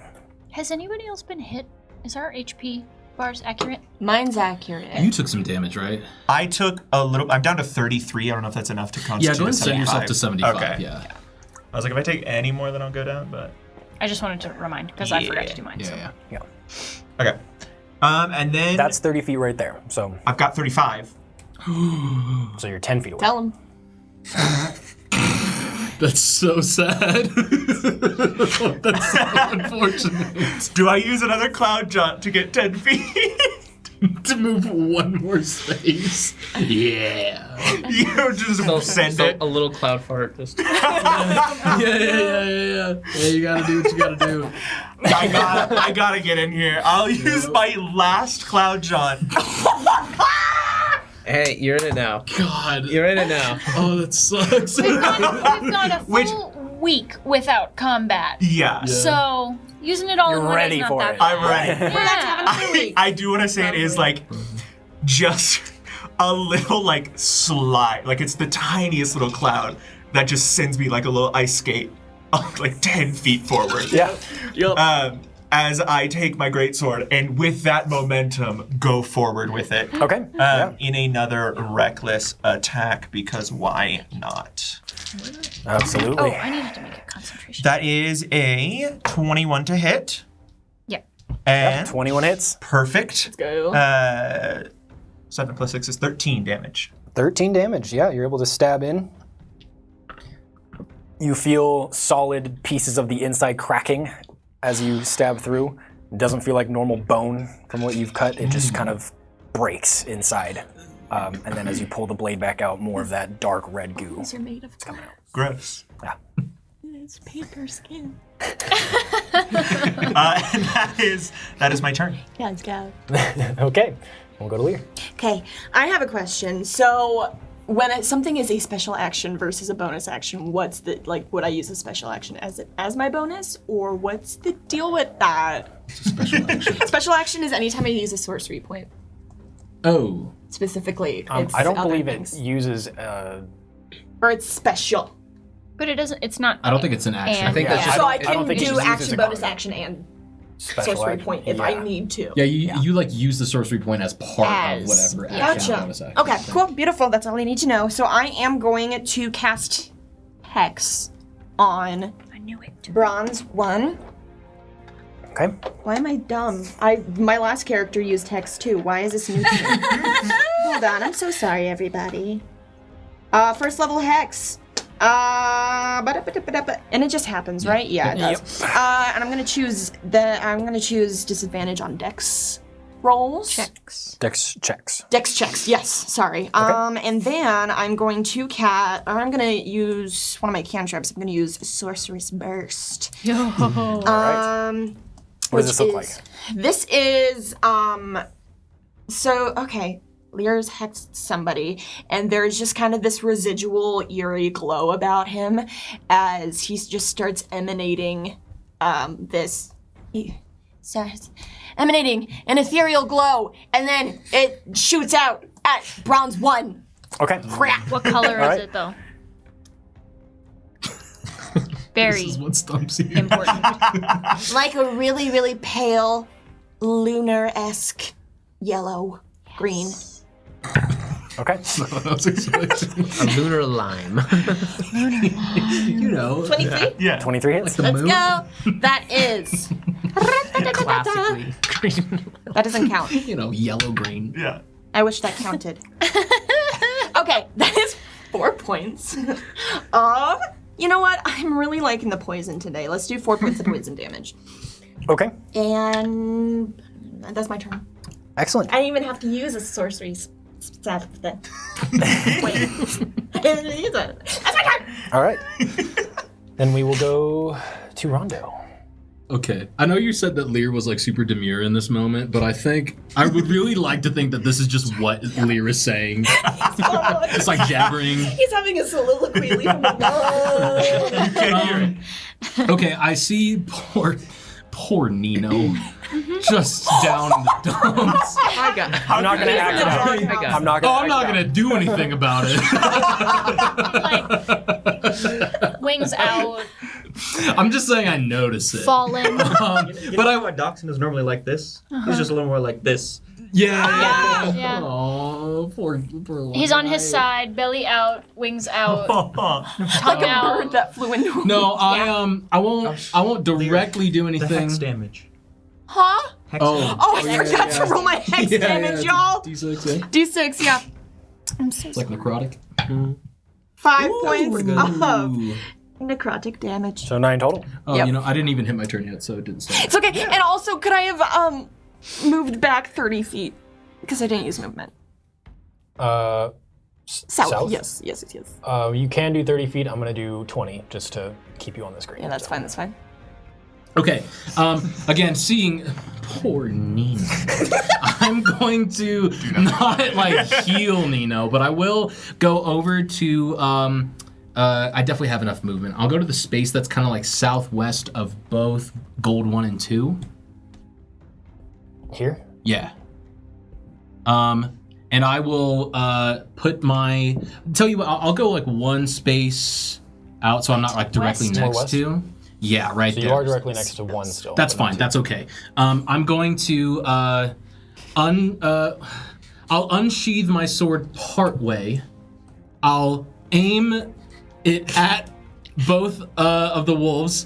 Has anybody else been hit? Is our HP bars accurate? Mine's accurate. You took some damage, right? I took a little. I'm down to 33. I don't know if that's enough to Yeah, constitute. go ahead and a send yourself to 75. Okay. Yeah. I was like, if I take any more, then I'll go down. But I just wanted to remind because I forgot to do mine. So. Yeah. okay. And then That's 30 feet right there. So I've got 35. you're 10 feet away. Tell him. That's so sad. That's so unfortunate. Do I use another cloud jaunt to get 10 feet? To move one more space. Yeah. You just send it. A little cloud fart. Just. Yeah. Yeah, you gotta do what you gotta do. I gotta get in here. I'll use my last cloud jaunt. Hey, you're in it now. God. You're in it now. Oh, that sucks. We've gone a full week without combat. Yeah. So using it all You're in one ready is not for that it. bad. I'm ready. Yeah. I do want to say it is like just a little like slide. Like it's the tiniest little cloud that just sends me like a little ice skate like 10 feet forward. Yeah. As I take my greatsword and with that momentum go forward with it. Okay. In another reckless attack because why not? Absolutely. Oh, I needed to make a concentration. That is a 21 to hit. Yep. And 21 hits. perfect. Let's go. 7 plus 6 is 13 damage. 13 damage. Yeah, you're able to stab in. You feel solid pieces of the inside cracking as you stab through. It doesn't feel like normal bone from what you've cut. It just kind of breaks inside. And then as you pull the blade back out, more of that dark red goo. These are made of Gross. Yeah. It's paper skin. And that is my turn. Yeah, it's got. Okay. We'll go to Lear. Okay, I have a question. So, when something is a special action versus a bonus action, what's the would I use a special action as my bonus, or what's the deal with that? Special action. Special action is anytime I use a sorcery point. Oh. Specifically, I it's don't other believe things. it uses. Or it's special. But it doesn't. It's not. I don't think it's an action. And- I think that's just. So I I don't can think do it's used action, as a bonus card. action, and Special sorcery action. point if I need to. Yeah, you like use the sorcery point as part of whatever action. Gotcha. bonus action. Okay, cool, beautiful. That's all I need to know. So I am going to cast Hex on knew it. Bronze 1. Okay. Why am I dumb? My last character used hex too. Why is this new to me? Hold on, I'm so sorry, everybody. First level hex. And it just happens, right? Yeah, it does. And I'm gonna choose disadvantage on dex rolls. Dex checks. Dex checks, yes, sorry. And then I'm going to use one of my cantrips. I'm gonna use Sorcerer's Burst. Alright. What does this look like? This is, okay, Lear's hexed somebody, and there's just kind of this residual eerie glow about him as he just starts emanating, emanating an ethereal glow, and then it shoots out at Bronze 1. Okay. Crap. What color All right. is it though? Very This is what stumps you. important. Like a really, really pale, lunar-esque yellow, green. Okay. I was expecting. A lunar lime. You know. 23? Yeah. 23 hits. The Let's moon. go. That is. Classically green. That doesn't count. You know, yellow green. Yeah. I wish that counted. Okay, that is 4 points. You know what? I'm really liking the poison today. Let's do 4 points of poison damage. Okay. And that's my turn. Excellent. I didn't even have to use a sorcery set thing. Wait. I didn't use it. That's my turn! All right. Then we will go to Rondo. Okay, I know you said that Lear was like super demure in this moment, but I would really like to think that this is just what Lear is saying. It's like jabbering. He's having a soliloquy. Leave him alone. Can't hear it. Okay, I see poor Nino just down in the dumps. I'm not going to act it out. I'm not going to I'm not gonna do anything about it. Like wings out, I'm just saying I notice it. fallen. But why Dachshund is normally like this? He's just a little more like this. Yeah. Yeah. Oh, poor He's on his side, belly out, wings out, tongue Bird out. that flew into him. No, I won't directly do The anything. hex damage. Huh? Hex damage. Oh, I forgot to roll my hex damage, y'all. D6, yeah. D6, yeah. I'm so It's like necrotic. 5 points of Ooh. necrotic damage. So 9 total. Oh, Yep. you know, I didn't even hit my turn yet, so it didn't start. It's okay. And also, could I have moved back 30 feet? Because I didn't use movement. South. Yes. You can do 30 feet. I'm going to do 20 just to keep you on the screen. Yeah, that's So. fine. That's fine. Okay. Again, seeing poor Nino, I'm going to not like heal Nino, but I will go over to. I definitely have enough movement. I'll go to the space that's kind of like southwest of both Gold 1 and 2. Here? Yeah. And I will put my. Tell you what, I'll go like one space out, so I'm not like directly West. More next west? to. Yeah, right So there. you are directly next to one still. That's but not fine. two. That's okay. I'm going to I'll unsheath my sword part way. I'll aim it at both of the wolves.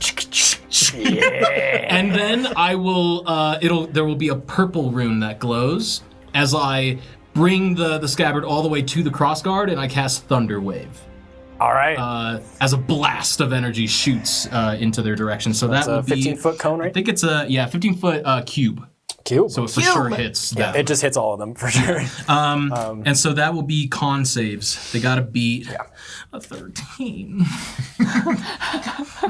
And then I will there will be a purple rune that glows as I bring the scabbard all the way to the crossguard and I cast Thunder Wave. All right. As a blast of energy shoots into their direction. So That's that will a 15-foot cone, I right? think it's a 15-foot cube. Cube. So it for sure hits yeah, them. it just hits all of them for sure. And so that will be con saves. They gotta beat a 13.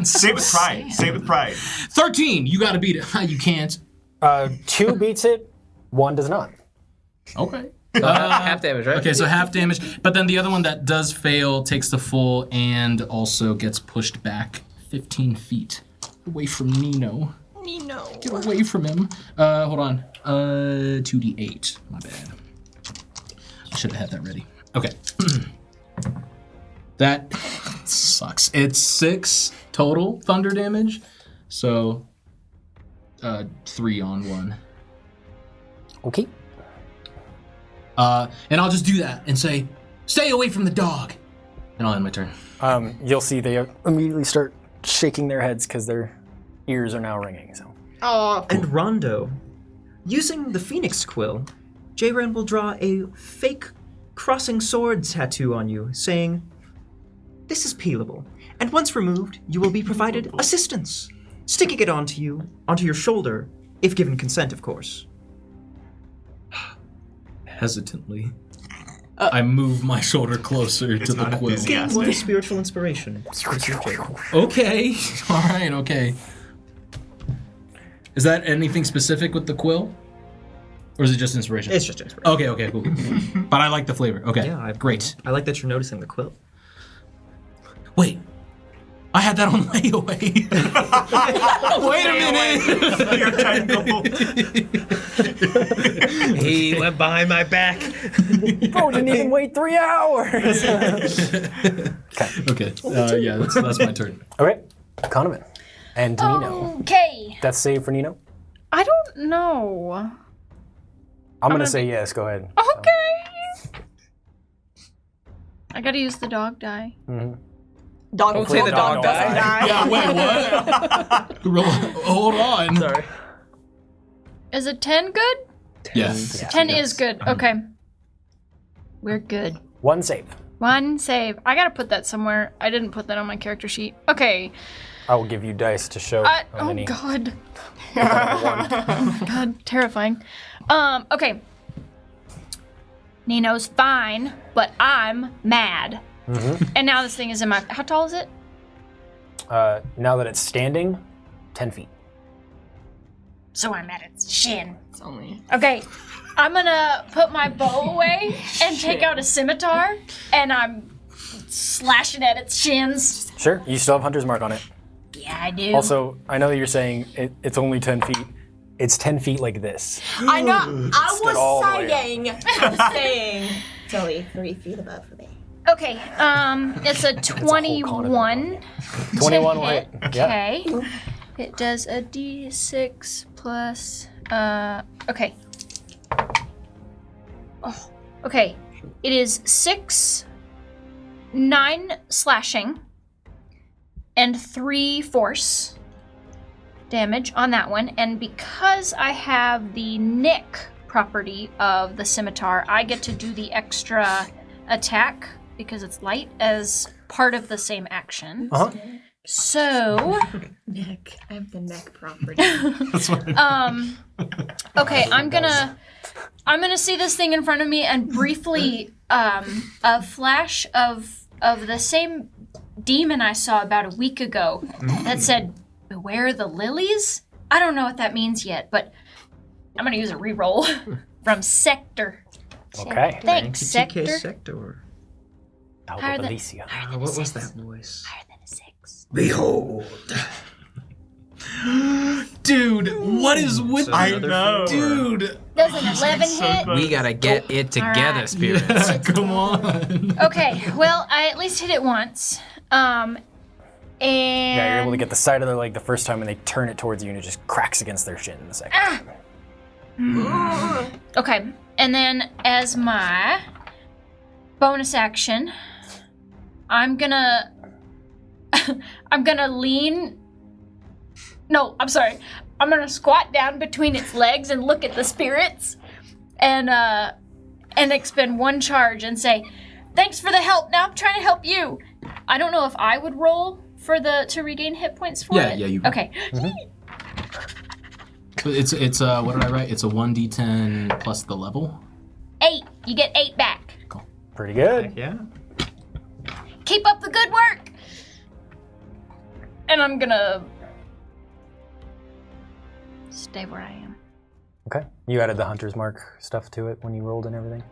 Save with pride. Save with pride. 13! You gotta beat it. You can't. 2 beats it, 1 does not. Okay. Half damage, right? Okay, so half damage. But then the other one that does fail takes the full and also gets pushed back 15 feet away from Nino. Nino. Get away from him. Hold on. 2d8. My bad. I should have had that ready. Okay. That sucks. It's 6 total thunder damage. So 3 on 1. Okay. And I'll just do that and say, stay away from the dog. And I'll end my turn. You'll see they immediately start shaking their heads because their ears are now ringing. So. Oh. And Rondo, using the Phoenix Quill, J-Ran will draw a fake crossing sword tattoo on you, saying, "This is peelable, and once removed, you will be provided assistance, sticking it onto your shoulder, if given consent, of course." Hesitantly, I move my shoulder closer to the quill. Gain one spiritual inspiration. Okay. All right. Okay. Is that anything specific with the quill, or is it just inspiration? It's just inspiration. Okay. Okay. Cool. But I like the flavor. Okay. Yeah, Great. I like that you're noticing the quill. Wait. I had that on layaway. Wait a minute. He went behind my back. Bro, didn't even wait 3 hours. Okay. Yeah, that's my turn. Okay, Conovan. And Nino. Okay. Death save for Nino? I don't know. I'm going to say yes. Go ahead. Okay. I gotta use the dog die. Dog Don't say the dog doesn't died. Yeah, wait, what? Hold on. Sorry. Is a 10 good? Yes. 10 is good. Okay. We're good. 1 save. 1 save. I gotta put that somewhere. I didn't put that on my character sheet. Okay. I will give you dice to show how Oh many. god. Oh god, terrifying. Okay. Nino's fine, but I'm mad. And now this thing is in my. How tall is it? Now that it's standing, 10 feet. So I'm at its shin. It's only. Okay, I'm gonna put my bow away and take out a scimitar, and I'm slashing at its shins. Sure, you still have Hunter's Mark on it. Yeah, I do. Also, I know that you're saying it's only 10 feet. It's 10 feet like this. I know. I all the way was saying. It's only 3 feet above me. Okay, it's a 21. 21 to will hit. hit. Yeah. Okay. It does a d6 plus. Okay. Oh, okay. It is 9 slashing, and 3 force damage on that one. And because I have the nick property of the scimitar, I get to do the extra attack because it's light as part of the same action. Uh-huh. So, Neck. I have the neck property. okay, I'm gonna see this thing in front of me and briefly a flash of the same demon I saw about a week ago that said, "Beware the lilies." I don't know what that means yet, but I'm gonna use a reroll from Sector. Okay. Thanks, TK Sector. Sector. Higher than- Alicia. What was that voice? Higher than a 6. Behold. Dude, what is with So I another know. Dude, Does an 11 hit? We gotta get it together, Alright. spirits. come on. Okay, well, I at least hit it once. And Yeah, you're able to get the side of their leg the first time, and they turn it towards you, and it just cracks against their shin the second time. Okay, and then as my bonus action, I'm gonna lean. No, I'm sorry. I'm gonna squat down between its legs and look at the spirits, and expend 1 charge and say, "Thanks for the help. Now I'm trying to help you." I don't know if I would roll for to regain hit points for it. Yeah, you. Okay. It's what did I write? It's a 1d10 plus the level. 8. You get 8 back. Pretty good. Yeah. Keep up the good work. And I'm gonna stay where I am. Okay. You added the Hunter's Mark stuff to it when you rolled and everything?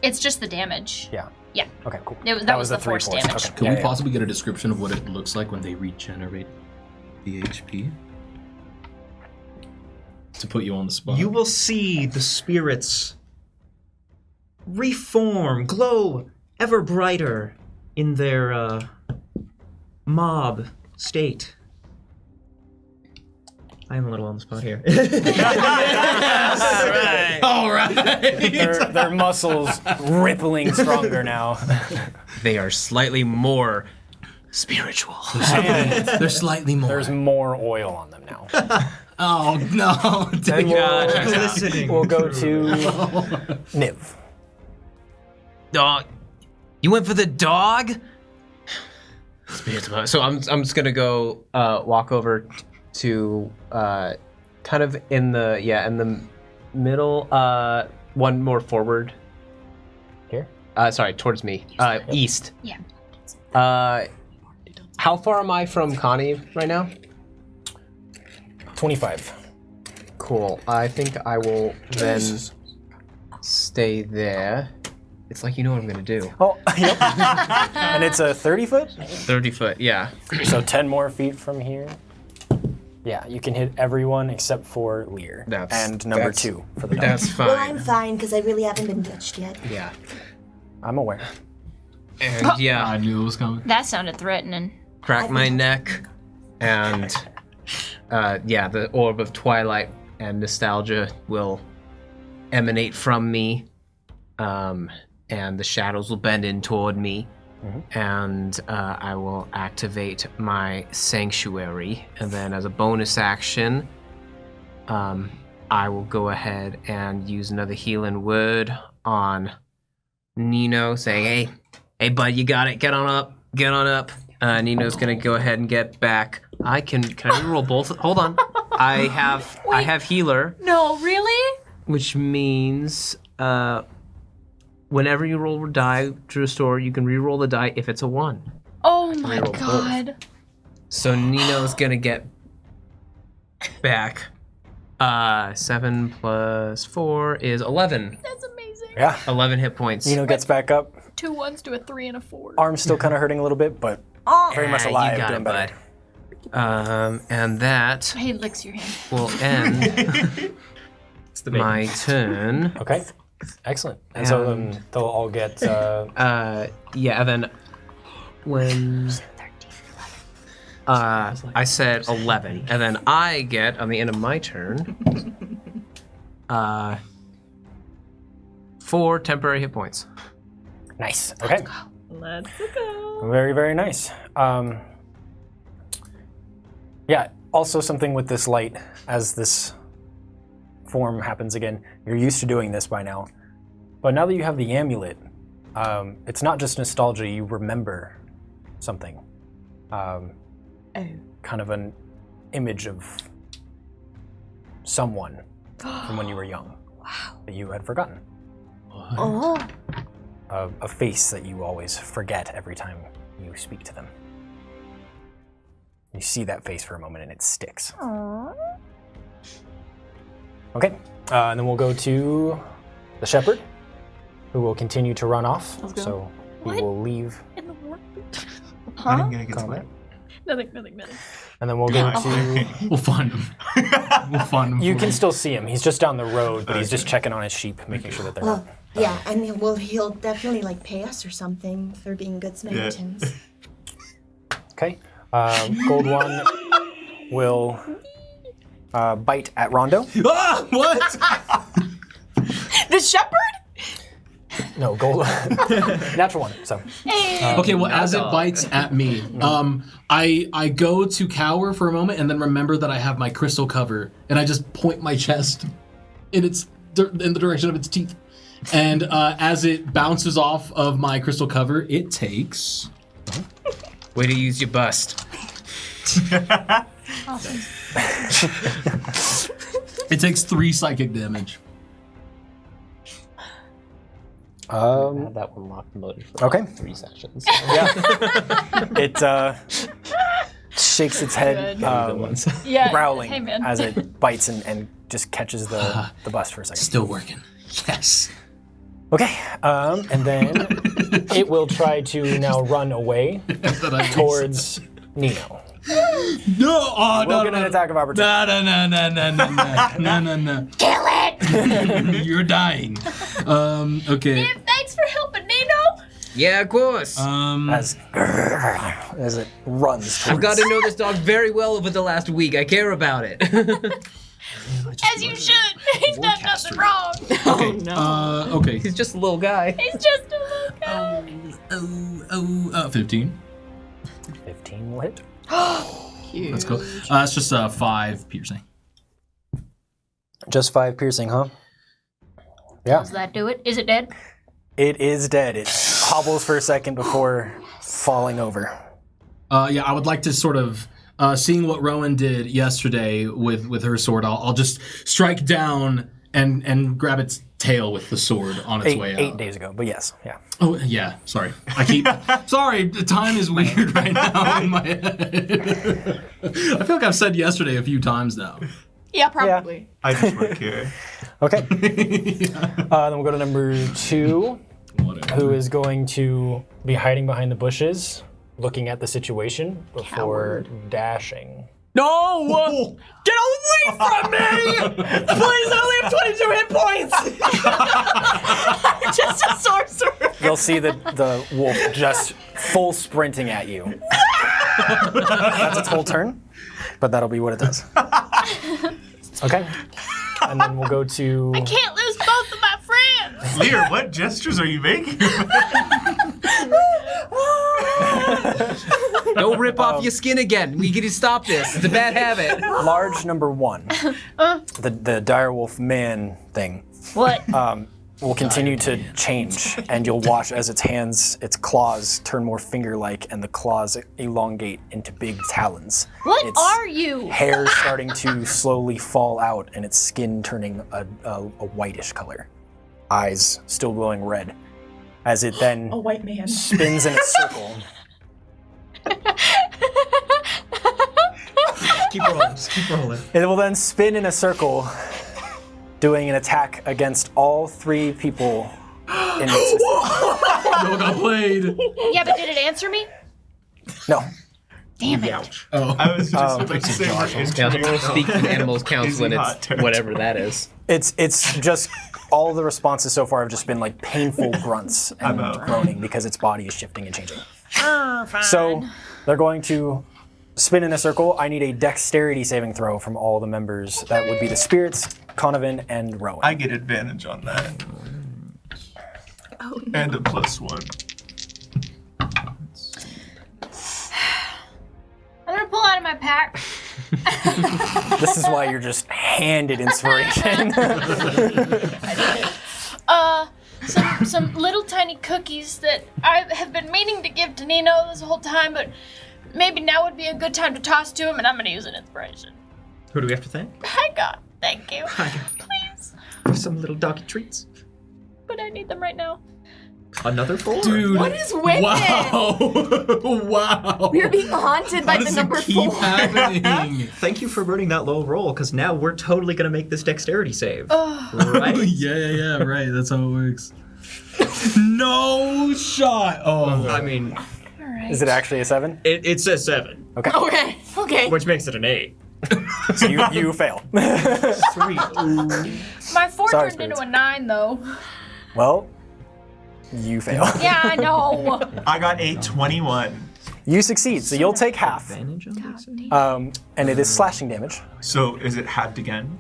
It's just the damage. Yeah. Yeah. Okay, cool. That was the 3 force damage. Okay. Can Yeah, we possibly get a description of what it looks like when they regenerate the HP? To put you on the spot. You will see the spirits reform, glow ever brighter in their mob state. I am a little on the spot here. All right. Their muscles rippling stronger now. They are slightly more spiritual. They're slightly more. There's more oil on them now. Oh no! Then Glistening. we'll go to Niv. Dog. You went for the dog? Spirits. So I'm just gonna go walk over to kind of in the middle, one more forward. Here? Sorry, towards me. East. Yeah. How far am I from Connie right now? 25. Cool. I think I will then stay there. It's like you know what I'm gonna do. Oh, yep. And it's a 30 foot? 30 foot, yeah. So 10 more feet from here. Yeah, you can hit everyone except for Lear. And number 2 for the dog. That's fine. Well, I'm fine because I really haven't been touched yet. Yeah. I'm aware. And yeah, I knew it was coming. That sounded threatening. crack my neck, and the orb of twilight and nostalgia will emanate from me, and the shadows will bend in toward me, and I will activate my sanctuary, and then as a bonus action, I will go ahead and use another healing word on Nino, saying, hey bud, you got it, get on up. Nino's gonna go ahead and get back. Can I reroll both? Hold on. I have healer, No, really? which means whenever you roll a die to restore, you can reroll the die if it's a 1. Oh my Reroll both. god. So Nino's gonna get back. 7 plus 4 is 11. That's amazing. Yeah. 11 hit points. Nino gets back up. 2 1s to a 3 and a 4. Arm's still kind of hurting a little bit, but very much alive. You got doing it, better. bud. And that Hey, licks your hand. will end It's the baby. my turn. Okay. Excellent. And so then they'll all get. And then when I said 11, and then I get on the end of my turn 4 temporary hit points. Nice. Okay. Let's go. Very, very nice. Yeah, also something with this light, as this form happens again. You're used to doing this by now. But now that you have the amulet, it's not just nostalgia, you remember something. Kind of an image of someone from when you were young. Wow. That you had forgotten. Oh. A face that you always forget every time you speak to them. You see that face for a moment and it sticks. Okay, and then we'll go to the shepherd, who will continue to run off. So we will leave. In the world? I didn't get a good Combat. split. Nothing. And then we'll go to. We'll find him. We'll find him. You for can him. still see him. He's just down the road, but he's just checking on his sheep, making sure that they're not. Yeah, and he'll definitely pay us or something for being good Samaritans. Okay. Gold One will bite at Rondo. Ah! What? The shepherd? No, Gold. Natural 1. So. Okay, well, as it bites at me, I go to cower for a moment and then remember that I have my crystal cover, and I just point my chest in the direction of its teeth. And as it bounces off of my crystal cover, it takes. Way to use your bust. It takes 3 psychic damage. That one locked and loaded for Okay. 3 sessions. Yeah. It shakes its head, Yeah. growling Hey, man. as it bites and just catches the bust for a second. Still working. Yes. Okay, and then it will try to now run away towards Nino. No! Oh, We'll no, get no, an no. attack of opportunity. No. Kill it! You're dying. Okay. Thanks for helping, Nino. Yeah, of course. As it runs towards. I've got to know this dog very well over the last week. I care about it. As you should. He's done nothing wrong. Okay. Okay. He's just a little guy. He's just a little guy. 15. 15 will hit. Let's go. It's just 5 piercing. Just 5 piercing, huh? Yeah. Does that do it? Is it dead? It is dead. It hobbles for a second before falling over. Yeah, I would like to sort of, seeing what Rowan did yesterday with her sword, I'll just strike down and grab its tail with the sword on its way out. 8 days ago, but yes, yeah. Oh, yeah, sorry. Sorry, the time is weird right now in my head. I feel like I've said yesterday a few times now. Yeah, probably. I just work here. Okay. Then we'll go to number 2, who is going to be hiding behind the bushes, looking at the situation before dashing. No! Get away from me! Please, I only have 22 hit points! Just a sorcerer. You'll see the wolf just full sprinting at you. That's its whole turn, but that'll be what it does. Okay. And then we'll go to... I can't lose both of my friends! Lear, what gestures are you making? Don't rip off your skin again. We get to stop this. It's a bad habit. Large number 1. The direwolf man thing. What? Will continue to change, and you'll watch as its claws turn more finger-like, and the claws elongate into big talons. What Its are you? hair starting to slowly fall out, and its skin turning a whitish color. Eyes still glowing red, as it then A white man. spins in a circle. Keep rolling. Just keep rolling. It will then spin in a circle, doing an attack against all 3 people in its system. No, got played. Yeah, but did it answer me? No. Damn it. I was just about to say we're Yeah, the entering speaking animals counts Is when he it's hot territory? whatever that is. It's just all the responses so far have just been like painful grunts and groaning because its body is shifting and changing. Fine. So they're going to spin in a circle. I need a dexterity saving throw from all the members. That would be the spirits, Conovan, and Rowan. I get advantage on that. Oh, no. And a +1. I'm gonna pull out of my pack. This is why you're just handed inspiration. Some little tiny cookies that I have been meaning to give to Nino this whole time, but maybe now would be a good time to toss to him, and I'm gonna use an inspiration. Who do we have to thank? Hi, God. Thank you. Please. For some little doggy treats. But I need them right now. Another 4? Dude. What is with it? Wow. We're being haunted by How the does number it keep 4. happening? Thank you for burning that low roll, because now we're totally going to make this dexterity save. Oh. Right? yeah, right. That's how it works. No shot. Oh. I mean, All right. Is it actually a 7? it says 7, Okay. which makes it an 8. So you fail. Sweet. My 4 Sorry, turned into spirits. a 9, though. Well, you fail. Yeah, I know. I got a 21. You succeed, so you'll take half. Advantage on this? And it is slashing damage. So is it halved again?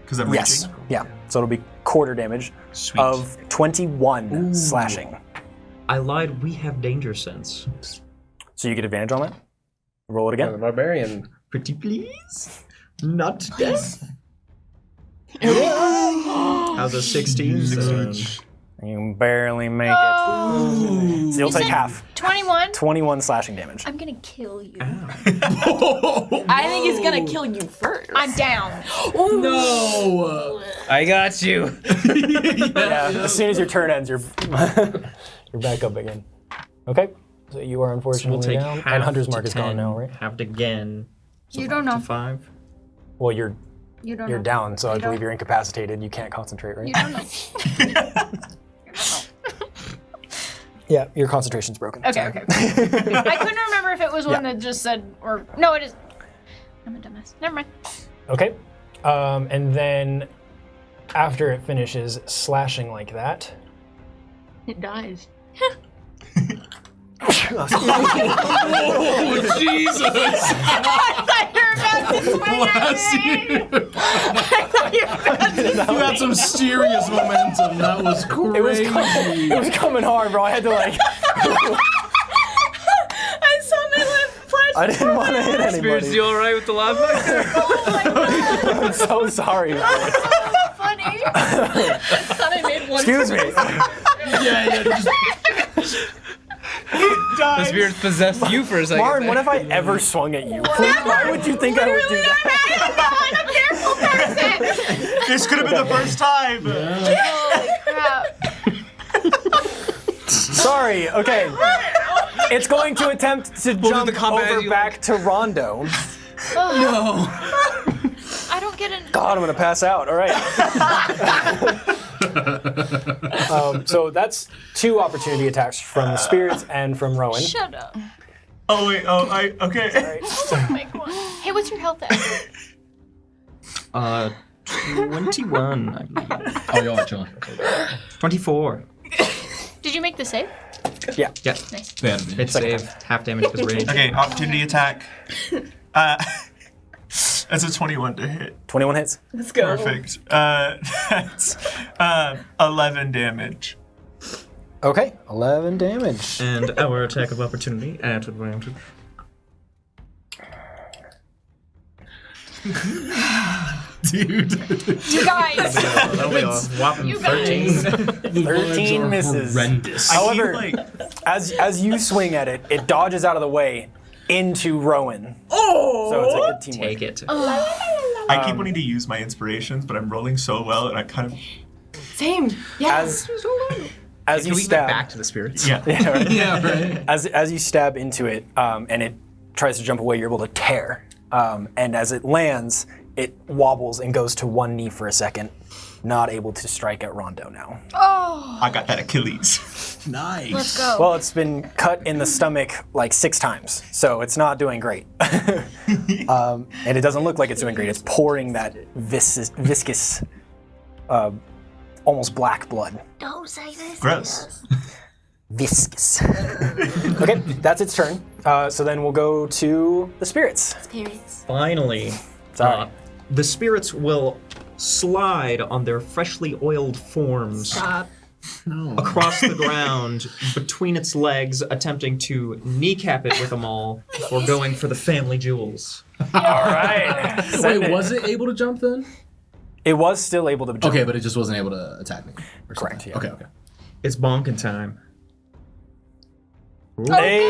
Because I'm Yes. reaching? Yeah. So it'll be quarter damage Sweet. of 21 slashing. I lied, we have danger sense. So you get advantage on that. Roll it again. Barbarian. Pretty please? Not death? How's a 16? You barely make it. Oh. So you'll You take said half. 21? 21 slashing damage. I'm gonna kill you. I think he's gonna kill you first. I'm down. No. I got you. Yeah, as soon as your turn ends, you're you're back up again. Okay. So you are We'll unfortunately take down. half And Hunter's to Mark is 10, gone now, right? Halved again. So You don't up know. to 5. Well, you're You don't you're know. down, so I You believe don't- you're incapacitated. You can't concentrate, right? You don't know. Yeah, your concentration's broken. Okay, Sorry. okay. I couldn't remember if it was one that just said, or no, it is. I'm a dumbass. Never mind. Okay. And then after it finishes slashing like that, It dies. Oh, Jesus. Bless you. You had some serious momentum. That was crazy. it was coming hard, bro. I had to like. I summoned I didn't want to hit Spirits, anybody. you alright with the lava? I'm so sorry. Funny. I thought I made one. Excuse me. The spirits possessed you for a second. Lauren, when have I ever swung at you? Please, why would you think I would do that? This could have been the first time. Holy crap. Sorry, okay. It's going to attempt to do jump the combat as over you back to Rondo. No. I don't get an. God, I'm gonna pass out. All right. So that's 2 opportunity attacks from the spirits and from Rowan. Shut up. Oh wait. Okay. Make one. Hey, what's your health at? 21, I believe. Oh, y'all are chilling. 24. Did you make the save? Yeah. Yeah. Nice. Bad. Hit save, half damage because rage. Okay. Opportunity attack. That's a 21 to hit. 21 hits. Let's go. Perfect. That's 11 damage. Okay, 11 damage. And our attack of opportunity at advantage. Dude. You guys. That'll be a whopping You guys. 13. 13 misses. Horrendous. However, I keep, as you swing at it, it dodges out of the way into Rowan. Oh! So it's a good teamwork. Take it. I keep wanting to use my inspirations, but I'm rolling so well, and I kind of. Same. Yeah. As Can you we stab, get back to the spirits? Yeah. Yeah, right. Yeah, right. As you stab into it, and it tries to jump away, you're able to tear. And as it lands, it wobbles and goes to one knee for a second, not able to strike at Rondo now. Oh. I got that Achilles. Nice. Let's go. Well, it's been cut in the stomach like 6 times, so it's not doing great. And it doesn't look like it's doing great. It's pouring that viscous, almost black blood. Don't say this. Gross. Viscous. Okay, that's its turn. So then we'll go to the spirits. Spirits. Finally, Sorry. the spirits will slide on their freshly oiled forms Stop. across the ground between its legs, attempting to kneecap it with them all before going for the family jewels. All right. Wait, was it able to jump then? It was still able to jump. Okay, but it just wasn't able to attack me. Or Correct, something. yeah. Okay. It's bonking time. Hey!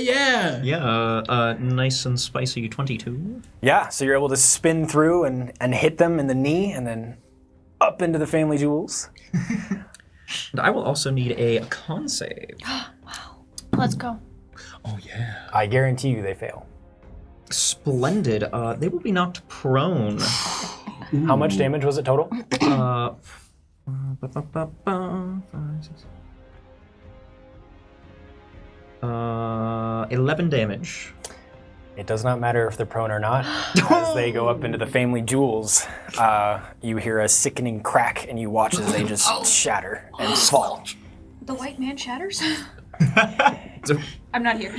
Yeah. Yeah, nice and spicy 22. Yeah, so you're able to spin through and hit them in the knee and then up into the family jewels. And I will also need a con save. Let's go. Oh yeah. I guarantee you they fail. Splendid. They will be knocked prone. How much damage was it total? 11 damage. It does not matter if they're prone or not. As they go up into the family jewels, you hear a sickening crack and you watch as they just shatter and fall. The white man shatters? I'm not here.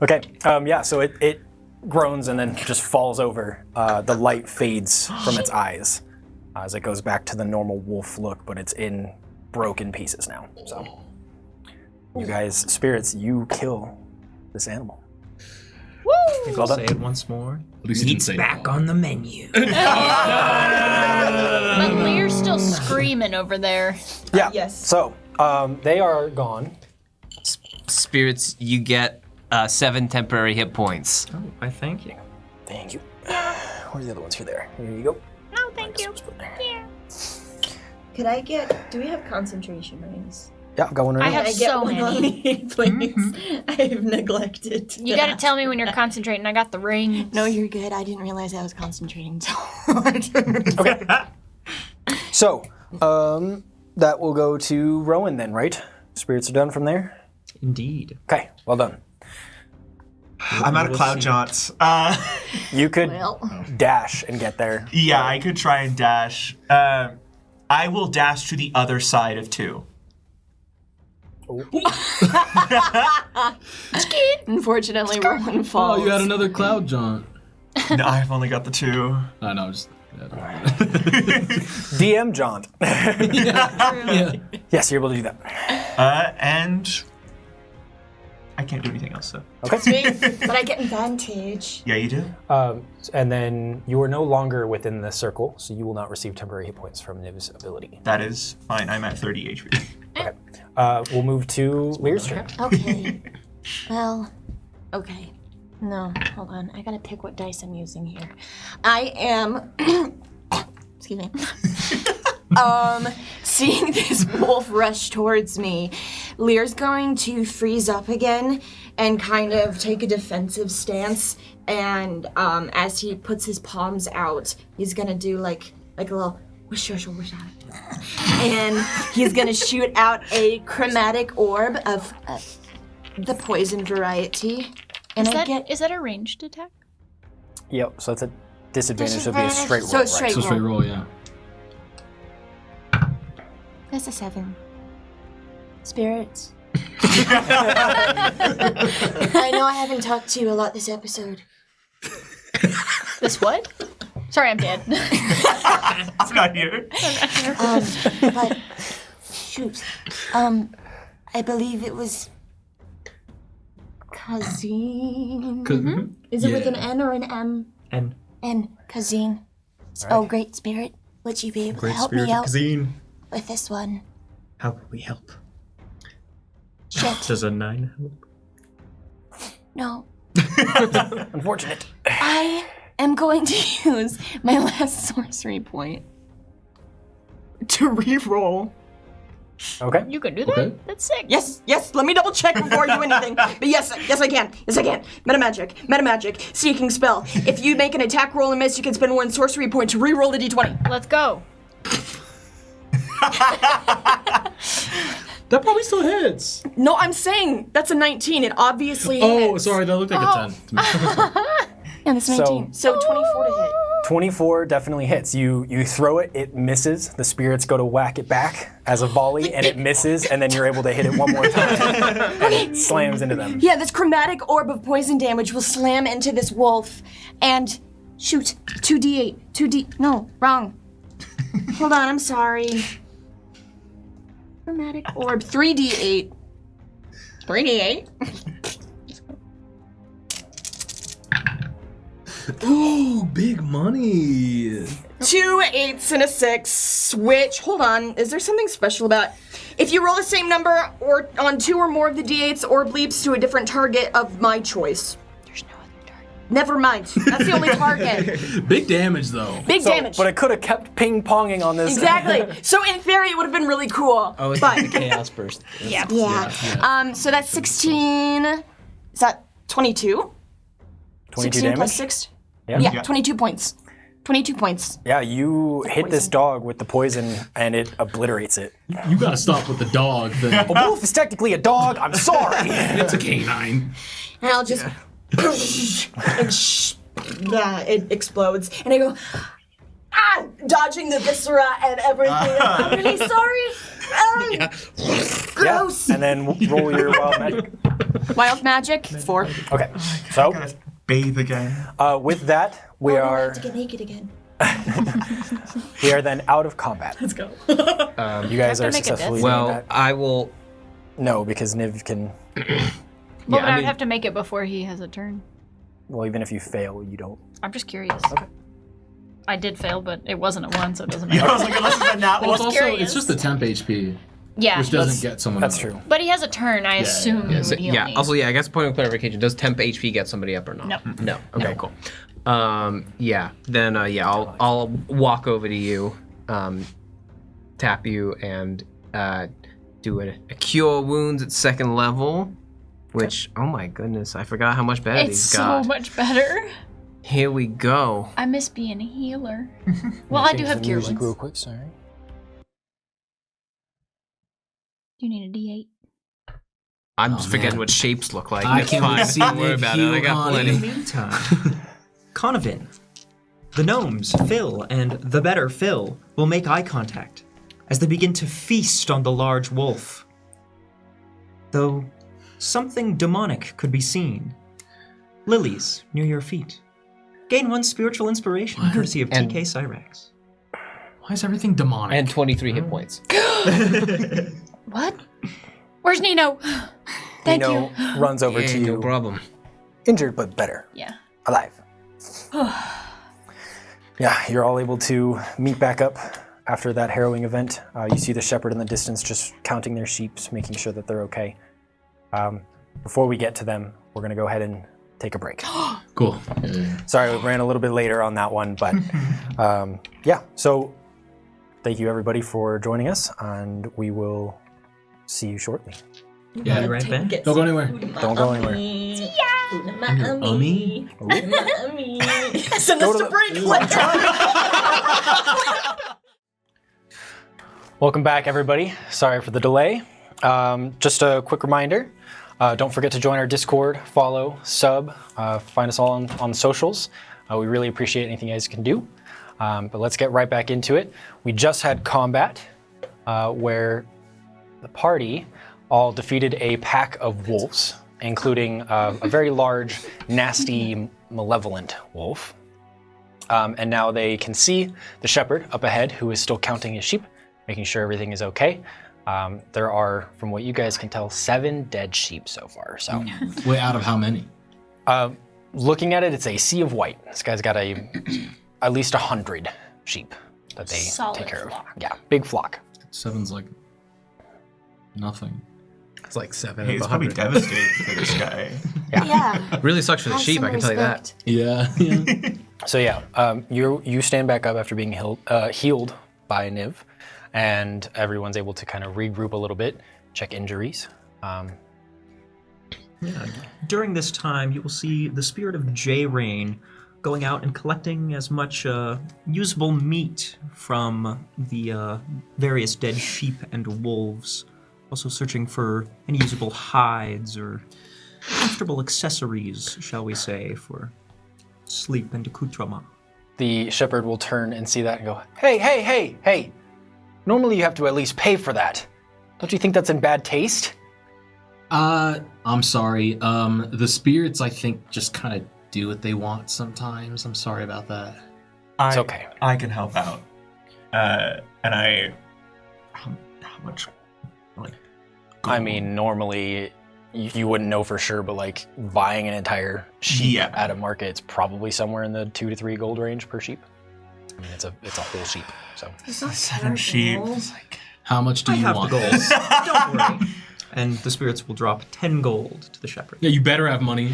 Okay, yeah, so it groans and then just falls over. The light fades from its eyes as it goes back to the normal wolf look, but it's in broken pieces now. So, you guys, spirits, you kill this animal. I'll Well done. say it once more. At least you didn't say Back on the menu. But Lear's still screaming over there. Yeah. yes. So, they are gone. Spirits, you get 7 temporary hit points. Oh, I thank you. Thank you. Where are the other ones? Here, there. Here you go. No, thank you. Could I get? Do we have concentration rings? Yeah, I've got one right I now. have Can I get so one on many. me, please? I've neglected. You gotta tell me when you're concentrating. I got the ring. No, you're good. I didn't realize I was concentrating so hard. Okay. So, that will go to Rowan then, right? Spirits are done from there? Indeed. Okay, well done. I'm out of cloud jaunts. You could Well. dash and get there. Yeah, I could try and dash. I will dash to the other side of 2. Unfortunately, Rowan Oh, falls. you had another cloud jaunt. No, I've only got the 2. I know. Just. DM jaunt. Yeah. Yes, you're able to do that. And I can't do anything else, so. Okay. Sweet, but I get advantage. Yeah, you do? And then you are no longer within the circle, so you will not receive temporary hit points from Niv's ability. That is fine. I'm at 30 HP. Okay. We'll move to Lear's turn. Okay. Well, okay. No, hold on. I gotta pick what dice I'm using here. I am. Excuse me. Seeing this wolf rush towards me, Lear's going to freeze up again and kind of take a defensive stance. And as he puts his palms out, he's gonna do like a little whoosh, whoosh, whoosh, and he's gonna shoot out a chromatic orb of the poison variety. And Is that a ranged attack? Yep, so that's a disadvantage, so it'll be a straight roll. So it's right? straight So straight roll, yeah. That's a 7. Spirits. I know I haven't talked to you a lot this episode. This what? Sorry, I'm dead. I'm not here. But shoot. I believe it was Kazine. Is it with an N or an M? And N. Kazine. Oh, great spirit. Would you be able to help me out with this one? how can we help? Shit. Does a 9 help? No. Unfortunate. I am going to use my last sorcery point to re-roll. Okay. You can do that? Okay. That's sick. Yes, let me double check before I do anything. But yes, I can. Metamagic, seeking spell. If you make an attack roll and miss, you can spend 1 sorcery point to re-roll the d20. Let's go. That probably still hits. No, I'm saying that's a 19. It obviously Oh, hits. sorry, that looked like a 10 to me. And it's 19. So 24 to hit. 24 definitely hits. You throw it, it misses. The spirits go to whack it back as a volley, and it misses, and then you're able to hit it one more time. And it slams into them. Yeah, this chromatic orb of poison damage will slam into this wolf and shoot 2d8. No, wrong. Hold on, I'm sorry. Chromatic orb, 3d8. 3d8? Oh, big money. 2 8s and a 6, which, hold on, is there something special about if you roll the same number or on 2 or more of the d8s, orb leaps to a different target of my choice? There's no other target. Never mind, that's the only target. Big damage, though. Big damage. But it could have kept ping-ponging on this. Exactly. So in theory, it would have been really cool. Oh, it's but like the chaos burst. Yeah. yeah. So that's 16. Is that 22? 22 16 damage? plus 6. Yeah. Yeah, 22 points. 22 points. Yeah, you hit this dog with the poison, and it obliterates it. You gotta stop with the dog thing. A wolf is technically a dog. I'm sorry. It's a canine. And I'll just. And it explodes. And I go. Dodging the viscera and everything. I'm really sorry. Gross. And then roll your wild magic. Wild magic, 4. Okay, so Gotta bathe again. with that, we I are have to get naked again. then out of combat. Let's go. You guys are make a death successfully doing Well, that. I will. No, because Niv can. Well, I but I would mean- have to make it before he has a turn. Well, even if you fail, you don't. I'm just curious. Okay. I did fail, but it wasn't a 1, so it doesn't I matter. was like, unless it's a nat Well, it's one. also curious. it's just the temp HP, Yeah. which doesn't get someone. That's up. true. But he has a turn, I assume he would heal Yeah. me. Also, yeah. I guess point of clarification: does temp HP get somebody up or not? No. No. Okay. Cool. Yeah. Then yeah, I'll walk over to you, tap you, and do a cure wounds at 2nd level. Which, oh my goodness, I forgot how much better It's he's so got. much better. Here we go. I miss being a healer. Well, I do have cure wounds. real quick, sorry. Do you need a D8? I'm Oh, just forgetting man. what shapes look like. I It's can't fine. wait to see Don't worry Niv about it. I heal got Connie. plenty. Meantime, Conavin, the gnomes, Phil, and the better Phil will make eye contact as they begin to feast on the large wolf. Though something demonic could be seen. Lilies near your feet. Gain 1 spiritual inspiration, courtesy of And- TK Cyrax. Why is everything demonic? And 23 hit points. What? Where's Nino? Thank Nino you. runs over to you. No problem. Injured, but better. Yeah. Alive. Yeah, you're all able to meet back up after that harrowing event. You see the shepherd in the distance just counting their sheep, making sure that they're okay. Before we get to them, we're going to go ahead and take a break. Cool. Sorry, we ran a little bit later on that one, but yeah. So thank you everybody for joining us, and we will see you shortly. Yeah. Be right back. Don't go anywhere. Don't go anywhere. Ummy. Send us to break. Welcome back, everybody. Sorry for the delay. Just a quick reminder, don't forget to join our Discord, follow, sub, find us all on socials. We really appreciate anything you guys can do. But let's get right back into it. We just had combat where the party all defeated a pack of wolves, including a very large, nasty, malevolent wolf. And now they can see the shepherd up ahead, who is still counting his sheep, making sure everything is okay. There are, from what you guys can tell, 7 dead sheep so far. So, Wait, out of how many? looking at it, it's a sea of white. This guy's got at least 100 sheep that they Solid take care flock. of. Yeah, big flock. 7's like nothing. It's like 7 Hey, of it's probably 100. devastating for this guy. Yeah. Really sucks for the Have sheep, some I can tell you that. respect. Yeah. So yeah, you stand back up after being healed by Niv, and everyone's able to kind of regroup a little bit, check injuries. During this time, you will see the spirit of J-Rain going out and collecting as much usable meat from the various dead sheep and wolves. Also searching for any usable hides or comfortable accessories, shall we say, for sleep and accoutrement. The shepherd will turn and see that and go, hey. Normally you have to at least pay for that. Don't you think that's in bad taste? I'm sorry. The spirits, I think, just kind of do what they want sometimes. I'm sorry about that. It's okay. I can help out. How much? Like, I mean, normally you wouldn't know for sure, but like buying an entire sheep Yeah. at a market, it's probably somewhere in the 2 to 3 gold range per sheep. I mean, it's a whole sheep. So It's not 7 sheep. terrible. It's like, How much do I you have want? the gold. Don't worry. And the spirits will drop 10 gold to the shepherd. Yeah, you better have money.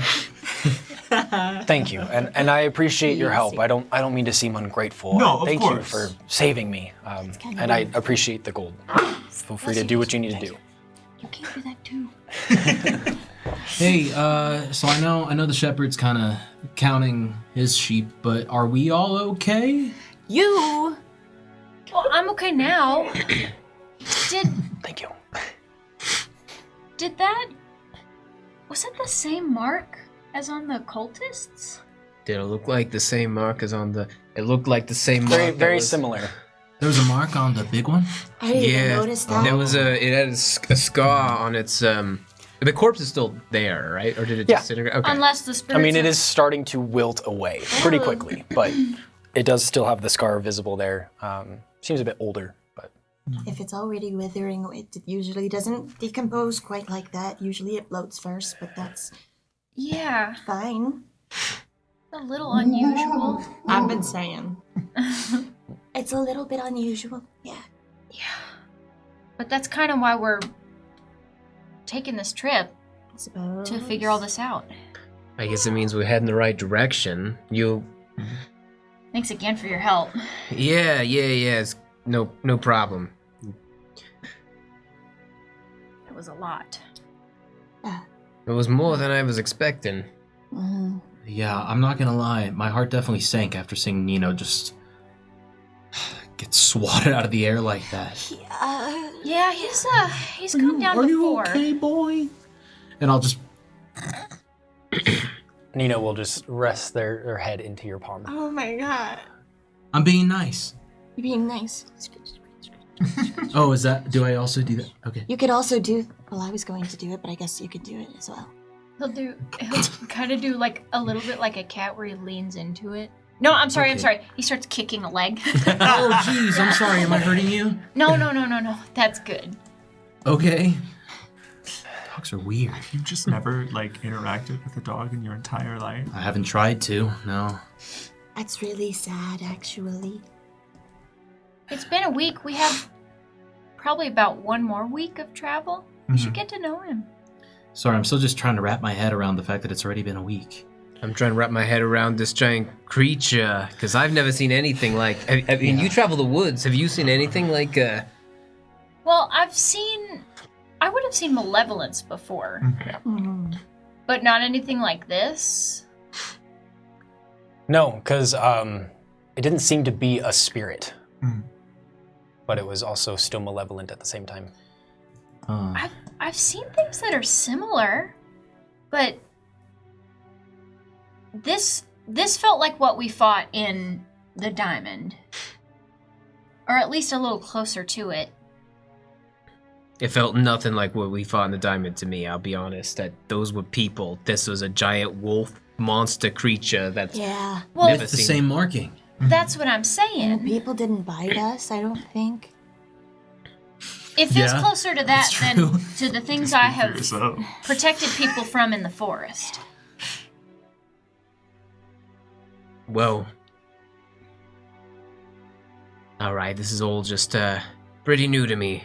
thank you, and I appreciate your help. I don't mean to seem ungrateful. No, of thank you course. for saving me, kinda and I weird. appreciate the gold. Feel free to do what you need to do. You can do that too. Hey, so I know the shepherd's kind of counting his sheep, but are we all okay? You. Well, I'm okay now. Thank you. Was that the same mark as on the cultists? Did it look like the same mark as on the... It looked like the same mark. Very, that very was- similar. There was a mark on the big one? I didn't even Yeah, notice that. there was it had a scar on its, the corpse is still there, right? Or did it Yeah. disintegrate? Okay. Unless the spirits. I mean, it are- is starting to wilt away pretty quickly, but it does still have the scar visible there. Seems a bit older, but If it's already withering, it usually doesn't decompose quite like that. Usually it bloats first, but that's Yeah, fine. a little unusual. I've been saying. It's a little bit unusual. Yeah. But that's kind of why we're taking this trip, I suppose. to figure all this out. I guess it means we head in the right direction. Thanks again for your help. Yeah, it's no problem. It was a lot. It was more than I was expecting. Mm-hmm. Yeah, I'm not gonna lie. My heart definitely sank after seeing Nino just get swatted out of the air like that. Yeah, he's come down Are you before. okay, boy? And I'll just... Nina will just rest their head into your palm. Oh my god. I'm being nice. You're being nice. Oh, is that... Do I also do that? Okay. You could also do. Well, I was going to do it, but I guess you could do it as well. He'll kind of do like a little bit like a cat where he leans into it. No, I'm sorry. He starts kicking a leg. Oh, jeez, I'm sorry. Am I hurting you? No. That's good. Okay. Dogs are weird. You've just never like interacted with a dog in your entire life. I haven't tried to, no. That's really sad, actually. It's been a week. We have probably about one more week of travel. We should get to know him. Sorry, I'm still just trying to wrap my head around the fact that it's already been a week. I'm trying to wrap my head around this giant creature because I've never seen anything like. I mean, you travel the woods. Have you seen anything like? Well, I would have seen malevolence before, but not anything like this. No, because it didn't seem to be a spirit, but it was also still malevolent at the same time. I've seen things that are similar, but this felt like what we fought in the Diamond, or at least a little closer to it. It felt nothing like what we fought in the Diamond to me. I'll be honest. That those were people. This was a giant wolf monster creature. That's Yeah. Well, never It's the seen. same marking. that's what I'm And saying. people didn't bite us, I don't think. It feels Yeah, closer to that that's than true. to the things I have So, protected people from in the forest. Well, all right. This is all just pretty new to me.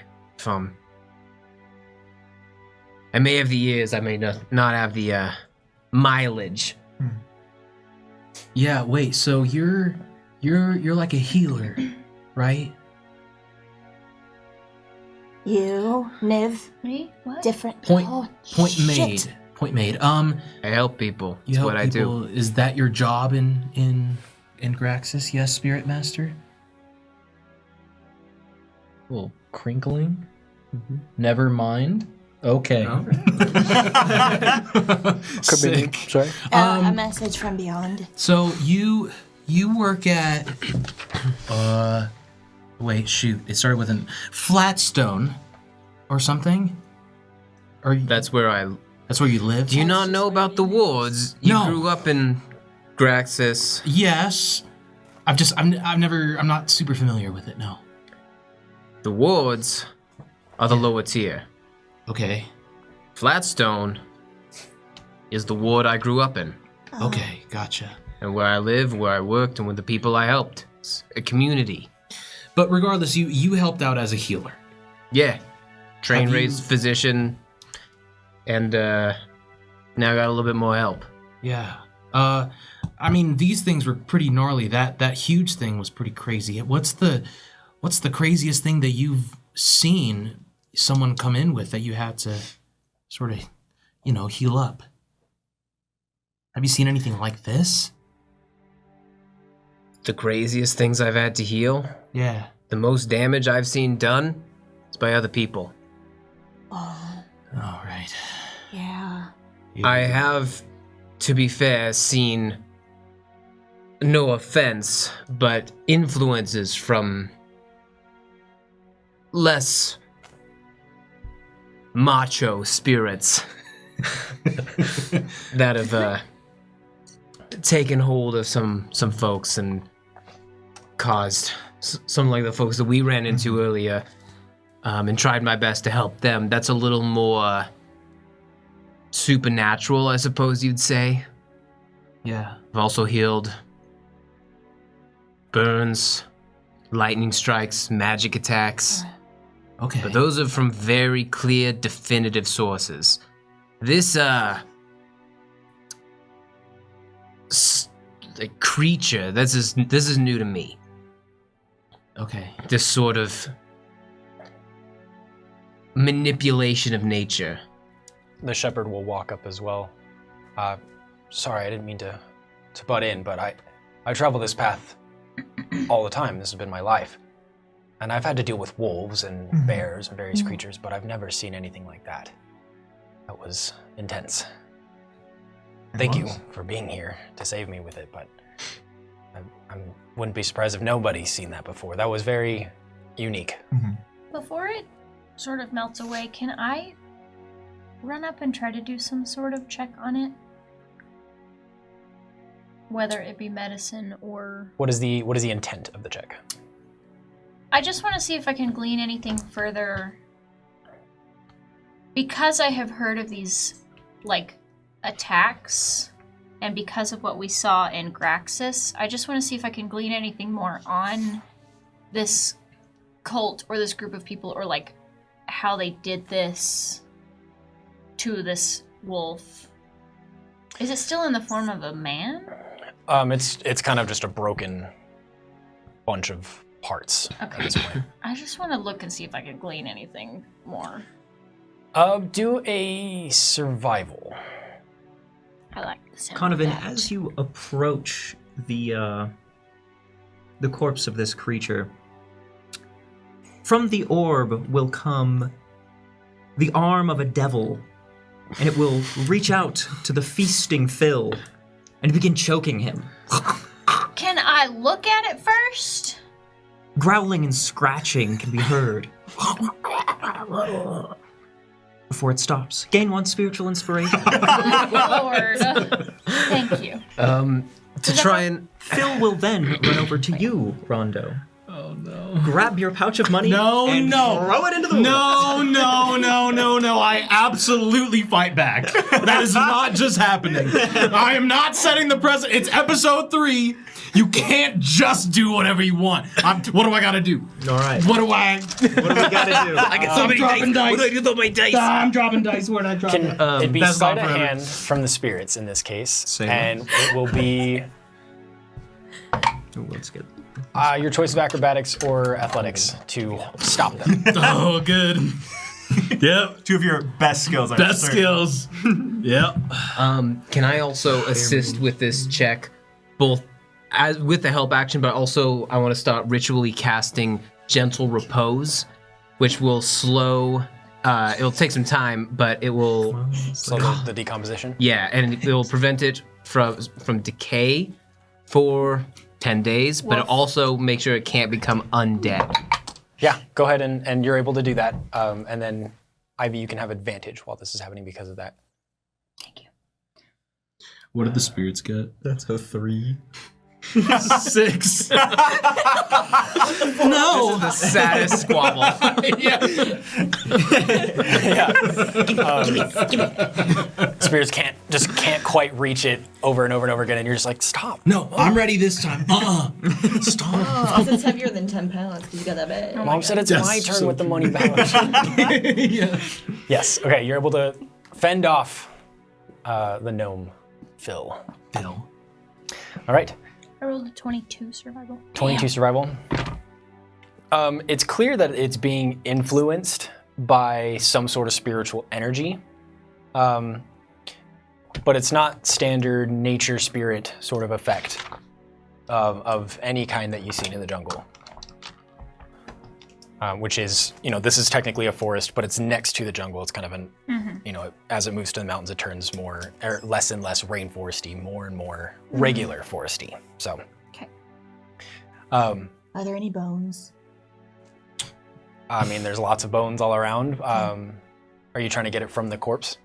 I may have the years. I may not have the mileage. Yeah, wait, so you're like a healer, right? You, Niv, Me? What? different. Point Oh, point shit. made. Point made. I help people. You That's help what I do. people. Is that your job in Graxis? Yes, Spirit Master? Well, crinkling? Never mind. Okay. Could be me. Sick. Sorry. A message from beyond. So you work at wait, shoot. It started with an Flatstone or something? Or That's where I. that's where you live? Do you not know about the wards? You No. grew up in Graxis. Yes. I'm not super familiar with it, no. The wards are the lower tier. Okay. Flatstone is the ward I grew up in, Okay, gotcha. and where I live, where I worked, and with the people I helped. It's a community. But regardless, you helped out as a healer. Yeah. Trained, Have you- raised physician, and now I got a little bit more help. Yeah. I mean, these things were pretty gnarly. That huge thing was pretty crazy. What's the craziest thing that you've seen someone come in with that you had to sort of, heal up? Have you seen anything like this? The craziest things I've had to heal, Yeah. the most damage I've seen done, is by other people. Oh, All right. yeah. I have, to be fair, seen, no offense, but influences from less macho spirits that have taken hold of some folks and caused some like the folks that we ran into earlier, and tried my best to help them. That's a little more supernatural, I suppose you'd say. Yeah. I've also healed burns, lightning strikes, magic attacks. Okay. But those are from very clear, definitive sources. This, like creature, this is new to me. Okay. This sort of manipulation of nature. The shepherd will walk up as well. Sorry, I didn't mean to butt in, but I travel this path all the time. This has been my life. And I've had to deal with wolves and bears and various creatures, but I've never seen anything like that. That was intense. Thank you for being here to save me with it, but I wouldn't be surprised if nobody's seen that before. That was very unique. Before it sort of melts away, can I run up and try to do some sort of check on it? Whether it be medicine or... What is the intent of the check? I just want to see if I can glean anything further because I have heard of these, like, attacks, and because of what we saw in Graxis, I just want to see if I can glean anything more on this cult or this group of people, or, like, how they did this to this wolf. Is it still in the form of a man? It's kind of just a broken bunch of parts at this point. I just want to look and see if I can glean anything more. Do a survival. I like the sound Conovan, of that. as you approach the corpse of this creature, from the orb will come the arm of a devil, and it will reach out to the feasting Phil and begin choking him. Can I look at it first? Growling and scratching can be heard before it stops. Gain 1 spiritual inspiration. Lord. Thank you. To try and Phil will then run over to you, Rondo. Oh no. Grab your pouch of money No, and no. throw it into the woods. No. I absolutely fight back. That is not just happening. I am not setting the precedent. It's episode 3. You can't just do whatever you want. What do I gotta do? All right. What do I... What do we gotta do? I get so many dropping dice. What do I do with my dice? I'm dropping dice. Where'd I drop Can it? it be that's sleight not of forever. hand from the spirits in this case? Say and it will be Ooh, let's get. your choice of acrobatics or athletics to stop them. Oh, good. Yep. 2 of your best skills. I'm Best certain. skills. Yep. Can I also assist with this check, both as with the help action, but also I want to start ritually casting Gentle Repose, which will slow. It'll take some time, but it will. So the decomposition. Yeah, and it will prevent it from decay for 10 days, but it also make sure it can't become undead. Yeah, go ahead and you're able to do that. And then Ivy, you can have advantage while this is happening because of that. Thank you. What did the spirits get? That's a 3. 6. No, the saddest squabble. Yeah. Spirits can't quite reach it over and over and over again, and you're just like, stop. No, I'm ready this time. Stop. Oh, it's heavier than 10 pounds because you got that big. Mom said it's Yes, my turn so with the money balance. Yeah. Yes. Okay, you're able to fend off the gnome, Phil. Bill. All right. I rolled a 22 survival. 22 survival. It's clear that it's being influenced by some sort of spiritual energy, but it's not standard nature spirit sort of effect of any kind that you've seen in the jungle. Which is, this is technically a forest, but it's next to the jungle. It's kind of an, as it moves to the mountains, it turns less and less rainforesty, more and more regular foresty. So. Okay. Are there any bones? There's lots of bones all around. Are you trying to get it from the corpse?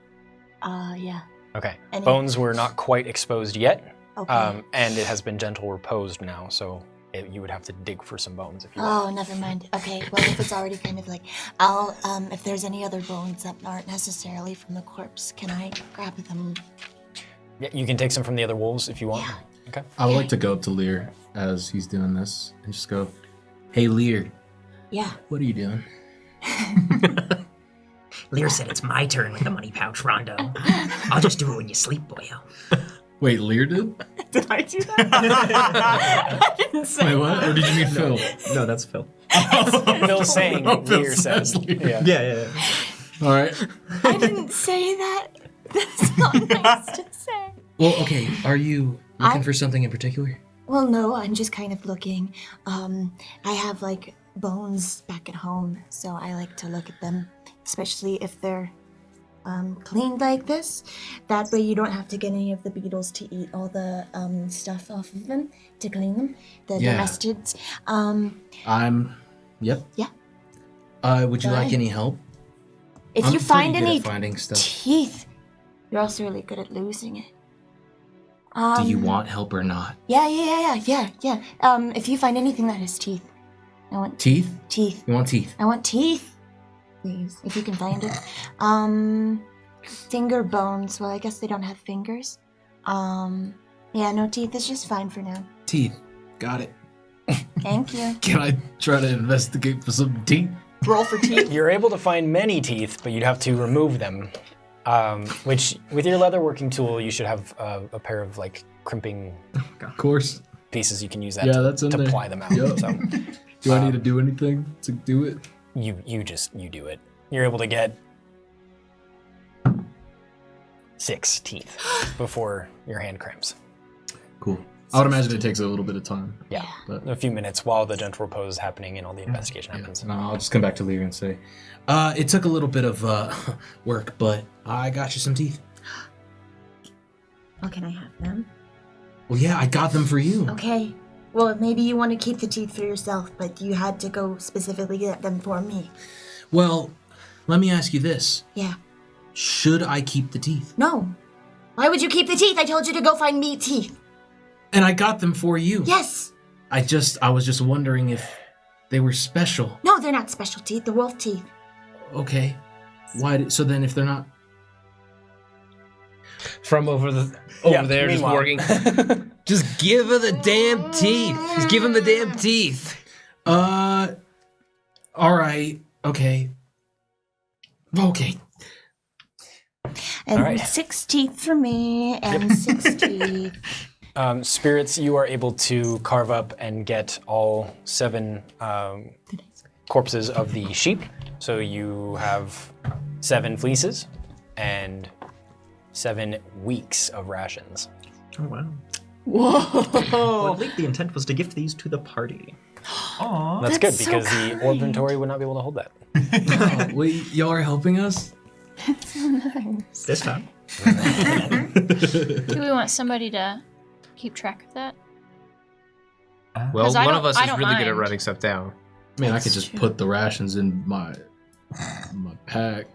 Yeah. Okay. Any- Bones were not quite exposed yet, Okay. and it has been gentle reposed now, so you would have to dig for some bones if you want. Oh, never mind. Okay, well, if it's already kind of like, I'll, if there's any other bones that aren't necessarily from the corpse, can I grab them? Yeah, you can take some from the other wolves if you want. Yeah. Okay. I would like to go up to Lear as he's doing this and just go, "Hey, Lear, Yeah. what are you doing?" Lear said it's my turn with the money pouch, Rondo. I'll just do it when you sleep, boyo. Wait, Lear did? Did I do that? I didn't say Wait, what? Or did you mean Phil? No, that's Phil. Phil's saying, Phil Lear says. says Lear. Yeah. All right. I didn't say that. That's not nice to say. Well, okay. Are you looking I- for something in particular? Well, no, I'm just kind of looking. I have like bones back at home, so I like to look at them, especially if they're cleaned like this. That way you don't have to get any of the beetles to eat all the stuff off of them to clean them, the Yeah. domestids. Yep. Yeah. Would you Go like ahead. any help? If I'm you find pretty good any at finding stuff. teeth, you're also really good at losing it. Do you want help or not? Yeah. If you find anything that has teeth, I want Teeth? teeth. You want teeth? I want teeth. please, if you can find it. Finger bones. Well, I guess they don't have fingers. Yeah, no teeth is just fine for now. Teeth. Got it. Thank you. Can I try to investigate for some teeth? Roll for teeth. You're able to find many teeth, but you'd have to remove them. Which, with your leatherworking tool, you should have a pair of like crimping Of course. pieces. You can use that Yeah, that's in to there. ply them out. Yup. So Do I need to do anything to do it? you do it. You're able to get 6 teeth before your hand cramps. Cool. I would imagine it takes a little bit of time. Yeah, But a few minutes while the gentle repose is happening and all the investigation yeah, happens. and I'll just come back to Lear and say, it took a little bit of work, but I got you some teeth. Well, can I have them? Well, yeah, I got them for you. Okay. Well, maybe you want to keep the teeth for yourself, but you had to go specifically get them for me. Well, let me ask you this. Yeah. Should I keep the teeth? No. Why would you keep the teeth? I told you to go find me teeth. And I got them for you. Yes. I was just wondering if they were special. No, they're not special teeth. The wolf teeth. Okay. So then if they're not... From over there, just meanwhile. working. Just give her the damn teeth. Just give him the damn teeth. All right. Okay. Okay. And All right. 6 teeth for me, and 6 teeth. Spirits, you are able to carve up and get all 7 corpses of the sheep. So you have 7 fleeces and 7 weeks of rations. Oh, wow. Whoa. Well, I believe the intent was to gift these to the party. Aww. That's That's good so because the orb inventory would not be able to hold that. Oh, wait, y'all are helping us? This time. Do we want somebody to keep track of that? Well, 'Cause I one don't- of us I is don't really good at mind. writing stuff down. I mean, I could just put the rations in my pack.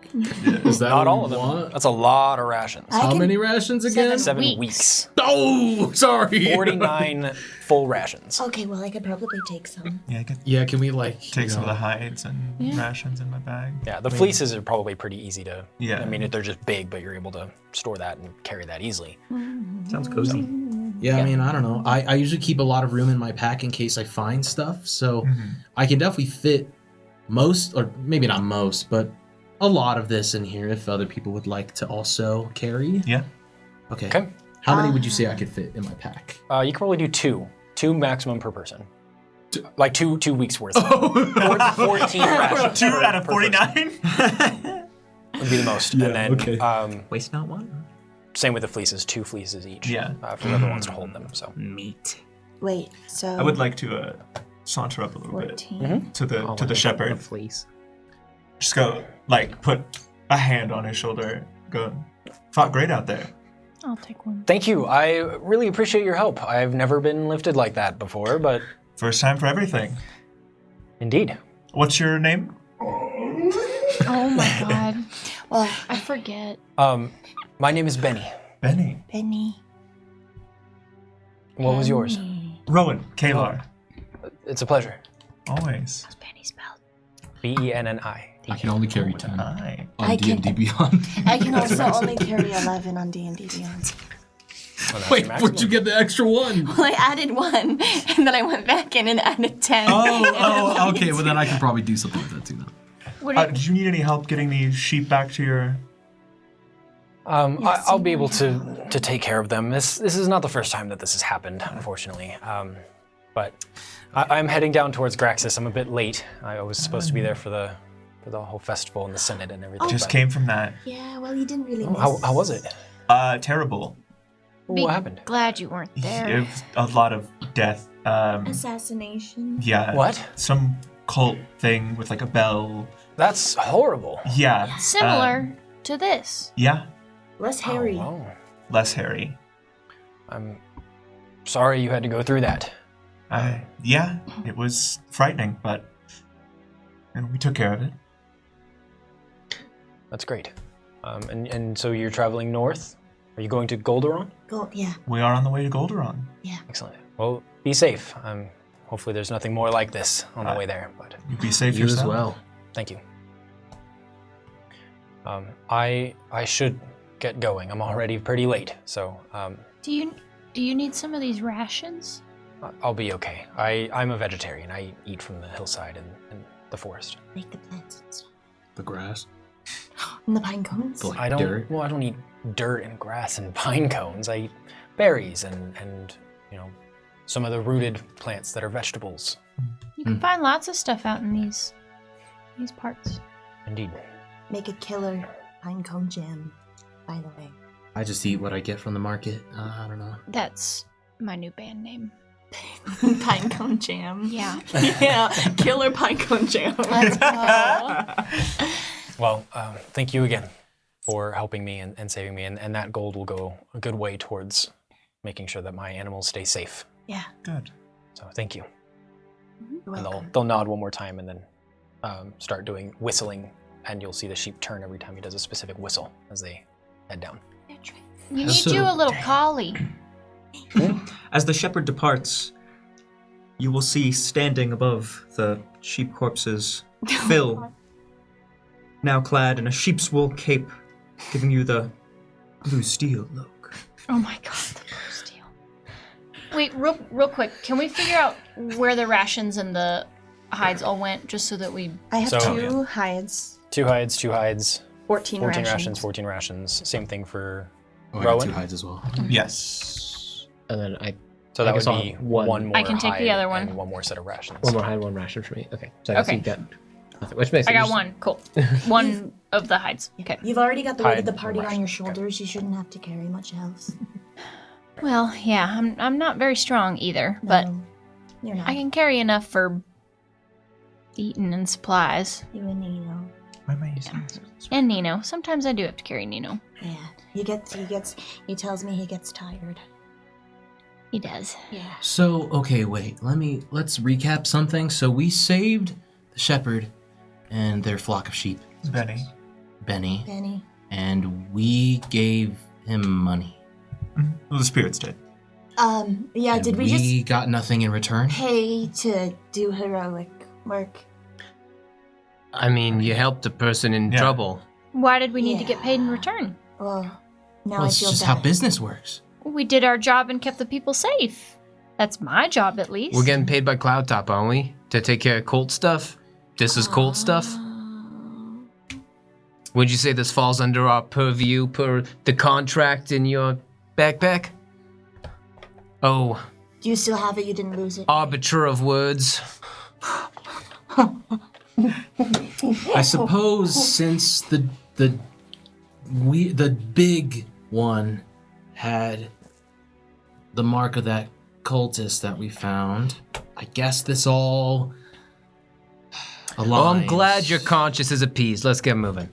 Is that Not what all you of them. want? That's a lot of rations. I How can- many rations again? 7 Weeks. weeks. Oh, sorry. 49 full rations. Okay, well, I could probably take some. Yeah, I could Yeah, can we like take some of the hides and Yeah. rations in my bag. Yeah, the fleeces are probably pretty easy to. Yeah. I mean, they're just big, but you're able to store that and carry that easily. Sounds cozy. Yeah, I mean, I don't know. I usually keep a lot of room in my pack in case I find stuff, so I can definitely fit most, or maybe not most, but a lot of this in here if other people would like to also carry. Yeah. Okay. Okay. How many would you say I could fit in my pack? You can probably do 2 maximum per person. Like two weeks worth. 14 rations. 2 out of per 49? person would be the most. Yeah, and then okay. Waste not one. same with the fleeces, 2 fleeces each. Yeah. For whoever wants to hold them. So Meat. Wait, so. I would like to saunter up a little 14. bit to the shepherd. Fleece. Just go, like, put a hand on his shoulder. Go, fought great out there. I'll take one. thank you. I really appreciate your help. I've never been lifted like that before, but First time for everything. indeed. What's your name? Oh my god. Well, I forget. My name is Benny. Benny. Penny. What was yours? Rowan. Kalar. It's a pleasure. Always. Penny spelled. Benni. I can only carry 10 Aye. on I D&D Beyond. I can also only carry 11 on D&D Beyond. Oh, that's Wait, your where'd maximum. you get the extra one? Well, I added 1, and then I went back in and added 10. Oh, okay. Well, then I can probably do something like that too. Then. Would it, Did you need any help getting these sheep back to your... I'll be able to take care of them. This is not the first time that this has happened, unfortunately. But I'm heading down towards Graxis. I'm a bit late. I was supposed to be there for the whole festival and the Senate and everything. Just but- came from that. Yeah, well, you didn't really miss. How was it? Terrible. What happened? glad you weren't there. It was a lot of death. Assassination. Yeah. What? Some cult thing with like a bell. That's horrible. Yeah. Similar to this. Yeah. Less hairy. Oh, wow. Less hairy. I'm sorry you had to go through that. Yeah, it was frightening, but we took care of it. That's great. And so you're traveling north? Are you going to Golderon? Gold, yeah. We are on the way to Golderon. Excellent. Well, be safe. Hopefully there's nothing more like this on the way there, but You be safe You as yourself. well. thank you. I should get going. I'm already pretty late, so Do you need some of these rations? I'll be okay. I'm a vegetarian. I eat from the hillside and the forest. Like the plants and stuff. The grass. And the pine cones. Like I don't. dirt. Well, I don't eat dirt and grass and pine cones. I eat berries and some of the rooted plants that are vegetables. You can find lots of stuff out in these parts. Indeed. Make a killer pine cone jam, by the way. I just eat what I get from the market. I don't know. That's my new band name. Pine cone jam. Yeah. Yeah, killer pine cone jam. Let's go. Well, thank you again for helping me and saving me, and that gold will go a good way towards making sure that my animals stay safe. Yeah. Good. So thank you. You're And welcome. they'll nod one more time and then start doing whistling, and you'll see the sheep turn every time he does a specific whistle as they head down. You need So- you a little collie. As the shepherd departs, you will see standing above the sheep corpses Phil, now clad in a sheep's wool cape, giving you the blue steel look. Oh my god, the blue steel. Wait, real quick, can we figure out where the rations and the hides all went, just so that we... I have So- two hides, 2 hides, 2 hides, 14 rations. 14 rations. Same thing for Oh, I got Rowan. 2 hides as well. Yes. And then So I that guess would I'll be have one. one more I can take the hide other one. and one more set of rations. one more hide, one ration for me. Okay. So I guess Okay. you got nothing, which makes I it got just- one, cool. One of the hides. Okay. You've already got the weight Hide of the and party on ration. your shoulders. You shouldn't have to carry much else. Well, yeah, I'm not very strong either, but No, you're not. I can carry enough for eating and supplies. You and Nino. Why am I using this? And Nino. Sometimes I do have to carry Nino. Yeah. He tells me he gets tired. He does. Yeah. So, okay, wait. Let's recap something. So we saved the shepherd and their flock of sheep, It's Benny. Benny, Benny. and we gave him money. Well, the spirits did. Yeah, And did we just got nothing in return? pay to do heroic work? I mean, you helped a person in Yeah. trouble. Why did we need to get paid in Yeah. return? Well, now Well, I it's feel just bad. how business works. We did our job and kept the people safe. That's my job, at least. We're getting paid by Cloud Top, aren't we? To take care of cult stuff? This is cult stuff? Would you say this falls under our purview per the contract in your backpack? Oh, Do you still have it? You didn't lose it? arbiter of words. I suppose since the big one had the mark of that cultist that we found, I guess this all aligns. Well, I'm glad your conscience is appeased. Let's get moving.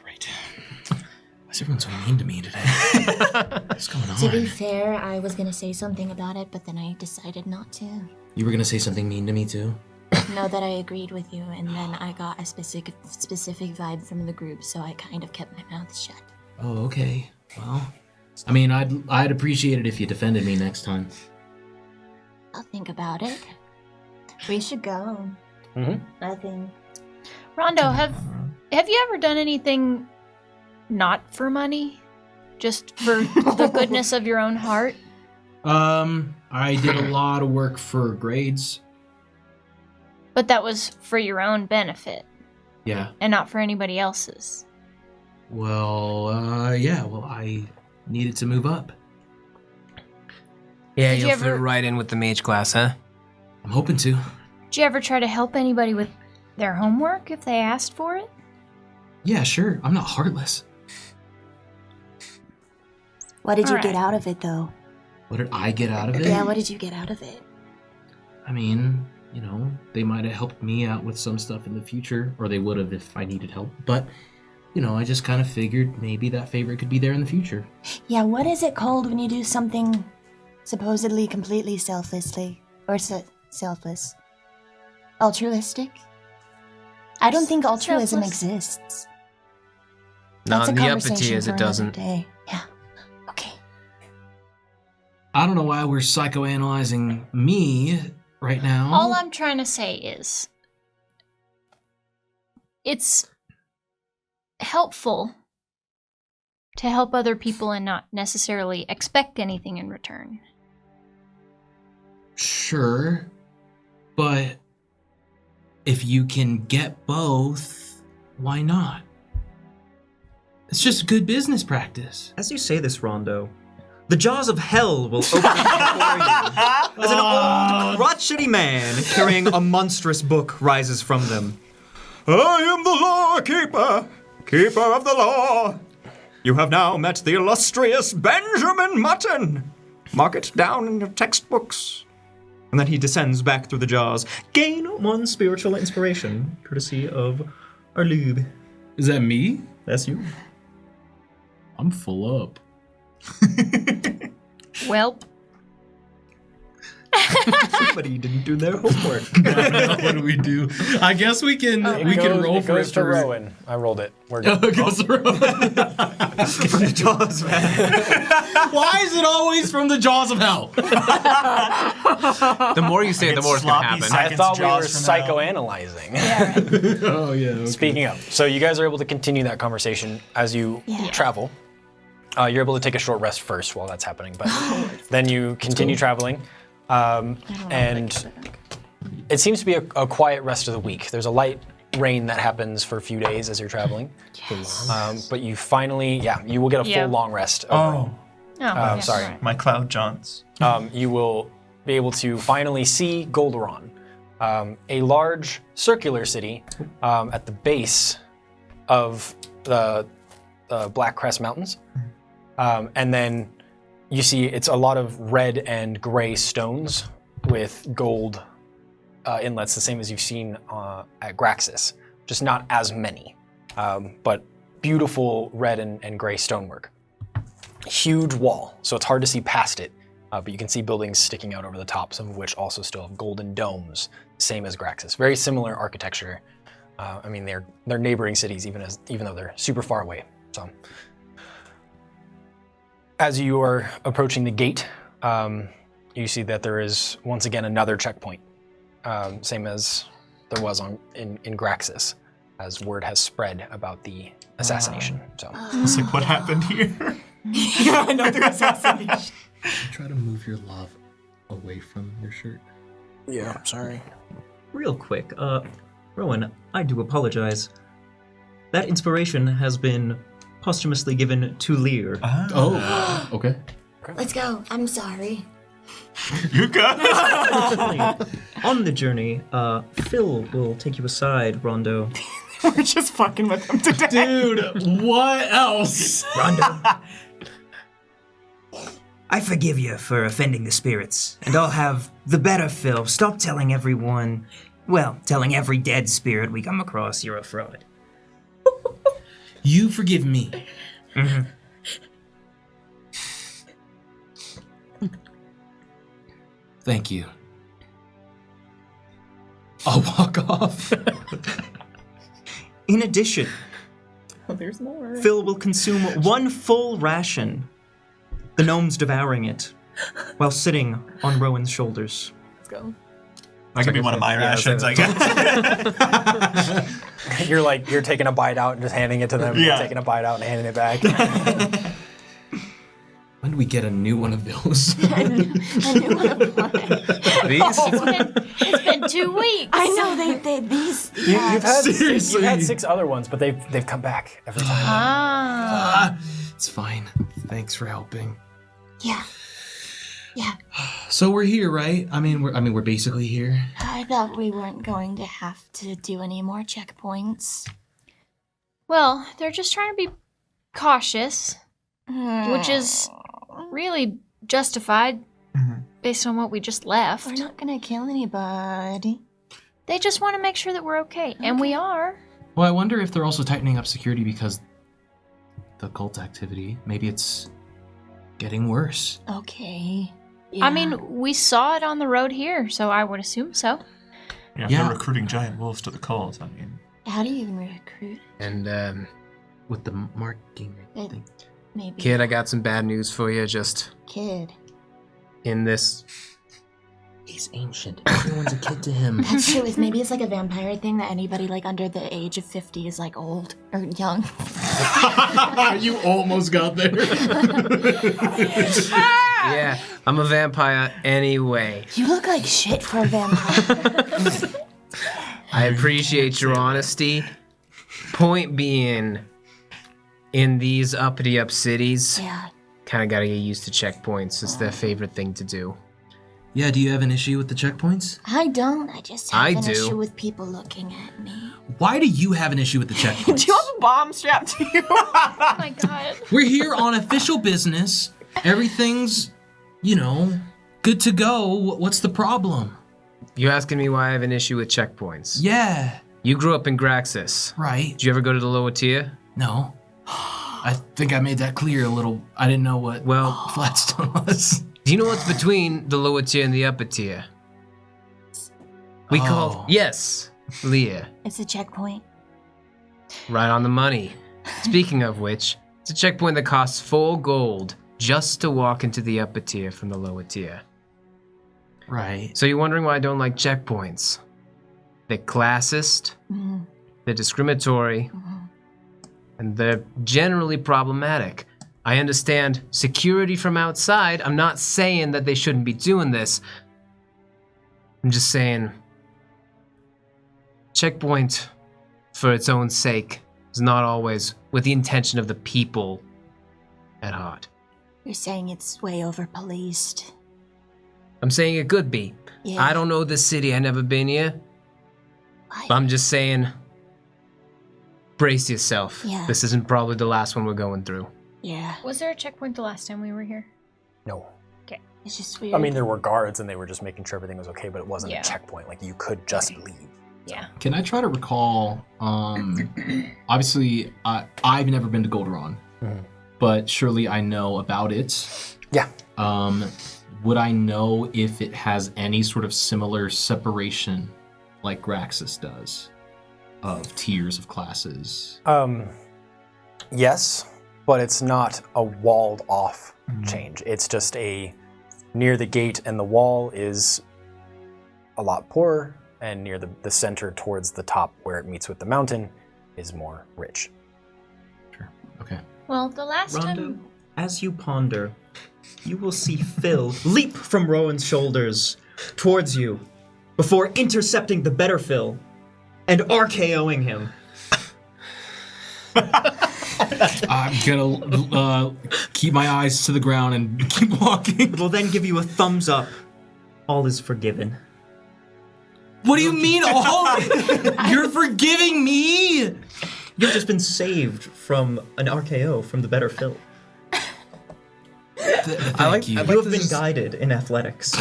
Right. Why's everyone so mean to me today? What's going To be on? fair, I was gonna say something about it, but then I decided not to. You were gonna say something mean to me too? Know that I agreed with you, and then I got a specific vibe from the group, so I kind of kept my mouth shut. Oh, okay. Well, I mean, I'd appreciate it if you defended me next time. I'll think about it. We should go. Mhm. I think. Rondo, have you ever done anything not for money? Just for the goodness of your own heart? I did a lot of work for grades. But that was for your own benefit Yeah. and not for anybody else's. Well, yeah. Well, I needed to move up. Yeah, Did you you'll fit ever- right in with the mage class, huh? I'm hoping to. Did you ever try to help anybody with their homework if they asked for it? Yeah, sure. I'm not heartless. What did you Alright. get out of it, though? What did I get out of it? Yeah, what did you get out of it? I mean, you know, they might have helped me out with some stuff in the future, or they would have if I needed help. But, you know, I just kind of figured maybe that favor could be there in the future. Yeah, what is it called when you do something supposedly completely selflessly? Or selfless? Altruistic? I don't think altruism Selfless. exists. Not That's a in the upper conversation tiers, for it another doesn't. day. Yeah. Okay. I don't know why we're psychoanalyzing me right now. All I'm trying to say is it's helpful to help other people and not necessarily expect anything in return. Sure, but if you can get both, why not? It's just good business practice. As you say this, Rondo, the jaws of hell will open up before you as an old, crotchety man carrying a monstrous book rises from them. I am the law keeper, keeper of the law. You have now met the illustrious Benjamin Mutton. Mark it down in your textbooks. And then he descends back through the jaws. Gain 1 spiritual inspiration, courtesy of Arlube. Is that me? That's you. I'm full up. Welp. Somebody didn't do their homework. What do we do? I guess we can roll It for goes it to for Rowan. I rolled it. We're Oh, good. it goes to Rowan. From the jaws, man. Why is it always from the jaws of hell? The more you say it, the more it's gonna happen. I thought we were Jaws from hell. psychoanalyzing. Oh yeah. Okay. Speaking of, so you guys are able to continue that conversation as you travel. You're able to take a short rest first while that's happening, but then you continue traveling. And it seems to be a quiet rest of the week. There's a light rain that happens for a few days as you're traveling. But you finally, you will get a full long rest. Sorry. My cloud jaunts. You will be able to finally see Golderon, a large circular city at the base of the Black Crest Mountains. And then you see it's a lot of red and gray stones with gold inlets, the same as you've seen at Graxis, just not as many, but beautiful red and gray stonework. Huge wall, so it's hard to see past it, but you can see buildings sticking out over the top, some of which also still have golden domes, same as Graxis. Very similar architecture. I mean, they're neighboring cities, even though they're super far away. So, as you are approaching the gate, you see that there is once again another checkpoint, same as there was in Graxis, as word has spread about the assassination. So It's like, what happened here? Another assassination. Try to move your love away from your shirt. yeah, I'm sorry. Real quick, Rowan, I do apologize. That inspiration has been posthumously given to Lear. Oh, okay. Let's go. I'm sorry. You got On the journey, Phil will take you aside, Rondo. We're just fucking with them today. Dude, what else? Rondo. I forgive you for offending the spirits, and I'll have the better Phil stop telling everyone, telling every dead spirit we come across you're a fraud. You forgive me. Mm-hmm. Thank you. I'll walk off. In addition, There's more. Phil will consume 1 full ration, the gnomes devouring it, while sitting on Rowan's shoulders. Let's go. That could be one of my rations, I guess. You're taking a bite out and just handing it to them. Yeah. You're taking a bite out and handing it back. When do we get a new one of those? I knew what it was. These? It's been 2 weeks. I know these. You've had Seriously. 6 other ones, but they've come back every time. Ah. It's fine. Thanks for helping. Yeah. So we're here, right? I mean, we're basically here. I thought we weren't going to have to do any more checkpoints. Well, they're just trying to be cautious, which is really justified based on what we just left. We're not gonna kill anybody. They just want to make sure that we're okay, and we are. Well, I wonder if they're also tightening up security because the cult activity. Maybe it's getting worse. Okay. I mean, we saw it on the road here, so I would assume so. Yeah, Yeah. they're recruiting giant wolves to the cult. I mean, How do you even recruit? And With the marking thing. Maybe. kid, I got some bad news for you. Just Kid. in this He's ancient. Everyone's a kid to him. That's true. Maybe it's like a vampire thing that anybody like under the age of 50 is like old or young. You almost got there. Yeah, I'm a vampire anyway. You look like shit for a vampire. I appreciate your honesty. Point being, in these uppity up cities, Yeah. kind of got to get used to checkpoints. It's their favorite thing to do. Yeah, do you have an issue with the checkpoints? I don't. I just have I an do. issue with people looking at me. Why do you have an issue with the checkpoints? Do you have a bomb strapped to you? Oh my god. We're here on official business. Everything's, good to go. What's the problem? You asking me why I have an issue with checkpoints? Yeah, You grew up in Graxis. right. Did you ever go to the lower tier? No. I think I made that clear a little. I didn't know what Well, Flatstone was. do you know what's between the lower tier and the upper tier? We called... Yes, Leah. It's a checkpoint. Right on the money. Speaking of which, it's a checkpoint that costs 4 gold just to walk into the upper tier from the lower tier. Right. So you're wondering why I don't like checkpoints? They're classist, they're discriminatory, and they're generally problematic. I understand security from outside. I'm not saying that they shouldn't be doing this. I'm just saying checkpoint for its own sake is not always with the intention of the people at heart. You're saying it's way over policed. I'm saying it could be. Yeah. I don't know this city. I've never been here. Why? I'm just saying, brace yourself. Yeah. This isn't probably the last one we're going through. Yeah. Was there a checkpoint the last time we were here? No. It's just weird. I mean, there were guards and they were just making sure everything was okay, but it wasn't Yeah. a checkpoint. Like, you could just leave. Yeah. Can I try to recall? Obviously, I've never been to Golderon, but surely I know about it. Yeah. Would I know if it has any sort of similar separation, like Graxis does, of tiers of classes? Yes, but it's not a walled off change. It's just near the gate and the wall is a lot poorer, and near the center towards the top where it meets with the mountain is more rich. Sure. Okay. Well, the last Rondo, time. as you ponder, you will see Phil leap from Rowan's shoulders towards you before intercepting the better Phil and RKOing him. I'm gonna keep my eyes to the ground and keep walking. It will then give you a thumbs up. All is forgiven. What do you mean? Oh, you're forgiving me? You've just been saved from an RKO from the better Phil. Thank you. You have been guided in athletics.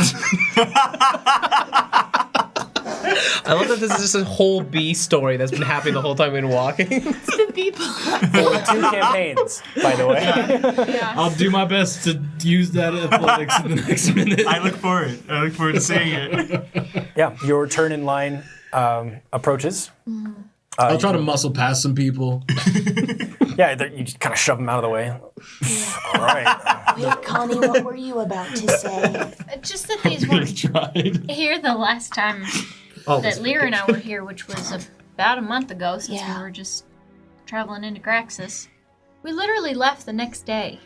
I love that this is just a whole B story that's been happening the whole time we've been walking. the people. 2 campaigns, by the way. I'll do my best to use that athletics in the next minute. I look forward to seeing it. Yeah, your turn in line approaches. I'll try to muscle past some people. Yeah, you just kind of shove them out of the way. All right. Wait, Connie, what were you about to say? Just that these weren't Tried. here the last time that Lyra and I were here, which was about a month ago since Yeah. we were just traveling into Graxis. We literally left the next day.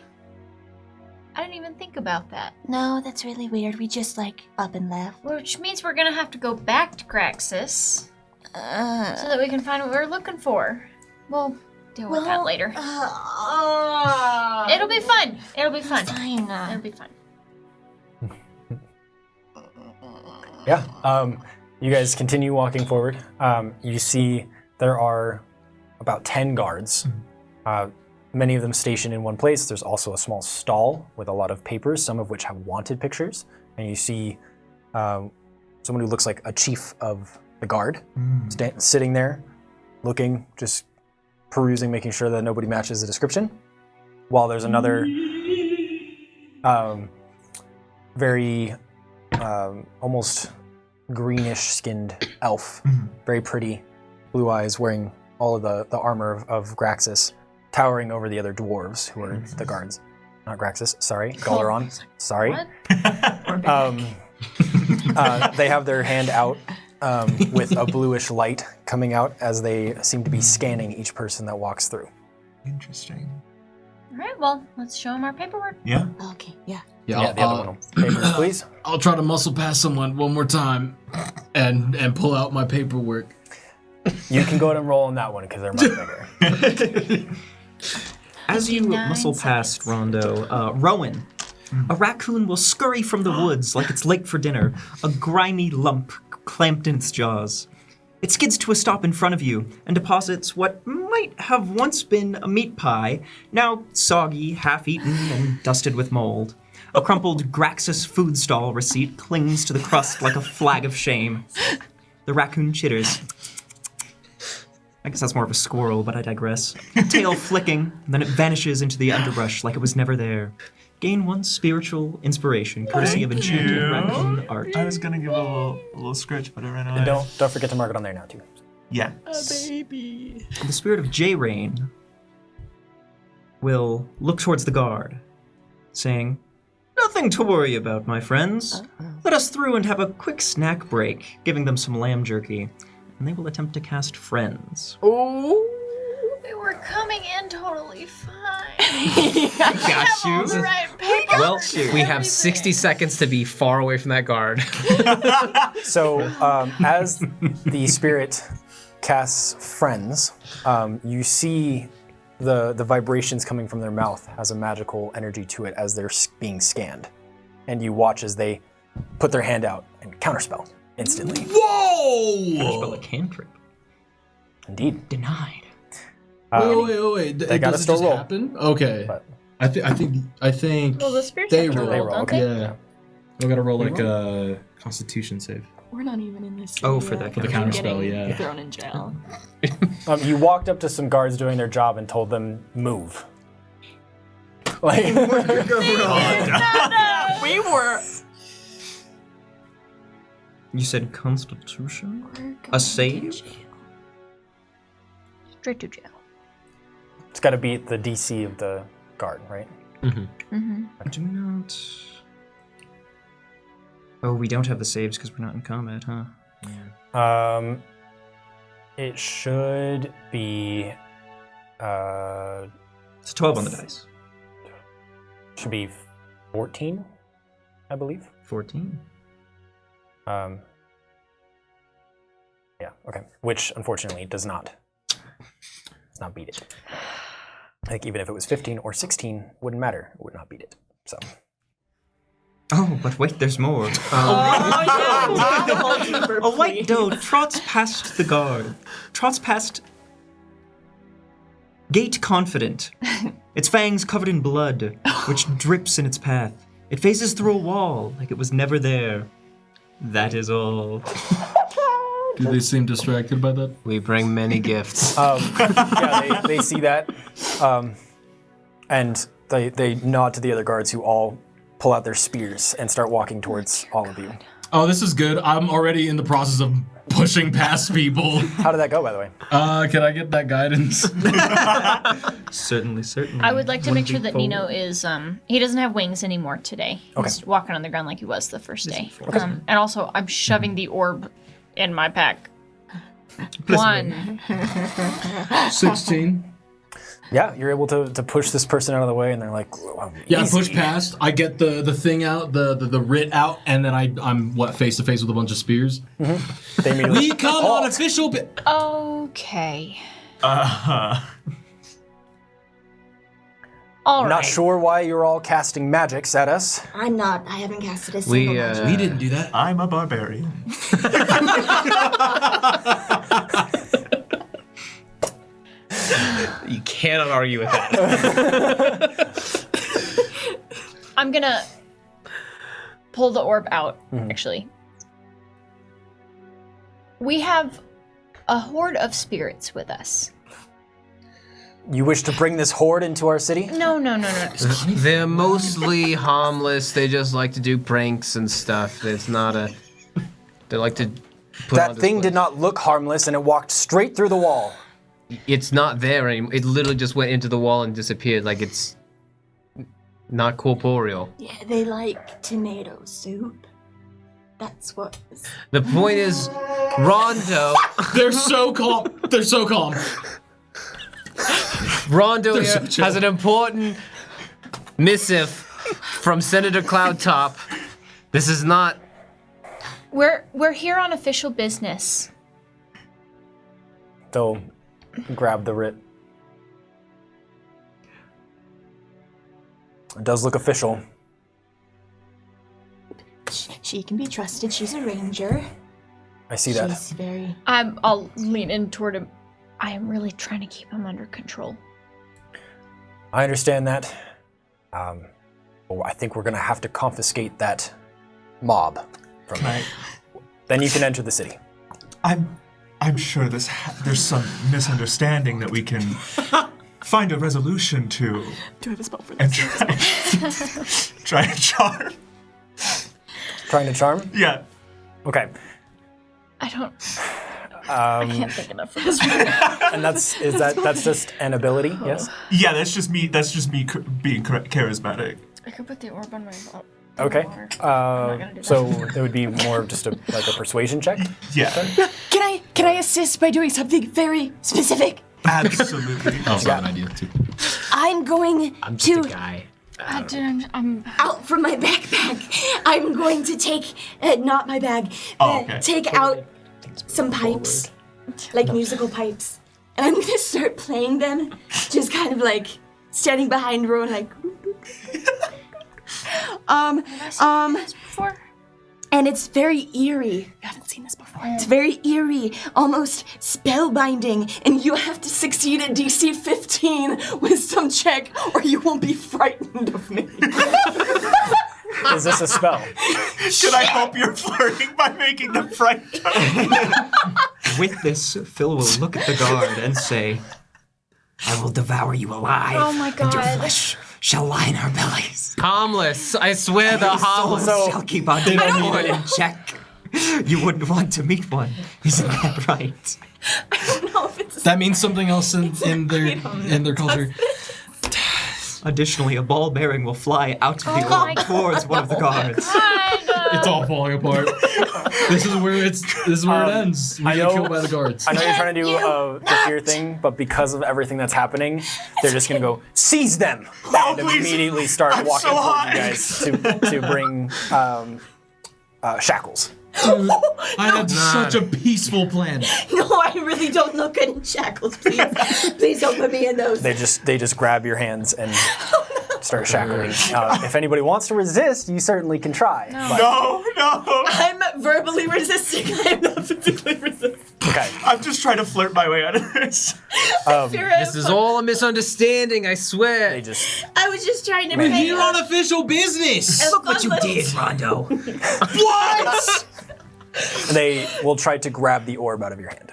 I didn't even think about that. No, that's really weird. We just up and left. Which means we're gonna have to go back to Graxis so that we can find what we're looking for. We'll deal with that later. It'll be fun. It'll be fun. Fine. It'll be fun. Yeah. You guys continue walking forward. You see there are about 10 guards, many of them stationed in one place. There's also a small stall with a lot of papers, some of which have wanted pictures. And you see someone who looks like a chief of the guard sitting there, looking, just perusing, making sure that nobody matches the description. While there's another very almost greenish-skinned elf, very pretty, blue eyes, wearing all of the armor of Graxis, towering over the other dwarves who are the guards. Not Graxis, sorry. Galderon, sorry. What? They have their hand out with a bluish light coming out as they seem to be scanning each person that walks through. Interesting. All right, well, let's show him our paperwork. Yeah. Okay, yeah. Yeah, The other one. Papers, please. I'll try to muscle past someone one more time and pull out my paperwork. You can go ahead and roll on that one because they're much bigger. As you 59 muscle past seconds. Rondo, Rowan, a raccoon will scurry from the woods like it's late for dinner, a grimy lump clamped in its jaws. It skids to a stop in front of you and deposits what might have once been a meat pie, now soggy, half-eaten, and dusted with mold. A crumpled Graxus food stall receipt clings to the crust like a flag of shame. The raccoon chitters. I guess that's more of a squirrel, but I digress. Tail flicking, then it vanishes into the underbrush like it was never there. Gain 1 spiritual inspiration, courtesy of enchanted raccoon art. I was gonna give a little scratch, but I ran away. And don't forget to mark it on there now too. Yeah. The spirit of J-Rain will look towards the guard, saying, "Nothing to worry about, my friends. Let us through and have a quick snack break," giving them some lamb jerky, and they will attempt to cast Friends. They were coming in totally fine. Got All the right paperwork Well, and we have everything. 60 seconds to be far away from that guard. So as the spirit casts Friends, you see the vibrations coming from their mouth has a magical energy to it as they're being scanned. And you watch as they put their hand out and counterspell instantly. Spell Whoa! a cantrip. Indeed. Denied. Wait. They gotta Does it still just roll. happen? Okay. But- I think. Well, the spirits They have to roll. They roll, roll, don't okay. they? Yeah. We gotta roll like a Constitution save. We're not even in this. Oh, for that For the counter counterspell, Getting yeah. thrown in jail. You walked up to some guards doing their job and told them, move. Like, We were. You said Constitution? A save? Straight to jail. it's got to beat the DC of the guard, right? Do not. Oh, we don't have the saves because we're not in combat, huh? It should be. It's 12 on the dice. Should be 14, I believe. 14. Yeah. Okay. Which unfortunately does not beat it. I think even if it was 15 or 16, wouldn't matter. It would not beat it. So. Oh, but wait, there's more. A white doe trots past the guard. Trots past. Gait confident. Its fangs covered in blood, which drips in its path. It phases through a wall like it was never there. That is all. Do they seem distracted by that? We bring many gifts. Yeah, they see that, and they nod to the other guards who all pull out their spears and start walking towards all of you. Oh, this is good. I'm already in the process of pushing past people. How did that go, by the way? Can I get that guidance? Certainly. I would like to make sure that 1d4. Nino is, he doesn't have wings anymore today. He's walking on the ground like he was the first day. And also, I'm shoving the orb in my pack. 1. 16. Yeah, you're able to push this person out of the way, and they're like, Yeah, I easy. push past. I get the thing out, the writ out, and then I'm face to face with a bunch of spears. They immediately We come on official. Okay. Uh-huh. All I'm right. not sure why you're all casting magics at us. I'm not. I haven't casted a We, single magic. We didn't do that. I'm a barbarian. You cannot argue with that. I'm gonna pull the orb out, actually. We have a horde of spirits with us. You wish to bring this horde into our city? No. They're mostly harmless. They just like to do pranks and stuff. It's not a. They like to put That on thing display. did not look harmless, and it walked straight through the wall. It's not there anymore. It literally just went into the wall and disappeared. Like it's not corporeal. Yeah, they like tomato soup. That's what. The point is, Rondo. They're so calm. They're so calm. Rondo They're here so chill. has an important missive from Senator Cloudtop. This is not. We're here on official business. They'll grab the writ. It does look official. She can be trusted. She's a ranger. I see that. She's very. I'll lean in toward him. I am really trying to keep him under control. I understand that. But I think we're going to have to confiscate that mob from him. Then you can enter the city. I'm sure there's some misunderstanding that we can find a resolution to. Do I have a spell for And this? try to charm. Trying to charm? Yeah. Okay. I can't think enough for this. And that's just an ability, yes? Yeah, that's just me being charismatic. I could put the orb on my Okay. gonna do So it would be more of just a persuasion check? Yeah. Can I assist by doing something very specific? Absolutely. Oh, that's an idea too. I'm going I'm just to a guy. I'm out from my backpack. I'm going to take not my bag. Okay. Take out some pipes, like musical pipes, and I'm gonna start playing them, just kind of like standing behind Rowan, like. before. And it's very eerie. I haven't seen this before. It's very eerie, almost spellbinding, and you have to succeed a DC 15 wisdom check, or you won't be frightened of me. Is this a spell? Should I help your flirting by making them frightened? With this, Phil will look at the guard and say, I will devour you alive. Oh my And your God. flesh shall line our bellies. Harmless. I swear the harmless. Shall keep our demon in check. You wouldn't want to meet one. Isn't that right? I don't know if it's. That means something else in their culture. Additionally, a ball bearing will fly out of the my orb towards one of the guards. It's all falling apart. This is where it ends. We get killed by the guards. I know you're trying to do the fear thing, but because of everything that's happening, they're just gonna go seize them and please. immediately start I'm walking so towards hot. you guys to bring shackles. Dude, I had such a peaceful plan. No, I really don't look good in shackles, please. Please don't put me in those. They just grab your hands and start shackling. If anybody wants to resist, you certainly can try. but- No. I'm verbally resisting. I'm not physically resisting. Okay. I'm just trying to flirt my way out of this. This is all a misunderstanding, I swear. They just I was just trying to We're make here on official business. Look what you did. Rondo. What? they will try to grab the orb out of your hand.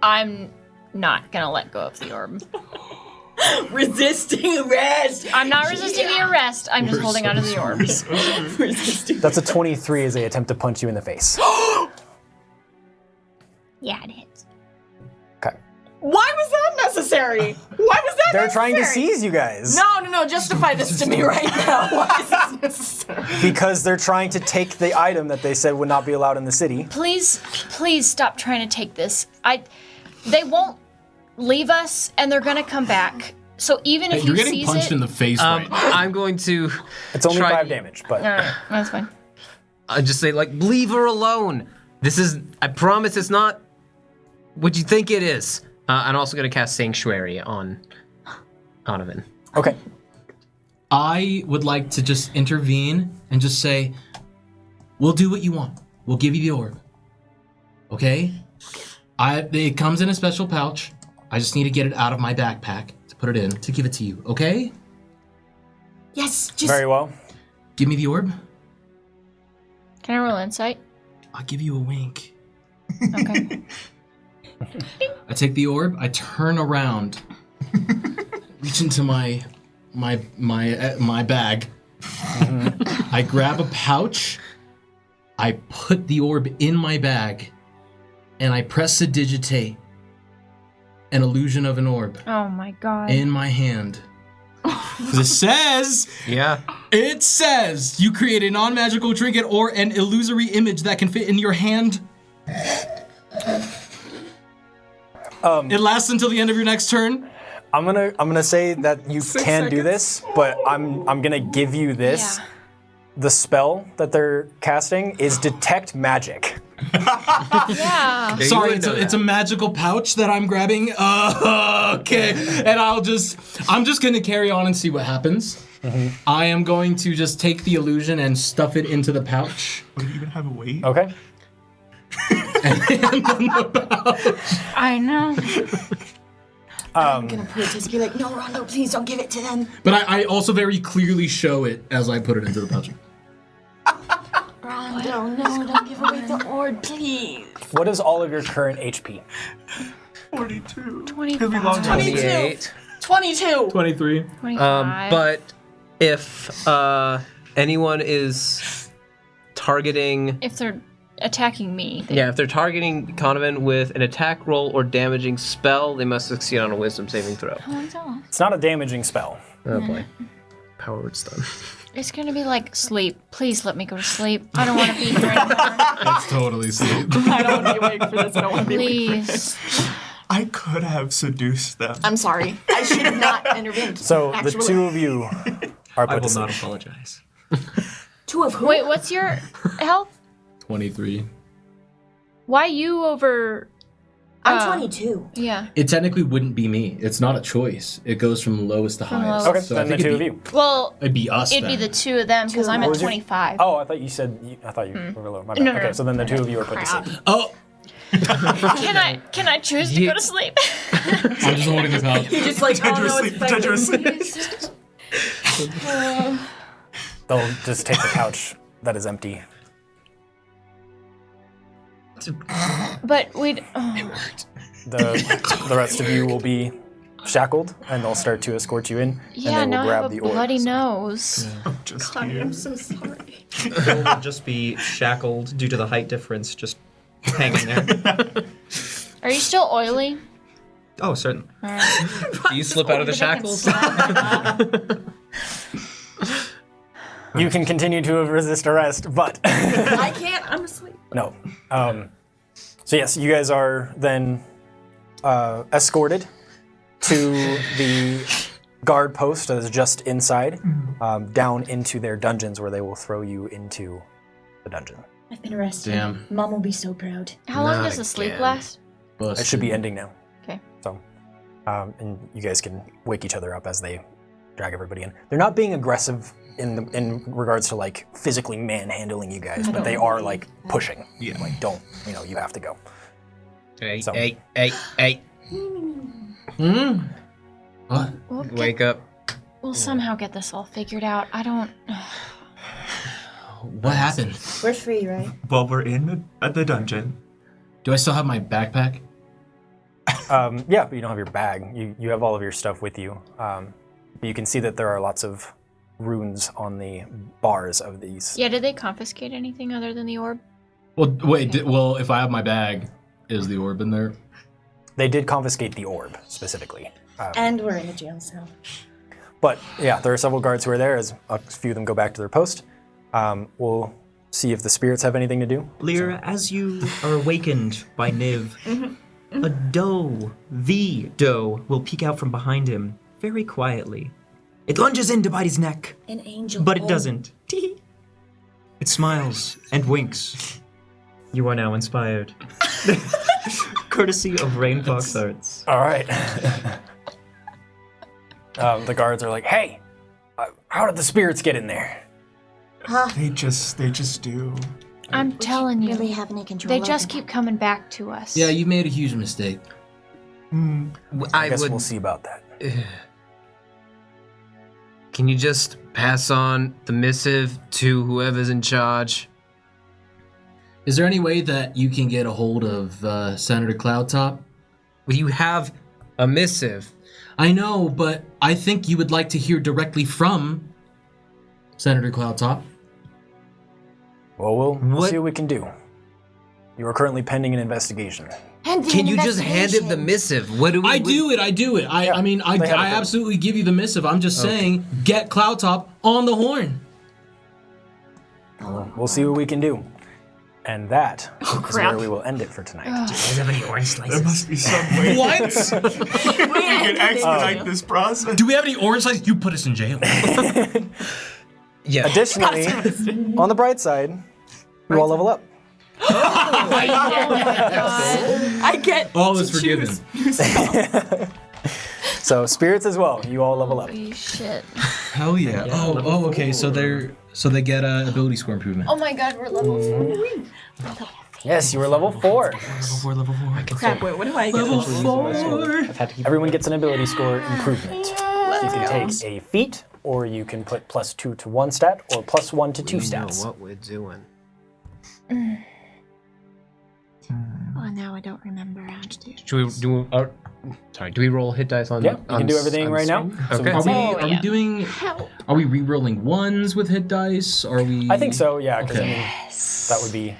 I'm not gonna let go of the orb. Resisting arrest. I'm not resisting the arrest. I'm just holding onto the orb. Resisting. That's a 23 as they attempt to punch you in the face. Yeah, it hits. Okay. Why was that necessary? Why was that They're trying to necessary? seize you guys. No, justify this to me right now. Why is this necessary? Because they're trying to take the item that they said would not be allowed in the city. Please stop trying to take this. They won't leave us, and they're gonna come back. So even if You're you getting seize punched it, in the face right now. I'm going to It's only try- 5 damage, but that's fine. just say, like, leave her alone. This is, I promise it's not what you think it is. I'm also going to cast Sanctuary on Donovan. okay. I would like to just intervene and just say, we'll do what you want. We'll give you the orb. Okay? It comes in a special pouch. I just need to get it out of my backpack to put it in to give it to you. Okay? Yes, just Very well. Give me the orb. Can I roll insight? I'll give you a wink. Okay. I take the orb. I turn around, reach into my bag. I grab a pouch. I put the orb in my bag, and I prestidigitate an illusion of an orb Oh my god. in my hand. Because it says you create a non-magical trinket or an illusory image that can fit in your hand. It lasts until the end of your next turn. I'm gonna say that you can do this, but I'm gonna give you this. Yeah. The spell that they're casting is detect magic. Yeah. Sorry, it's a magical pouch that I'm grabbing. Okay, and I'm just gonna carry on and see what happens. I am going to just take the illusion and stuff it into the pouch. Would it even have a weight? Okay. I know. I'm gonna protest, be like, no, Rondo, please don't give it to them. But I also very clearly show it as I put it into the pouch. Rondo, no, don't give away the orb, please. What is all of your current HP? 42. 25. 28. 22. 23. 25. But if anyone is targeting, if they're attacking me, if they're targeting Conovan with an attack roll or damaging spell, they must succeed on a Wisdom saving throw. It's not a damaging spell. Oh boy, power word stun. It's gonna be like sleep. Please let me go to sleep. I don't want to be here anymore. That's totally sleep. I don't want to be awake for this. I don't want to be awake for Please. I could have seduced them. I'm sorry. I should have not intervened. So actually. the two of you are I put will to not sleep. apologize. Two of who? Wait, what's your health? 23. Why you over? I'm 22. Yeah. It technically wouldn't be me. It's not a choice. It goes from lowest to From highest. lowest. Okay, So I then the think two of you. Well, It'd be us. it'd be then. the two of them because I'm What at was your- 25. Oh, I thought you said. I thought you were low. My bad. No, no, Okay, no. so then the two of you are put to Crap. sleep. Oh, Can I choose to go to sleep? I'm just holding the pouch. You're just like, oh no, it's Pretend you're asleep. They'll just take the couch that is empty. But we'd. The rest of you will be shackled, and they'll start to escort you in. Yeah, and they now will I grab have a the orb. bloody nose. Just Connie, here. I'm so sorry. Phil will just be shackled due to the height difference, just hanging there. Are you still oily? Oh, certainly. All right. Do you slip out of the But I can shackles? slap. You can continue to resist arrest, but I can't. I'm asleep. no. So yes, you guys are then escorted to the guard post that is just inside, down into their dungeons, where they will throw you into the dungeon. I've been arrested. Damn. Mom will be so proud. How long Not does the sleep again. last? It should be ending now. Okay. So, and you guys can wake each other up as they drag everybody in. They're not being aggressive in regards to like physically manhandling you guys, but they are like pushing. Yeah. Like, don't, you have to go. Hey, So- hey. What? We'll, get, Wake up. we'll somehow get this all figured out. I don't. What happened? We're free, right? Well, we're in the dungeon. Do I still have my backpack? Yeah, but you don't have your bag. You have all of your stuff with you. But you can see that there are lots of runes on the bars of these. Yeah, did they confiscate anything other than the orb? Well, wait. Well, if I have my bag, is the orb in there? They did confiscate the orb specifically. And we're in a jail cell. But yeah, there are several guards who are there as a few of them go back to their post. We'll see if the spirits have anything to do. Lear, as you are awakened by Niv, a doe, the doe, will peek out from behind him very quietly. It lunges in to bite his neck, An angel. but it doesn't. Tee. It smiles and winks. You are now inspired. Courtesy of Rainfox Arts. All right. The guards are like, "Hey, how did the spirits get in there?" They just do. I'm telling you. Really have any control They over just that. keep coming back to us. Yeah, you made a huge mistake. I guess we'll see about that. Can you just pass on the missive to whoever's in charge? Is there any way that you can get a hold of Senator Cloudtop? Well, you have a missive. I know, but I think you would like to hear directly from Senator Cloudtop. Well, we'll What? see what we can do. You are currently pending an investigation. Can you just hand him the missive? What do we? I do it. I mean, I they have it. absolutely give you the missive. I'm just saying, get Cloudtop on the horn. We'll see what we can do. And that is where we will end it for tonight. Do you guys have any orange slices? There must be some way What? we can expedite this process. Do we have any orange slices? You put us in jail. Yeah. Additionally, on the bright side, you all level up. I get All is forgiven. So spirits as well, you all level up. Holy shit. Hell yeah. Oh, okay. So they get ability score improvement. Oh my god, we're level 4. Yes, you were level 4. Level 4. crap. Wait, what do I get? Level 4. Everyone gets an ability score improvement. So you can take a feat, or you can put +2 to 1 stat, or +1 to 2 We know stats. what we're doing. Oh, now I don't remember how to do. Should we do? Do we roll hit dice on? Yeah, you can do everything on right now. stream? So Okay. Are we doing? Are we re-rolling ones with hit dice? Are we? I think so, yeah, because Okay. I mean, that would be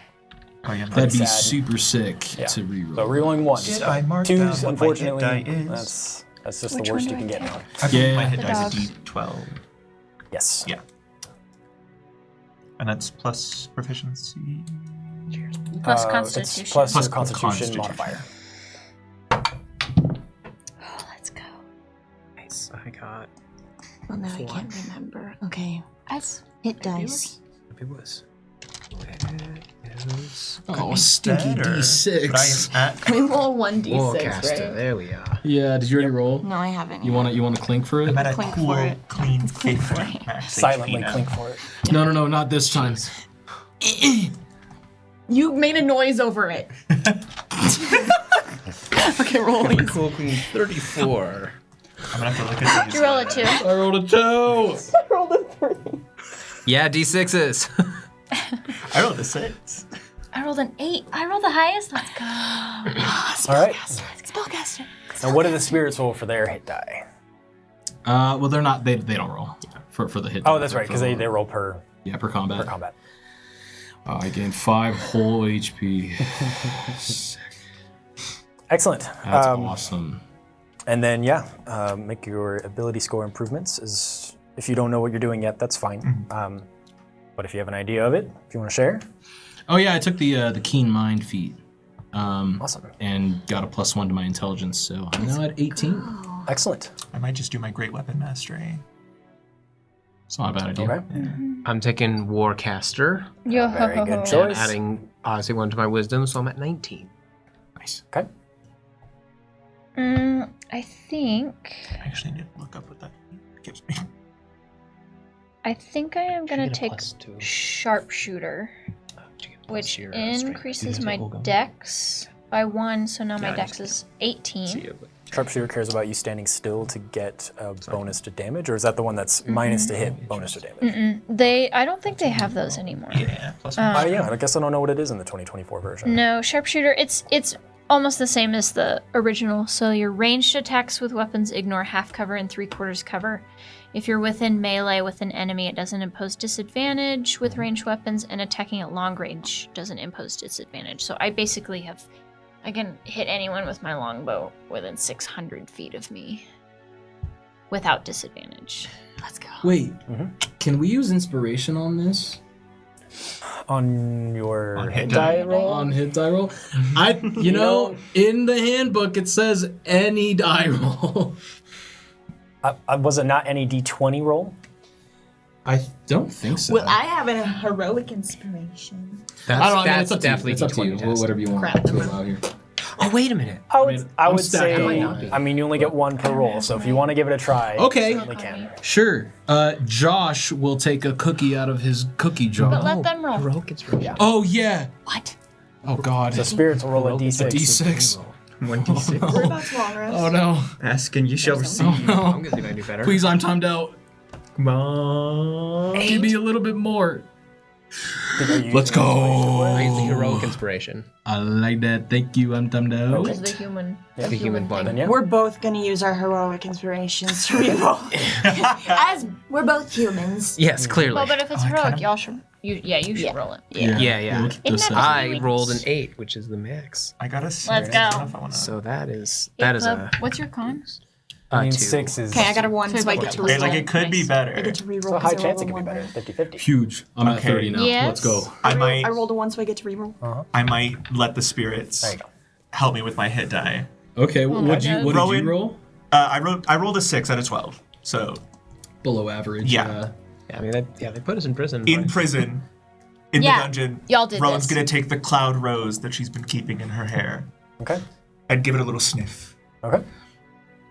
That'd be sad. super sick Yeah. to re-roll. so rerolling 1s. I marked down 2s, what unfortunately, my hit die is? that's just Which the worst one you can do I get now. I believe Yeah. my hit The dice dogs. is D12, Yes. Yeah. and that's plus proficiency. Plus It's Constitution. plus Plus your constitution Constitution. modifier. Let's go. Nice. I got. Well, now I can't remember. Okay. That's Hit dice. It was. Oh, stinky Better, D6. But I am at, We roll 1d6, Warcaster. right? There we are. Yeah. Did you already roll? No, I haven't. You want to clink for it? I'm at a Clink for cool, it. clean 50 max Silently HP now. clink for it. No, not this time. You made a noise over it. Okay, roll. Cool Queen 34. I'm gonna have to look at these. you roll a 2. I rolled a 2. Yeah, D6s. I rolled a 6. I rolled an 8. I rolled the highest. Let's go. All right. Spellcaster. Now, what do the spirits roll for their hit die? Well, they're not. They don't roll for the hit. Oh, that's right, because they roll per per combat. combat. I gained 5 whole HP. Excellent. That's awesome. And then, make your ability score improvements. Is if you don't know what you're doing yet, that's fine. But if you have an idea of it, if you want to share, Oh yeah, I took the keen mind feat. awesome. And got a +1 to my intelligence, so I'm now at 18. Excellent. I might just do my great weapon mastery. It's not a bad idea. Okay. I'm taking Warcaster Yo. Very good and choice. adding obviously 1 to my wisdom, so I'm at 19. Nice. Okay. I think. I actually need to look up what that gives me. I think I am gonna get a take +2. Sharpshooter, which your increases my Hold on. dex by 1. So now my Yeah, dex is 18. Sharpshooter cares about you standing still to get a bonus to damage, or is that the one that's minus to hit, bonus to damage? I don't think they have those anymore. Yeah, plus Yeah, I guess I don't know what it is in the 2024 version. No, sharpshooter. It's almost the same as the original. So your ranged attacks with weapons ignore half cover and 3/4 cover. If you're within melee with an enemy, it doesn't impose disadvantage with ranged weapons, and attacking at long range doesn't impose disadvantage. So I basically I can hit anyone with my longbow within 600 feet of me without disadvantage. Let's go. Wait, can we use inspiration on this? On your On hit hit die die. roll? On hit die roll? You know, in the handbook it says any die roll. Was it not any d20 roll? I don't think so. Well, I have a heroic inspiration. I don't know. I mean, That's it's up to definitely you. It's up to you. D20 Whatever you want Crap, to never allow here. Oh, wait a minute. I would, mean, I I'm would stacked say, up. I mean, you only get 1 per roll, so if you want to give it a try, Okay. you certainly can. Sure. Josh will take a cookie out of his cookie But jar. let them roll. Heroic inspiration. Oh yeah. What? Oh god. The spirits will roll a d6. D6. 1d6. What about Walrus? Oh no. Ask and you shall receive. Oh no. I'm gonna see if I can do better. Please, I'm timed out. Come on. Give me a little bit more. Let's Let's go. I use the heroic inspiration. I like that. Thank you. I'm timed out. As the human. Yeah. The human thing. one. Yeah. We're both gonna use our heroic inspirations to reroll. As we're both humans. Yes, clearly. Well, but if it's heroic, You should roll it. Yeah. Look at this. I rolled an 8, which is the max. I got a 6. Let's go. I don't know if I wanna... So that is What's your con? I mean, 2. 6 is. Okay, I got a 1, so I get to Okay, reroll. like it could be better. I get to reroll. So a high 'cause I chance rolled it a could be one, better. right? 50-50. Huge. I'm at Okay. 30 now. Yes. Let's go. I rolled a 1, so I get to reroll. I might let the spirits There you go. help me with my hit die. Okay, what did you Rowan. roll? I rolled a 6 out of 12. So Below average. Yeah. Yeah, I mean, they put us in prison. in prison, in the dungeon, y'all did Rowan's this. gonna take the cloud rose that she's been keeping in her hair Okay. and give it a little sniff. Okay.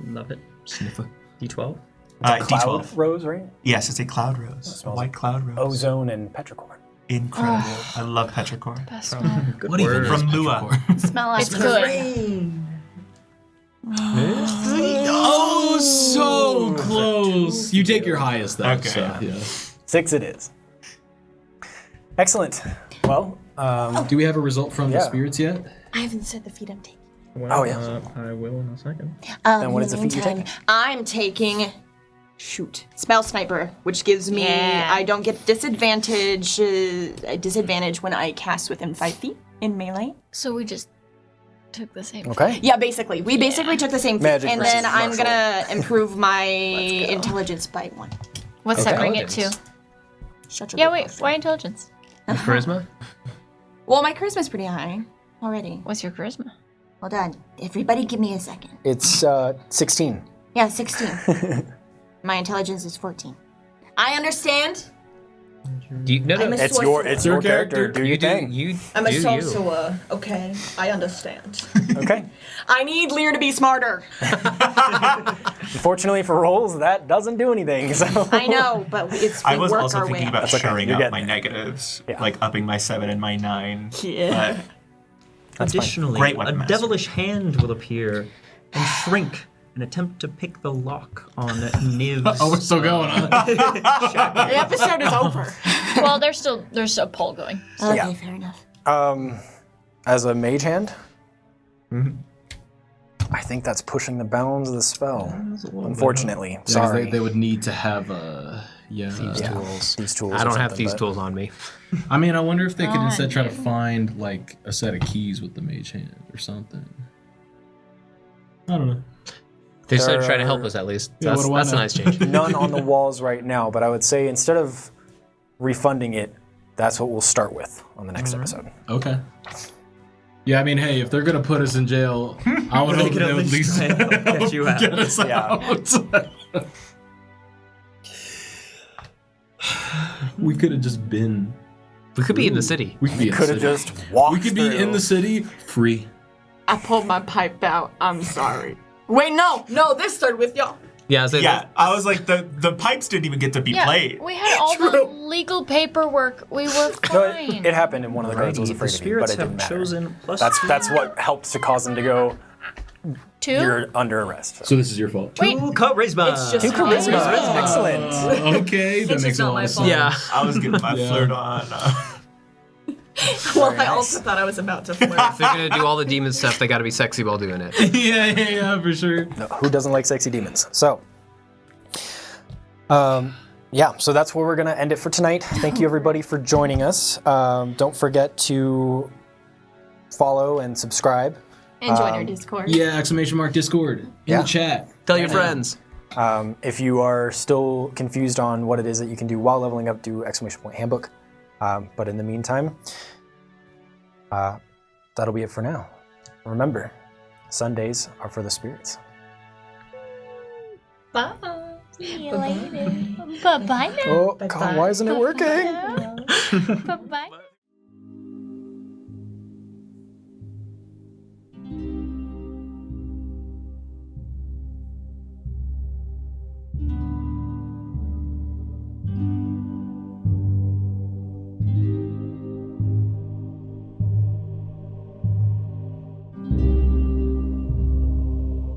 Love it. Sniffer. D12. Cloud D12. rose, right? Yes, it's a cloud rose. A smells white cloud rose. Ozone and petrichor. Incredible. I love petrichor. Good What even word. is From Lua. petrichor? Smell It's good. Oh, so close. You take your highest though. Okay. So, yeah. 6 it is. Excellent. Well, Do we have a result from the Yeah. spirits yet? I haven't said the feat I'm taking. Oh, yeah. I will in a second. Then what In is the the feat you're meantime, taking? I'm taking Spell Sniper, which gives me I don't get disadvantage when I cast within 5 feet in melee. So we just took the same. Okay. Yeah, basically. We basically took the same thing. Magic And then versus I'm martial. gonna improve my intelligence by 1. What's that bring it to? Shut your Yeah, big wait. mouth. Why intelligence? Charisma? Well, my charisma's pretty high already. What's your charisma? Hold on. Everybody give me a second. It's 16. Yeah, 16. My intelligence is 14. I understand. No, I'm a It's your Your character. character. Do your thing. I'm a do you. sorcerer. Okay, I understand. Okay. I need Lear to be smarter. Unfortunately for rolls, that doesn't do anything. So I know, but it's we I was work also our thinking way about up. That's okay, shoring you're up getting my there. negatives, Yeah. like upping my 7 and my 9. Yeah. Additionally, Great a weapon master. devilish hand will appear and shrink and attempt to pick the lock on Niv's. Oh, we're still going, huh? The episode is over. Well, there's a poll going. Okay, Yeah. fair enough. as a mage hand, I think that's pushing the bounds of the spell. Unfortunately, sorry. They would need to have Thieves' tools. These tools. I or don't have something, these but- tools on me. I mean, I wonder if they could Oh, instead try to dude. find like a set of keys with the mage hand or something. I don't know. They There said try to are- help us at least. Yeah, what That's, do I that's a know? nice change. None on the walls right now, but I would say instead of refunding it, that's what we'll start with on the next episode. Okay. Yeah, I mean, hey, if they're gonna put us in jail, I would hope could they at would at least least try and get you out. get us Yeah. out. We could have just been. We could be in the city. We could be in the Could have city. just walked We could be in the city free. I pulled my pipe out. I'm sorry. Wait, no, this started with y'all. Yeah, so Yeah, I was like, the pipes didn't even get to be Yeah, played. we had all the legal paperwork. We were No, fine. it happened, and one of the guards was Alrighty, the afraid of you, but spirits it didn't have matter. chosen plus That's what helped to cause them to go. Two? You're under arrest. So this is your fault. Wait, two charisma. It's just- Two charisma. Excellent. Okay, that This makes is a not lot my of fault. sense. yeah. I was getting my Yeah. flirt on. Well, Very I nice. also thought I was about to flirt. If they're gonna do all the demon stuff, they gotta be sexy while doing it. yeah, for sure. No, who doesn't like sexy demons? So, yeah, so that's where we're going to end it for tonight. Thank you, everybody, for joining us. Don't forget to follow and subscribe. And join our Discord. Yeah, !Discord in Yeah. the chat. Tell your friends. If you are still confused on what it is that you can do while leveling up, do !Handbook. But in the meantime, that'll be it for now. Remember, Sundays are for the spirits. bye. See you later. Bye-bye now. Oh, God, why isn't it working? Bye-bye.